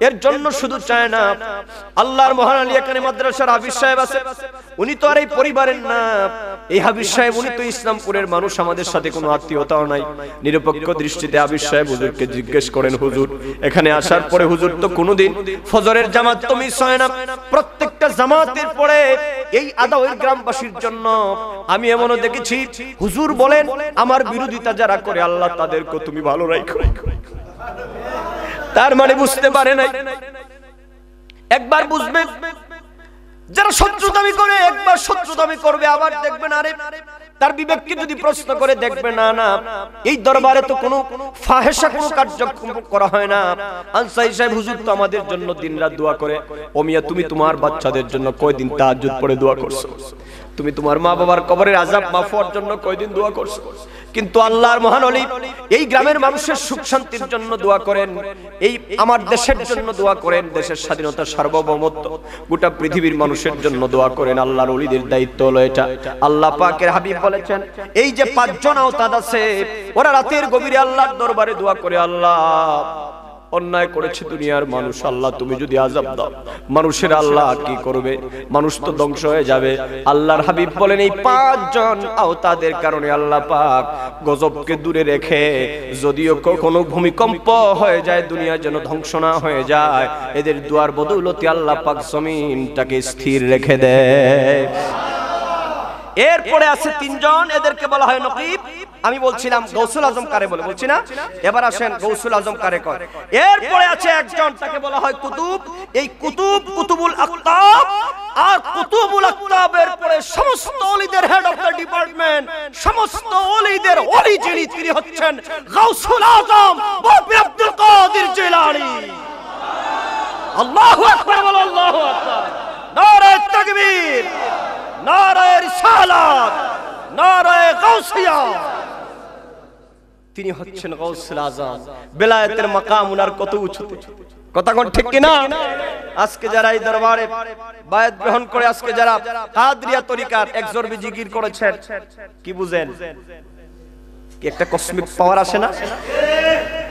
এর জন্য শুধু চায় না। আল্লাহর মহান আলী এখানে মাদ্রাসার হাফিজ সাহেব আছে, উনি তো আর এই পরিবারের না। এই হাফিজ সাহেব উনি তো ইসলামপুরের মানুষ, আমাদের সাথে কোনো আত্মীয়তাও নাই। নিরপেক্ষ দৃষ্টিতে হাফিজ সাহেব হুজুরকে জিজ্ঞেস করেন, হুজুর এখানে আসার পরে হুজুর তো কোনোদিন ফজরের জামাত তো মিস হয় না, প্রত্যেকটা জামাতের পরে এই আদাওয়ের গ্রামবাসীর জন্য আমি এমনও দেখেছি হুজুর বলেন আমার বিরোধিতা যারা করে আল্লাহ তাদেরকে তুমি ভালো রাখো। তার মানে বুঝতে পারে নাই, একবার বুঝবে যারা শত্রুতামি করে, একবার শত্রুতামি করবে, আবার দেখবেন আরে তার বিবেককে যদি প্রশ্ন করে দেখবে না না এই দরবারে তো কোনো ফাহেশা কোনো কার্যক্রম করা হয় না। আনসারী সাহেব হুজুর তো আমাদের জন্য দিনরাত দোয়া করে। ও মিয়া তুমি তোমার বাচ্চাদের জন্য কয়দিন তাহাজ্জুদ পড়ে দোয়া করছো? তুমি তোমার মা বাবার কবরের আযাব মাফ হওয়ার জন্য কয়দিন দোয়া করছো, কিন্তু আল্লাহর মহান ওলি এই গ্রামের মানুষের সুখ শান্তির জন্য দোয়া করেন, এই আমার দেশের জন্য দোয়া করেন, দেশের স্বাধীনতা সার্বভৌমত্ব গোটা পৃথিবীর মানুষের জন্য দোয়া করেন। আল্লাহর ওলিদের দায়িত্ব হলো এটা। আল্লাহ পাকের হাবিব বলেছেন এই যে 5 জন আওতাদ আছে ওরা রাতের গভীরে আল্লাহর দরবারে দোয়া করে, আল্লাহ অন্যায় করেছে দুনিয়ার মানুষ, আল্লাহ তুমি যদি আযাব দাও মানুষের আল্লাহ কি করবে, মানুষ তো ধ্বংস হয়ে যাবে। আল্লাহর হাবিব বলেন এই 5 জন আওতাদের কারণে আল্লাহ পাক গজবকে দূরে রেখে, যদিও কখনো ভূমিকম্প হয়ে যায় দুনিয়া যেন ধ্বংস না হয়ে যায়, এদের দুয়ার বদৌলতে আল্লাহ পাক জমিনটাকে স্থির রেখে দেয়। এরপরে আছে 3 জন, এদেরকে বলা হয় নকিব। আমি বলছিলাম গৌসুল আজম কারে বলে, বলছি না? এবার আসেন গৌসুল আজম কারে কয়। এরপরে আছে একজন, তাকে বলা হয় কুতুব। এই কুতুব কুতুবুল আকতাব, আর কুতুবুল আকতাবের পরে সমস্ত ওলিদের হেড অফ দ্য ডিপার্টমেন্ট, সমস্ত ওলিদের ওলি যিনি তিনি হচ্ছেন গৌসুল আজম বাবা আব্দুল কাদের জিলানী। আল্লাহু আকবার, বলো আল্লাহু আকবার। নারে তাকবীর, নারে রিসালাত, নারে গাউসিয়া। তিনি হচ্ছেন গাউসুল আজম। বেলায়েতের মাকাম উনার কত উঁচুতে, কথা কোন ঠিক কি না? আজকে যারা এই দরবারে বায়াত গ্রহণ করে, আজকে যারা কাদরিয়া তরিকার একজরবি জিকির করেছেন, কি বুঝেন? কি একটা কসমিক পাওয়ার আসে না?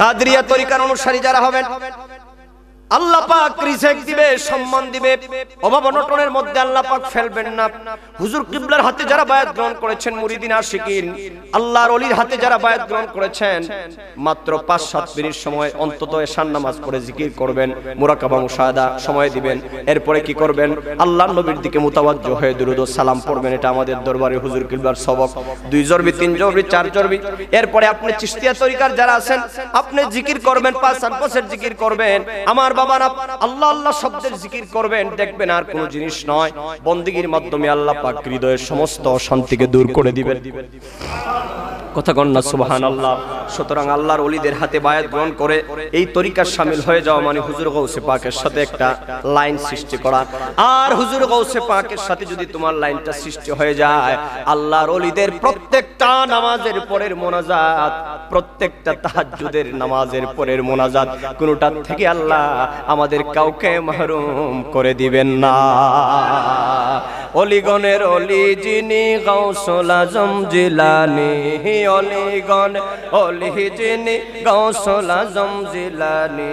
কাদরিয়া তরিকার অনুসারী যারা হবেন আল্লাহ পাক রিজিক দিবে, সম্মান দিবে, অভাব অনটনের মধ্যে আল্লাহ পাক ফেলবেন না। হুজুর কিবলার হাতে যারা বায়াত গ্রহণ করেছেন, মুরিদিন আশিকিন আল্লাহর ওলির হাতে যারা বায়াত গ্রহণ করেছেন, মাত্র 5-7 মিনিট সময় অন্তত এশার নামাজ পড়ে জিকির করবেন, মুরাকাবা মুশাহাদা সময় দিবেন। এরপরে কি করবেন? আল্লাহর নবীর দিকে মুতাওয়াজ্জহ হয়ে দুরূদ ও সালাম পড়বেন। এটা আমাদের দরবারে হুজুর কিবলার সবক। 2 জরবি, 3 জরবি, 4 জরবি। এরপরে আপনি চিশতিয়া তরিকার যারা আছেন, আপনি জিকির করবেন, 5 জিকির করবেন। আমার বাবারা আল্লাহ আল্লাহ শব্দের জিকির করবেন, দেখবেন আর কোনো জিনিস নয়, বন্দেগীর মাধ্যমে আল্লাহ পাক হৃদয়ের সমস্ত অশান্তিকে দূর করে দিবেন। কথা কন না সুবহানাল্লাহ। সুতরাং আল্লাহর ওলিদের হাতে বায়াত গ্রহণ করে এই তরিকার শামিল হয়ে যাওয়া মানে হুজুর গাউসে পাকের সাথে একটা লাইন সৃষ্টি করা। আর হুজুর গাউসে পাকের সাথে যদি তোমার লাইনটা সৃষ্টি হয়ে যায়, আল্লাহর ওলিদের প্রত্যেকটা নামাজের পরের মোনাজাত, প্রত্যেকটা তাহাজ্জুদের নামাজের পরের মোনাজাত, কোনটা থেকে আল্লাহ আমাদের কাউকে মাহরুম করে দিবেন না। অলিগণের অলি যিনি গাউসুল আজম জিলানী, অলিগণ অলি যিনি গাউসুল আজম জিলানী,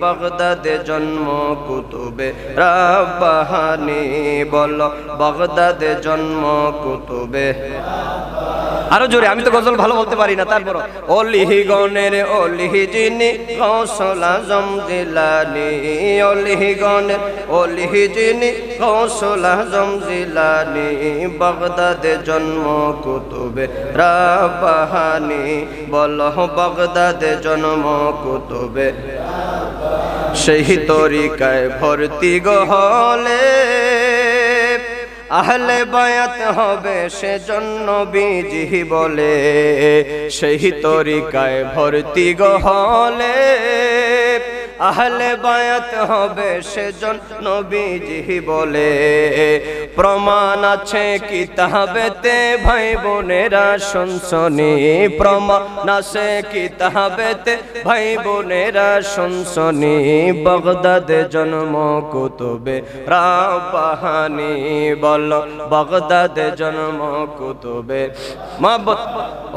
বাগদাদে জন্ম কুতুবে রাব্বাহানি। বলো বাগদাদে জন্ম কুতুবে, আরো জোরে, আমি তো গজল ভালো বলতে পারি না, তারপর অলিগণের অলি যিনি গাউসুল আজম জিলানী, অলিগণের অলি যিনি গাউসুল আজম জিলানী, বাগদাদে জন্ম কুতুবে রাব্বাহানি। বলো বাগদাদে জন্ম কুতুবে, সেই তরিকায় ভর্তি গহলে আহলে বায়াত হবে সেজন্য বিজি বলে, সেই তরিকায় ভর্তি গহলে আহলে বায়াত হবে সেজন্য বিজি বলে। প্রমাণ আছে কিতাবেতে ভাই বোনেরা শুনছনি, প্রমাণ আছে কিতাবেতে ভাই বোনেরা শুনছনি, বাগদাদে জন্ম কুতুবে রাব্বাহানি। বলো বাগদাদে জন্ম কুতুবে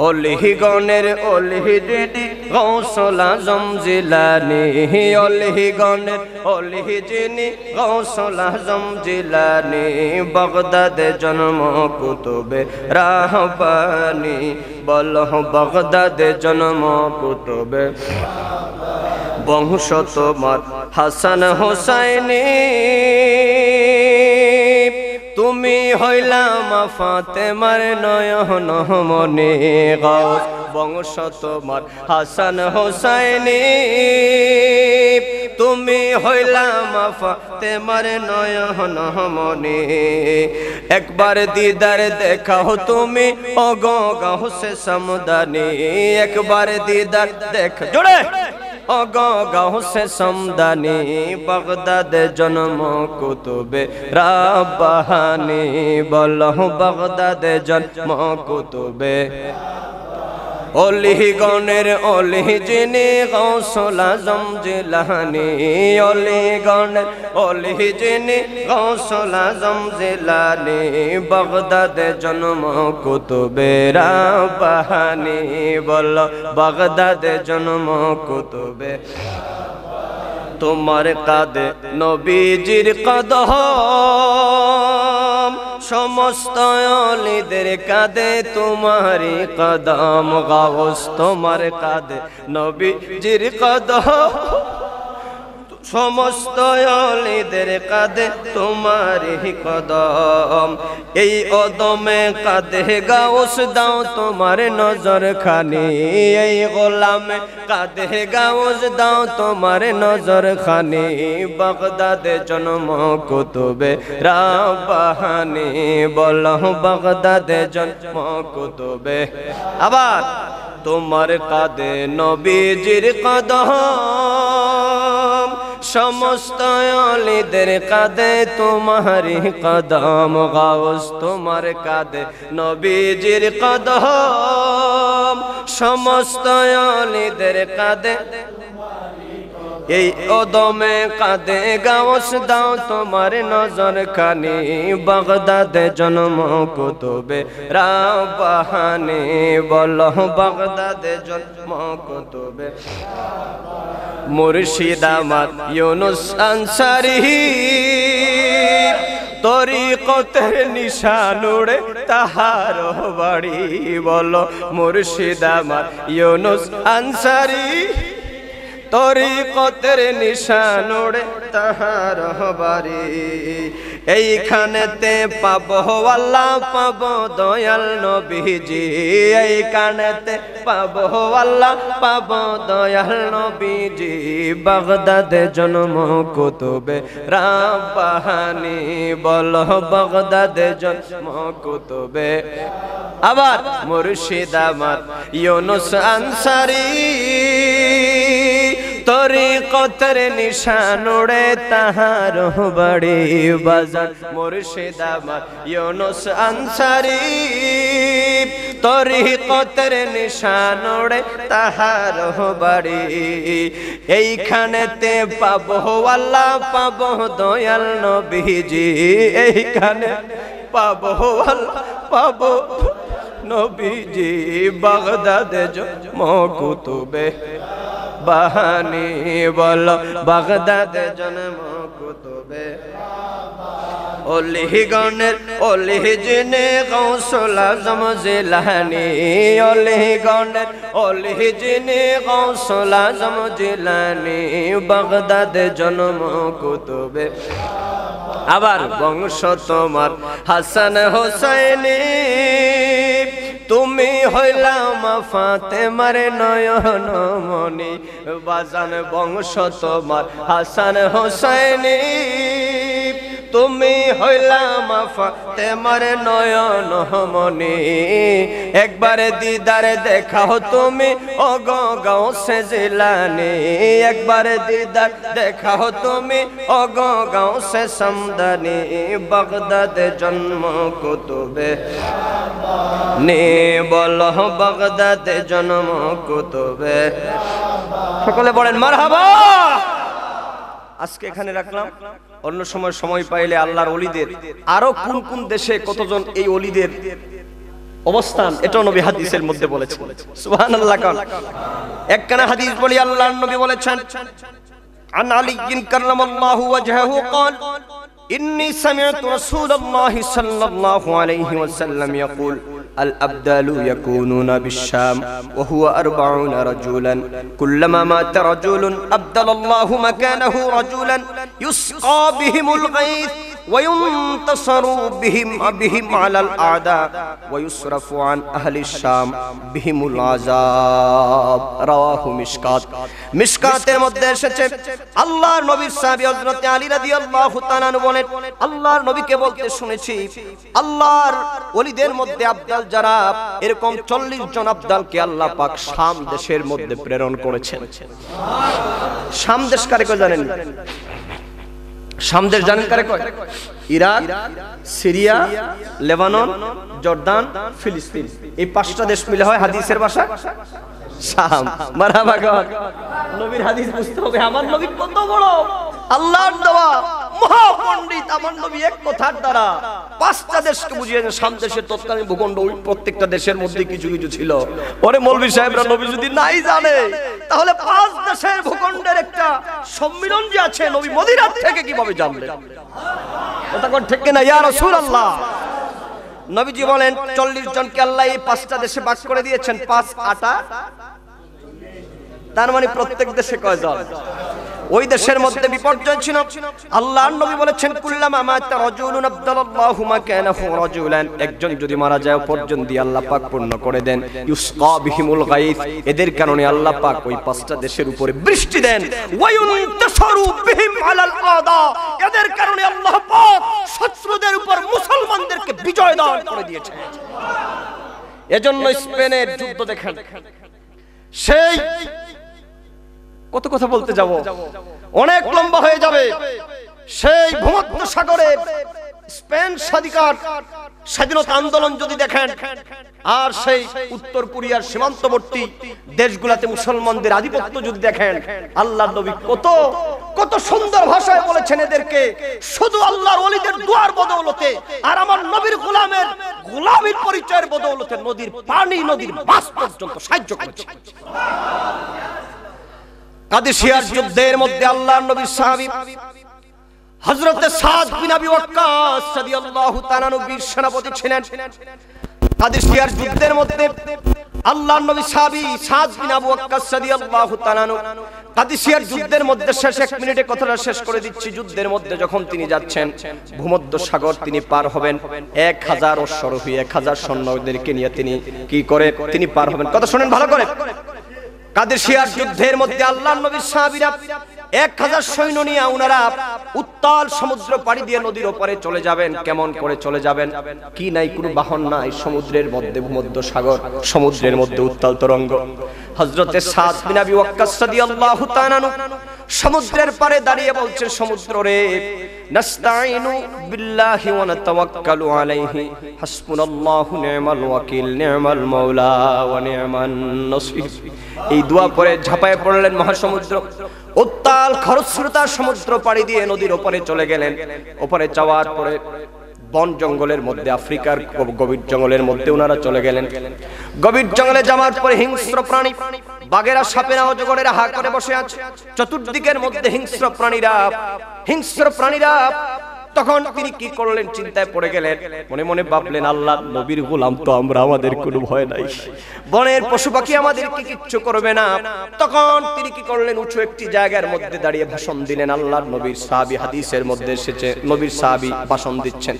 অলিগণের অলি যিনি গাউসুল আজম জিলানী, অলিগণের অলি যিনি গাউসুল আজম জিলানী, বাগদাদে জন্ম কুতুবে রাব্বানি। বলো বাগদাদে জন্ম কুতুবে, বংশ তোমার হাসান হোসাইনি, তুমি হইলাম ফাতেমার নয়ন মনে গাউস। বংশ তোমার হাসান হোসাইনি, তুমি হইলাম ফাতেমার নয়ন মনে। একবার দিদার দেখাও তুমি ওগো গাউসে সমদানি, একবার দিদার দেখ, জোরে ওগো গাউসে সমদানি বাগদাদে জন্ম কুতুবে রাব্বানি বলো বাগদাদে জন্ম কুতুবে অলিগণের অলি যিনি গৌসুল আজম জিলানী অলিগণের অলি যিনি গৌসুল আজম জিলানী বাগদাদে জন্ম কুতুবে রাব্বানি বলো বাগদাদে জন্ম কুতুবে তোমার কাঁধে নবীজির কদম সমস্ত অলিদের কাঁধে তোমারই কদম গাউস তোমার কাঁধে নবীজির কদম সমস্ত অলিদের কাঁধে তোমারই কদম এই অদমে কাঁধে গাউস দাও তোমার নজর খানি এই গোলামে কাঁধে গাউস দাও তোমার নজর খানি বাগদাদে জন্ম কুতুবে রাব্বানি বলো বাগদাদে জন্ম কুতুবে আবার তোমার কাঁধে নবীজির কদম সমস্ত অলিদের কাঁধে তোমারই কদম গাউস তোমার কাঁধে নবীজির কদম সমস্ত অলিদের কাঁধে এই অদমে কাঁধে গাউস দাও তোমার নজর খানি বাগদাদে জন্ম কুতুবে রাব্বানি বলো বাগদাদে জন্ম কুতুবে মুর্শিদ আমার ইউনুস আনসারী তরিকতের নিশান উড়ে তাহার বাড়ি বলো মুর্শিদ আমার ইউনুস আনসারী তরিকতের নিশান উড়ে তাহার বাড়ি এইখানেতে পাবো আল্লাহ পাবো দয়াল নবীজি এইখানেতে পাবো আল্লাহ পাবো দয়াল নবীজি বাগদাদে জন্ম কুতুবে রাব্বানি বলো বাগদাদে জন্ম কুতুবে আবার মুর্শিদ আমার ইউনুস আনসারী তরিকতের নিশান উড়ে তাহার বাড়ি বাজার মুর্শিদ আমার ইউনুস আনসারী তরিকতের নিশান উড়ে তাহার বাড়ি এইখানেতে পাবো আল্লাহ পাবো দয়াল নবীজি এইখানে পাবো আল্লাহ পাবো নবীজি বাগদাদে জন্ম কুতুবে বাহানি বলো বাগদাদে জন্ম কুতুবে অলিগণের অলি যিনি গৌসুল আজম জিলানী অলিগণের অলি যিনি গৌসুল আজম জিলানী বাগদাদে জন্ম কুতুবে আবার বংশ তোমার হাসান হোসাইনি তুমি হইলাম ফাতেমার নয়ন মনি বাজান বংশ তোমার হাসান হোসাইনি তুমি হইলাম ফাতেমার নয়ন মনি একবার দিদার দেখাও তুমি ওগো গাউসে জিলানী একবার দিদার দেখাও তুমি ওগো গাউসে সমদানি বাগদাদে জন্ম কুতুবে নে বলো বাগদাদে জন্ম কুতুবে সকলে বলেন মারহাবা। আজকে এখানে রাখলাম, অন্য সময় সময় পাইলে আল্লাহর ওলিদের আরো কোন কোন দেশে কতজন এই ওলিদের অবস্থান এটাও নবী হাদিসের মধ্যে বলেছেন। সুবহানাল্লাহ। একখানা হাদিস বলি আল্লাহর নবী বলেছেন, আন আলী কাররামাল্লাহু ওয়াজহাহু قال إني سمعت رسول الله صلى الله عليه وسلم يقول الأبدال يكونون بالشام وهو 40 رجلا كلما مات رجل أبدل الله مكانه رجلا يسقى بهم الغيث وينتصروا بهم على الأعداء ويصرف عن أهل الشام بهم العذاب رواه মিশকাত মিশকাতের মধ্যে এসেছে আল্লাহর নবীর সাহাবী হযরত আলী রাদিয়াল্লাহু তাআলা বলেন আল্লাহর নবীকে বলতে শুনেছি আল্লাহর ওলিদের মধ্যে আফদাল যারা এরকম 40 জন আফদালকে আল্লাহ পাক শাম দেশের মধ্যে প্রেরণ করেছেন শাম দেশ কারে কয় জানেন শাম দেশ জানেন কারে কয় ইরাক সিরিয়া লেবানন জর্দান ফিলিস্তিন এই পাঁচটা দেশ মিলে হয় হাদিসের ভাষা শাম মারহাবা গণ নবীর হাদিস বুঝতে হবে আমার নবী কত বড় আল্লাহর দেওয়া মহাপণ্ডিত আমার নবী এক কথার দ্বারা পাঁচটা দেশকে বুঝিয়েছেন শাম দেশের তৎকালীন ভূখণ্ড ওই প্রত্যেকটা দেশের মধ্যে কিছু কিছু ছিল পরে মৌলভী সাহেবরা নবী যদি নাই জানে তাহলে পাঁচ দেশের ভূখণ্ডের একটা সম্মিলন যে আছে নবী মদিনা থেকে কিভাবে জানলেন কথা কোন ঠিক না ইয়া রাসূলুল্লাহ নবীজি বলেন 40 জনকে আল্লাহ এই পাঁচটা দেশে ভাগ করে দিয়েছেন 5 8 তার মানে প্রত্যেক দেশে কয়জন ওই দেশের মধ্যে বিপর্যয় ছিল আল্লাহর নবী বলেছেন কুল্লামা মাতা রাজুলুন আবদাল্লাহু মাকানাহু রাজুলান একজন যদি মারা যায় উপার্জন দিয়ে আল্লাহ পাক পূর্ণ করে দেন ইউসকা বিহিমুল গায়থ এদের কারণে আল্লাহ পাক ওই পাঁচটা দেশের উপরে বৃষ্টি দেন ওয়ায়ুনতাসারু বিহিম আলাল আদা এদের কারণে আল্লাহ পাক শত্রুদের উপর মুসলমানদেরকে বিজয় দান করে দিয়েছেন এজন্য স্পেনের যুদ্ধ দেখেন সেই কত কথা বলতে যাব অনেক লম্বা হয়ে যাবে সেই ভূমধ্য সাগরে স্পেন স্বাধীনতা আন্দোলন যদি দেখেন আর সেই উত্তর কোরিয়ার সীমান্তবর্তী দেশগুলোতে মুসলমানদের আধিপত্য যদি দেখেন আল্লাহর নবী কত কত সুন্দর ভাষায় বলেছেন এদেরকে শুধু আল্লাহর ওলিদের দুয়ার বদৌলতে আর আমার নবীর গোলামীর পরিচয়ের বদৌলতে নদীর পানি নদীর মাছ পর্যন্ত সাহায্য করেছে কাদেসিয়ার যুদ্ধের মধ্যে আল্লাহর নবীর সাহাবী হযরত সাদ বিন আবি ওয়াক্কাস রাদিয়াল্লাহু তাআলা নবীর সেনাপতি ছিলেন কাদেসিয়ার যুদ্ধের মধ্যে আল্লাহর নবী সাহাবী সাদ বিন আবু ওয়াক্কাস রাদিয়াল্লাহু তাআলা কাদেসিয়ার যুদ্ধের মধ্যে শেষ 1 মিনিটে কথাটা শেষ করে দিচ্ছি যুদ্ধের মধ্যে যখন তিনি যাচ্ছেন ভূমধ্য সাগর তিনি পার হবেন 1000 অশ্বারোহী 1000 সৈন্যদেরকে নিয়ে তিনি কি করে তিনি পার হবেন কথা শুনেন ভালো করে কাদেসিয়ার যুদ্ধের মধ্যে আল্লাহর নবীর সাহাবীরা 1000 সৈন্য নিয়ে ওনারা উত্তাল সমুদ্র পাড়ি দিয়ে নদীর ওপারে চলে যাবেন কেমন করে চলে যাবেন কি নাই কোনো বাহন নাই সমুদ্রের মধ্যে ভূমধ্য সাগর সমুদ্রের মধ্যে উত্তাল তরঙ্গ হযরতে সাদ বিন আবি ওয়াক্কাস রাদিয়াল্লাহু তাআলা সমুদ্রের পারে দাঁড়িয়ে বলছেন সমুদ্র রে নাস্তাইনু বিল্লাহি ওয়া নাতাওয়াক্কালু আলাইহি হাসবুনাল্লাহু নি'মাল ওয়াকিল নি'মাল মাওলা ওয়া নি'মান নাসির এই দোয়া পড়ে ঝাঁপায় পড়লেন মহাসমুদ্র উত্তাল খরস্রোতা সমুদ্র পাড়ি দিয়ে নদীর ওপারে চলে গেলেন ওপারে যাওয়ার পরে বন জঙ্গলের মধ্যে আফ্রিকার গভীর জঙ্গলের মধ্যে ওনারা চলে গেলেন গভীর জঙ্গলে যাওয়ার পরে হিংস্র প্রাণী বাঘেরা সাপেরা অজগরেরা হা করে বসে আছে চতুর্দিকের মধ্যে হিংস্র প্রাণীরা তখন তিনি কি করলেন চিন্তায় পড়ে গেলেন মনে মনে ভাবলেন আল্লাহ নবীর গোলাম তো আমরা আমাদের কোনো ভয় নাই বনের পশু পাখি আমাদেরকে কিচ্ছু করবে না তখন তিনি কি করলেন উঁচু একটি জায়গার মধ্যে দাঁড়িয়ে ভাষণ দিলেন আল্লাহর নবীর সাহাবী হাদিসের মধ্যে এসেছে নবীর সাহাবী ভাষণ দিচ্ছেন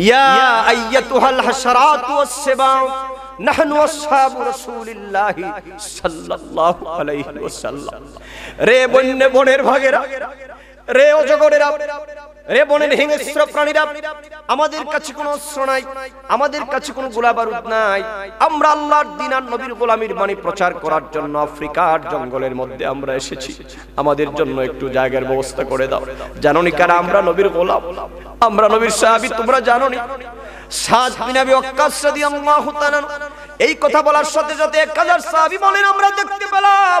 ইয়া আইয়াতুহাল হাশরাতু ওয়াস-সিবা নাহনু আসহাবু রাসূলিল্লাহি সাল্লাল্লাহু আলাইহি ওয়াসাল্লাম রে বনের ভাগেরা রে অজগরেরা রে বনের হিংস্র প্রাণীরা আমাদের কাছে কোনো অস্ত্র নাই আমাদের কাছে কোনো গোলা বারুদ নাই আমরা আল্লাহর দ্বীন আর নবীর গোলামির বাণী প্রচার করার জন্য আফ্রিকার জঙ্গলের মধ্যে আমরা এসেছি আমাদের জন্য একটু জায়গার ব্যবস্থা করে দাও জানোনি কারা আমরা নবীর গোলাম আমরা নবীর সাহাবী তোমরা জানোনি সাদ বিন আবি ওয়াক্কাস রাদিয়াল্লাহু তাআলা এই কথা বলার সাথে সাথে 1000 সাহাবী বলেন আমরা দেখতে পেলাম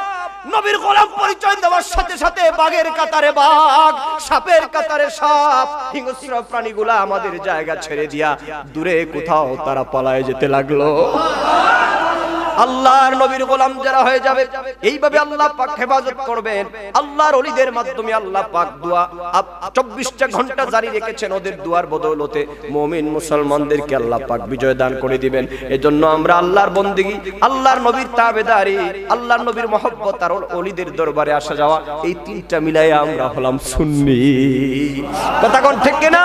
নবীর গোলাম পরিচয় দেওয়ার সাথে সাথে বাঘের কাতারে বাঘ সাপের কাতারে সাপ হিংস্র প্রাণীগুলা আমাদের জায়গা ছেড়ে দিয়া দূরে কোথাও তারা পালায়ে যেতে লাগলো আল্লাহর নবীর গোলাম যারা হয়ে যাবে এইভাবে আল্লাহ পাক হেফাজত করবেন আল্লাহর ওলিদের মাধ্যমে আল্লাহ পাক দোয়া 24টা ঘন্টা জারি রেখেছেন ওদের দুয়ার বদৌলতে মুমিন মুসলমানদেরকে আল্লাহ পাক বিজয় দান করে দিবেন এজন্য আমরা আল্লাহর বندگی আল্লাহর নবীর তাবেদারি আল্লাহর নবীর মহব্বত আর ওলিদের দরবারে আসা যাওয়া এই তিনটা মিলাইয়া আমরা হলাম সুন্নি কথা কোন ঠিক না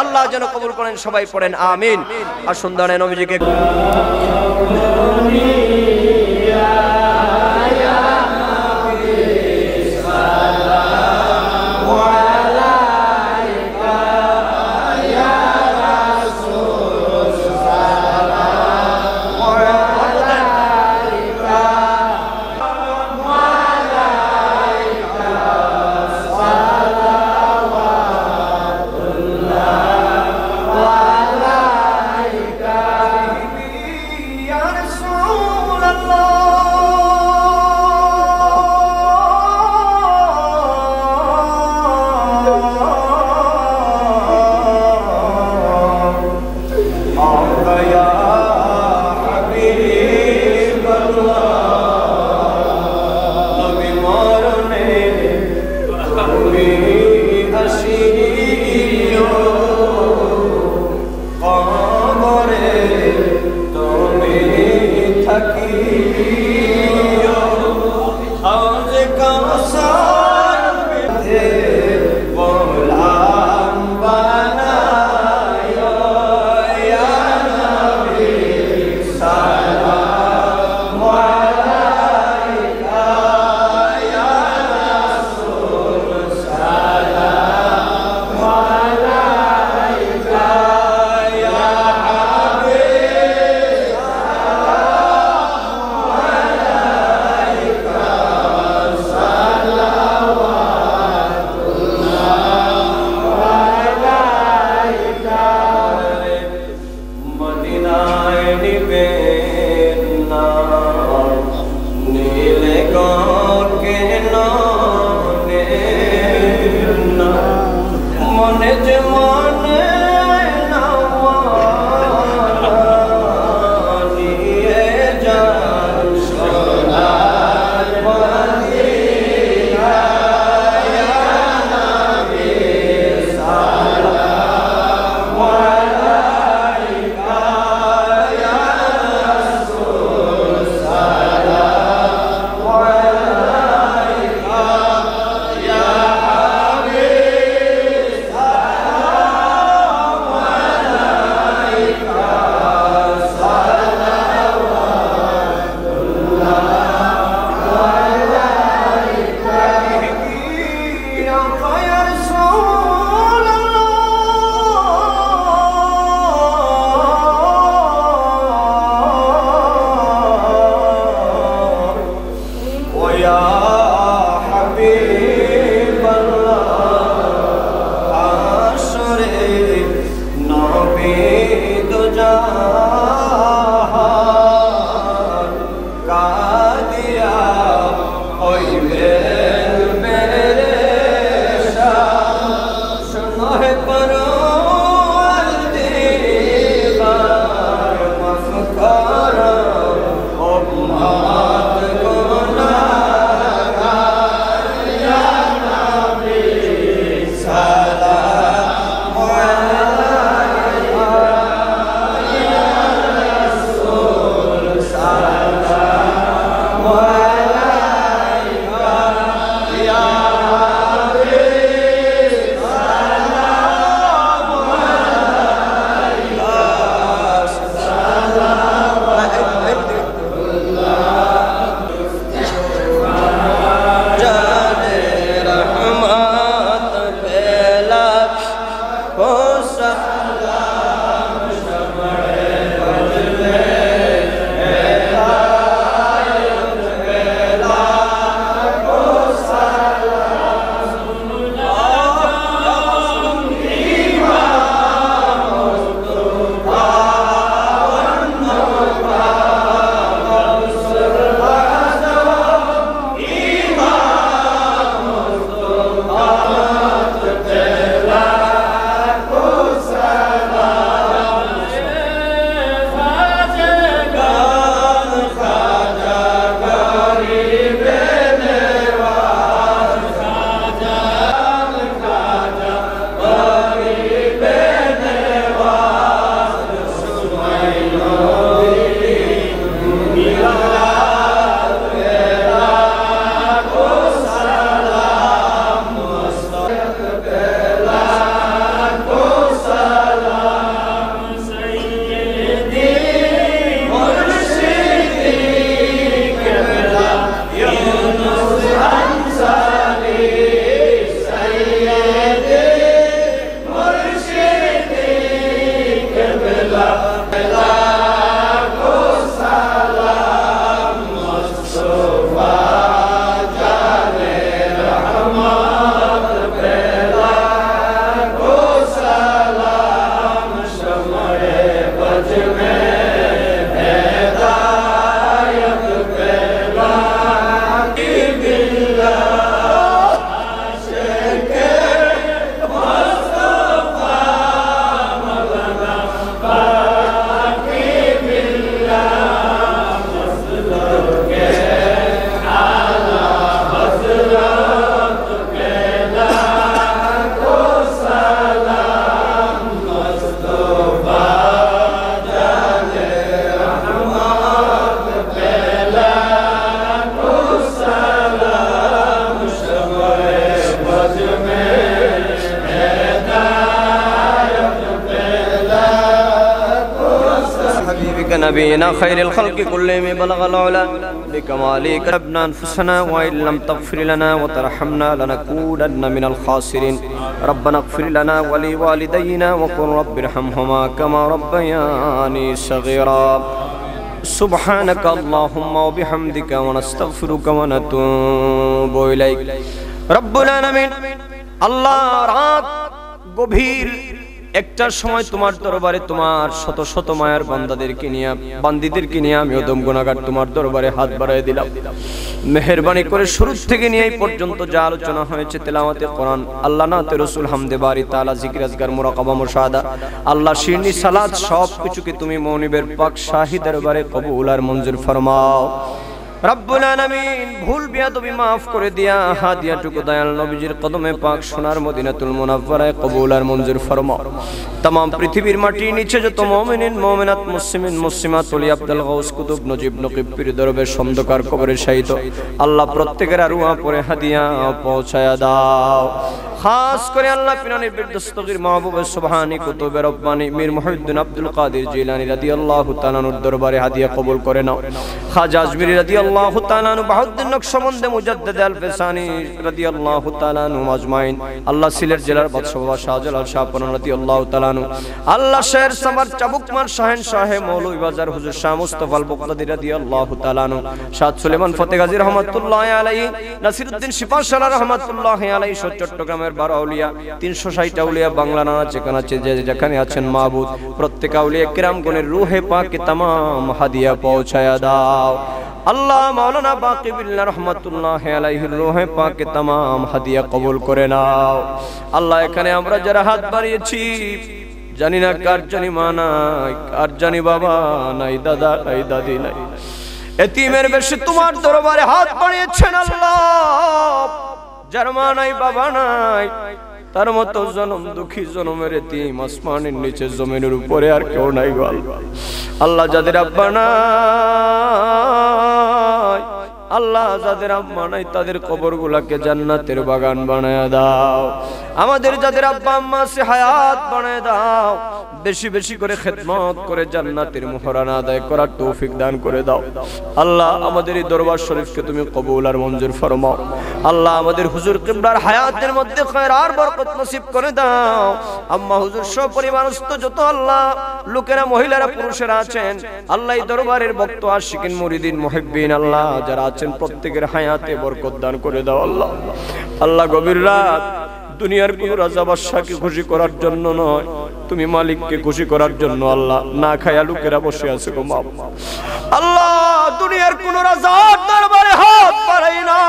আল্লাহ যেন কবুল করেন। সবাই পড়েন আমিন। আর সুন্দর নবীজিকে نبينا خير الخلق كلهم بلغ العلا بكمالك ربنا أنفسنا وإن لم تغفر لنا وترحمنا لنكونن من الخاسرين ربنا اغفر لنا ولوالدينا وقل رب ارحمهما كما ربياني صغيرا سبحانك اللهم وبحمدك ونستغفرك ونتوب إليك رب العالمين আল্লাহ রাত গভীর একটার সময় তোমার দরবারে তোমার শত শত মায়ার বান্দাদেরকে নিয়ে বান্দীদেরকে নিয়ে আমি অদম গুনাহগার তোমার দরবারে হাত বাড়ায় দিলাম মেহেরবানি করে শুরু থেকে নিয়ে এই পর্যন্ত যা আলোচনা হয়েছে তেলাওয়াতে কোরআন আল্লাহ নাতে রাসূল হামদে বারি তাআলা জিকির আজগার মুরাকাবা মুশাহাদা আল্লাহ শিরনি সালাত সব কিছুকে তুমি মনিবের পাক শাহী দরবারে কবুল আর মঞ্জুর ফরমাও রব্বুল আলামিন ভুল বিয়াদবি মাফ করে দিয়া হাদিয়াটুকু দয়াল নবীজির কদমে পাক সোনার মদিনাতুল মুনাওয়ারায় কবুল আর মঞ্জুর ফরমাও तमाम পৃথিবীর মাটির নিচে যত মুমিনিন মুমিনাত মুসলিমিন মুসলিমাত ওলি আব্দুল গাউস কুতুব নজিব নকিব পীর দরবেশ খন্দকার কবরে শাহিদ আল্লাহ প্রত্যেকের রুহ পরে হাদিয়া পৌঁছায়া দাও খাস করে আল্লাহ পিরানির বিরদস্তগীর মাহবুব সুবহানী কুতুবে রব্বানী মীর মুহিউদ্দিন আব্দুল কাদের জিলানী রাদিয়াল্লাহু তাআলা আনহুর দরবারে হাদিয়া কবুল করে নাও খাজা আজমিরি রাদিয়াল্লাহু তাআলা আনহু বাহাউদ্দিন নকশবন্দি মুজাদ্দিদ আল ফিসানী রাদিয়াল্লাহু তাআলা আনহু আজমাইন আল্লাহ সিলেট জেলার বাদশাহ বাবা শাহজালাল শাহ পরান রাদিয়াল্লাহু তাআলা আনহু আল্লাহ শের সামার চাবুকমার শাহেনশাহ মৌলভী বাজার হুজুর শাহ মুস্তাফা আল বগদাদি রাদিয়াল্লাহু তাআলা আনহু শাহ সুলেমান ফতেহ গাজী রাহমাতুল্লাহি আলাইহি নাসিরউদ্দিন শিফাশালা রাহমাতুল্লাহি আলাইহি চট্টগ্রামের 12 আউলিয়া 360 আউলিয়া বাংলা না যেখানে আছে যেখানে আছেন মাবুদ প্রত্যেক আউলিয়া কিরাম গণের রূহে পাকে तमाम হাদিয়া পৌঁছায়া দাও আল্লাহ মাওলানা বাকি বিল্লাহ রাহমাতুল্লাহি আলাইহির রূহে পাকে तमाम হাদিয়া কবুল করে নাও আল্লাহ এখানে আমরা যারা হাত বাড়িয়েছি জানি না কার জানি মা নাই কার জানি বাবা নাই দাদা নাই দাদি নাই এতিমের বেশে তোমার দরবারে হাত বাড়িয়েছেন আল্লাহ যার মা নাই বাবা নাই তার মতো জনম দুঃখী জনমের এতিম আসমানের নিচে জমিনের উপরে আর কেউ নাই গো আল্লাহ যাদের আব্বা নাই আল্লাহ যাদের আম্মা নাই তাদের কবরগুলোকে জান্নাতের বাগান বানায়া দাও আমাদের যাদের আব্বা আম্মা আছে হায়াত বানায়া দাও বেশি বেশি করে খেদমত করে জান্নাতের মোহরানা আদায় করার তৌফিক দান করে দাও আল্লাহ আমাদের এই দরবার শরীফকে তুমি কবুল আর মঞ্জুর ফরমাও আল্লাহ আমাদের হুজুর কিবলার হায়াতের মধ্যে খৈর আর বরকত নসিব করে দাও আম্মা হুজুর সহ পরিবারস্থ যত আল্লাহ লোকেরা মহিলারা পুরুষেরা আছেন আল্লাহ এই দরবারের ভক্ত আশিকিন মুরিদিন মুহিব্বিন আল্লাহ যারা আছেন প্রত্যেকের হায়াতে বরকত দান করে দাও আল্লাহ আল্লাহ গভীর রাত দুনিয়ার কোন রাজা বাদশাকে খুশি করার জন্য নয় তুমি মালিককে খুশি করার জন্য আল্লাহ না খায়া লোকেরা বসে আছে গো মা আল্লাহ দুনিয়ার কোন রাজার দরবারে হাত বাড়াই না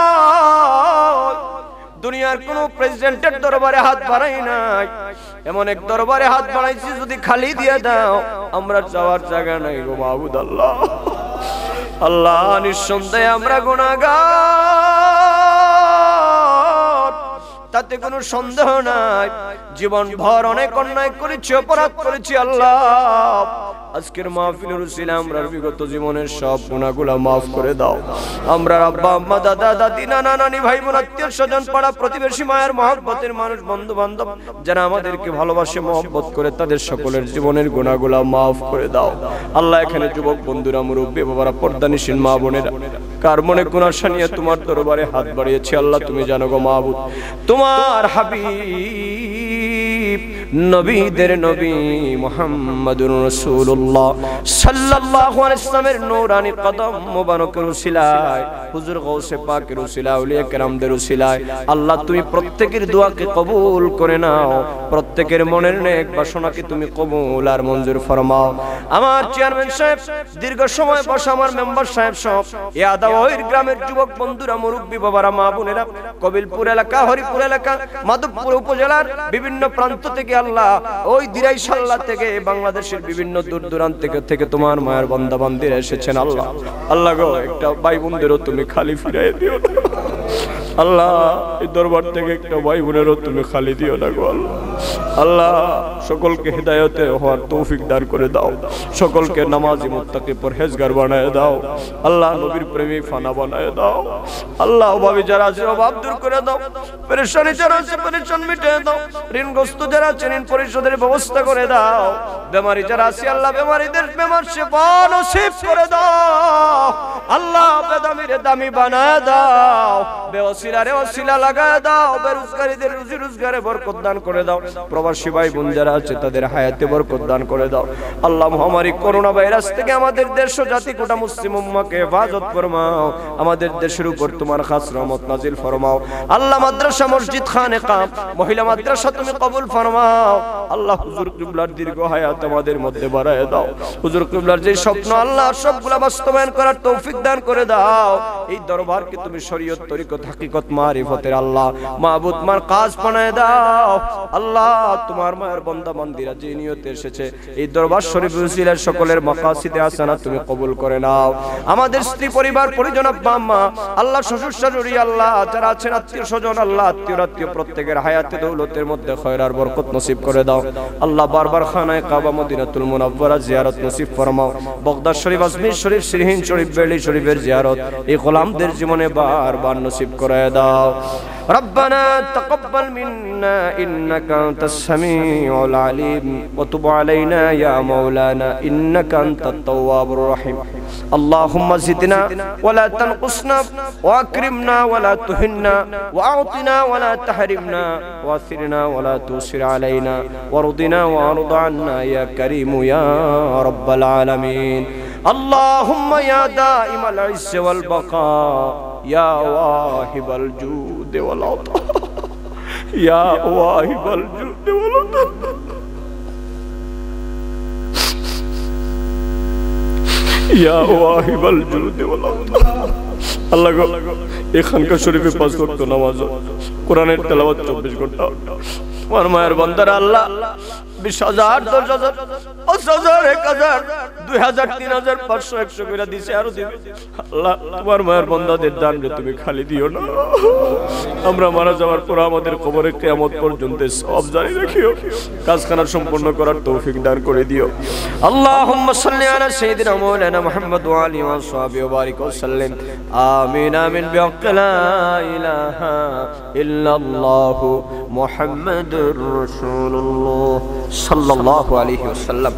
দুনিয়ার কোন প্রেসিডেন্টের দরবারে হাত বাড়াই নাই এমন এক দরবারে হাত বাড়াইছি যদি খালি দিয়ে দাও আমরা যাওয়ার জায়গা নাই গো মাবুদ আল্লাহ আল্লাহ নিঃসন্দেহে আমরা গুনাহগার তাতে কোনো সন্দেহ নাই জীবন ভর অনেক অন্যায় করেছি অপরাধ করেছি আল্লাহ আজকের মাহফিলের উসিলা আমরা বিগত জীবনের সব গুনাহগুলো maaf করে দাও আমরা আব্বা আম্মা দাদা দাদি নানা নানি ভাই বোন আত্মীয় স্বজন পাড়া প্রতিবেশী মায়ের মহব্বতের মানুষ বন্ধু বান্ধব যারা আমাদেরকে ভালোবাসে মহব্বত করে তাদের সকলের জীবনের গুনাহগুলো maaf করে দাও আল্লাহ এখানে যুবক বন্ধুরা মুরব্বি বাবারা পর্দানিশীন মা বোনেরা কার মনে কোন আশা নিয়ে তোমার দরবারে হাত বাড়িয়েছি আল্লাহ তুমি জানো গো মাবুদ তোমার হাবিব নবীদের নবী মুহাম্মদুর রাসূলুল্লাহ সাল্লাল্লাহু আলাইহি ওয়াসাল্লামের নূরানি কদম মোবারকের উসিলায় হুজুর গাউসে পাকের উসিলায় আউলিয়া কেরামদের উসিলায় আল্লাহ তুমি প্রত্যেকের দোয়াকে কবুল করে নাও প্রত্যেকের মনের নেক বাসনাকে তুমি কবুল আর মঞ্জুর ফরমাও আমার চেয়ারম্যান সাহেব দীর্ঘ সময় বসা আমার মেম্বার সাহেব সব এই আদাওয়ির গ্রামের যুবক বন্ধুরা মুরব্বি বাবারা মা বোনেরা কবিলপুর এলাকা হরিপুর এলাকা মাধবপুর উপজেলার বিভিন্ন প্রান্ত থেকে আল্লাহ ওই দিরাইশাল্লা থেকে বাংলাদেশের বিভিন্ন দূর দূরান্ত থেকে তোমার মায়ের বান্দা বান্দিরা এসেছেন আল্লাহ আল্লাহ গো একটা ভাই বোনদেরও তুমি খালি ফিরাই দিও আল্লাহ এই দরবার থেকে একটা ভাই বোনেরও তুমি খালি দিও না গো আল্লাহ। আল্লাহ সকলকে হেদায়েতে হওয়ার তৌফিক দান করে দাও, সকলকে নামাজি মুত্তাকি পরহেজগার বানায় দাও আল্লাহ, নবীর প্রেমী ফানা বানায় দাও আল্লাহ। অভাবী যারা আছে অভাব দূর করে দাও, পেরেশানি যারা আছে পেরেশান মিটিয়ে দাও, ঋণগ্রস্ত যারা আছে ঋণ পরিশোধের ব্যবস্থা করে দাও, বেমারি যারা আছে আল্লাহ বেমারিদের বেমার শিফা নসিব করে দাও আল্লাহ। বেদামিরে দামি বানায় দাও, বেওসিলারে ওসিলা লাগায় দাও, বেরোজগারীদের রুজি রোজগারে বরকত দান করে দাও, প্রবাসী ভাই বোন যারা আছে তাদের হায়াতে বরকত দান করে দাও আল্লাহ। মহামারী করোনা ভাইরাস থেকে আমাদের দেশ ও জাতি গোটা মুসলিম উম্মাহকে হেফাজত ফরমাও, আমাদের দেশের উপর তোমার খাস রহমত নাজিল ফরমাও আল্লাহ। মাদ্রাসা মসজিদ খানেকা মহিলা মাদ্রাসা তুমি কবুল ফরমাও আল্লাহ। হুজুর কিবলার দীর্ঘ হায়াত আমাদের মধ্যে বাড়ায় দাও, হুজুর কিবলার যে স্বপ্ন আল্লাহ সবগুলা বাস্তবায়ন করার তৌফিক দান করে দাও। এই দরবারকে তুমি শরীয়ত তরিকত হাকিকত মারিফতের আল্লাহ মাবুদ মার কাজ বানায় দাও আল্লাহ। তোমার মায়ের বান্দা বান্দীরা যে নিয়তে এসেছে এই দরবার শরীফ উসিলার সকলের মাকাসিদে হাসানা তুমি কবুল করে নাও। আমাদের স্ত্রী পরিবার পরিজন আব্বা আম্মা আল্লাহ শ্বশুর শাশুড়ি আল্লাহ যারা আছেন আত্মীয় স্বজন আল্লাহ আত্মীয় প্রত্যেকের হায়াতে দৌলতের মধ্যে খয়র আর বরকত নসিব করে দাও আল্লাহ। বারবার খানায়ে কাবা মদিনাতুল মুনাওয়ারা জিয়ারত নসিব ফরমাও, বগদাদ শরীফ আজমির শরীফ সিরহিন শরীফ বেলি শরীফের জিয়ারত এই গোলামদের জীবনে বারবার নসিব করে দাও। ربنا تقبل منا إنك أنت السميع العليم وتب علينا يا مولانا إنك أنت التواب الرحيم. اللهم زدنا ولا تنقصنا وأكرمنا ولا تهنا وأعطنا ولا تحرمنا وأثرنا ولا تؤثر علينا وارضنا وارض عنا يا كريم يا رب العالمين. اللهم يا دائم العز والبقاء يا واهب الجود والعطاء يا واهب الجود والعطاء يا واهب الجود والعطاء আল্লাহ গো এখানকার শরীফে 5 ওয়াক্ত নামাজ কোরআনের তেলাওয়াত 24 ঘন্টা আমার মায়ের বান্দারা আল্লাহ 20,000 10,000 50,000 1000 2000 3000 500 100 করে দিছে আরো দিবে আল্লাহ। তোমার মায়ের বান্দাদের দানকে তুমি খালি দিও না, আমরা মারা যাওয়ার পর আমাদের কবরে কিয়ামত পর্যন্ত সওয়াব জারি রাখিও, কাজখানা সম্পন্ন করার তৌফিক দান করে দিও। আল্লাহুম্মা সাল্লি আলা সাইয়্যিদিনা মাওলানা মুহাম্মদ ওয়া আলিহি ওয়া সাহবিহি ওয়া বারিক ওয়া সাল্লিম। আমিন আমিন বিহাক্কি লা ইলাহা ইল্লাল্লাহু মুহাম্মাদুর রাসূলুল্লাহ সাল্লাল্লাহু আলাইহি ওয়াসাল্লাম।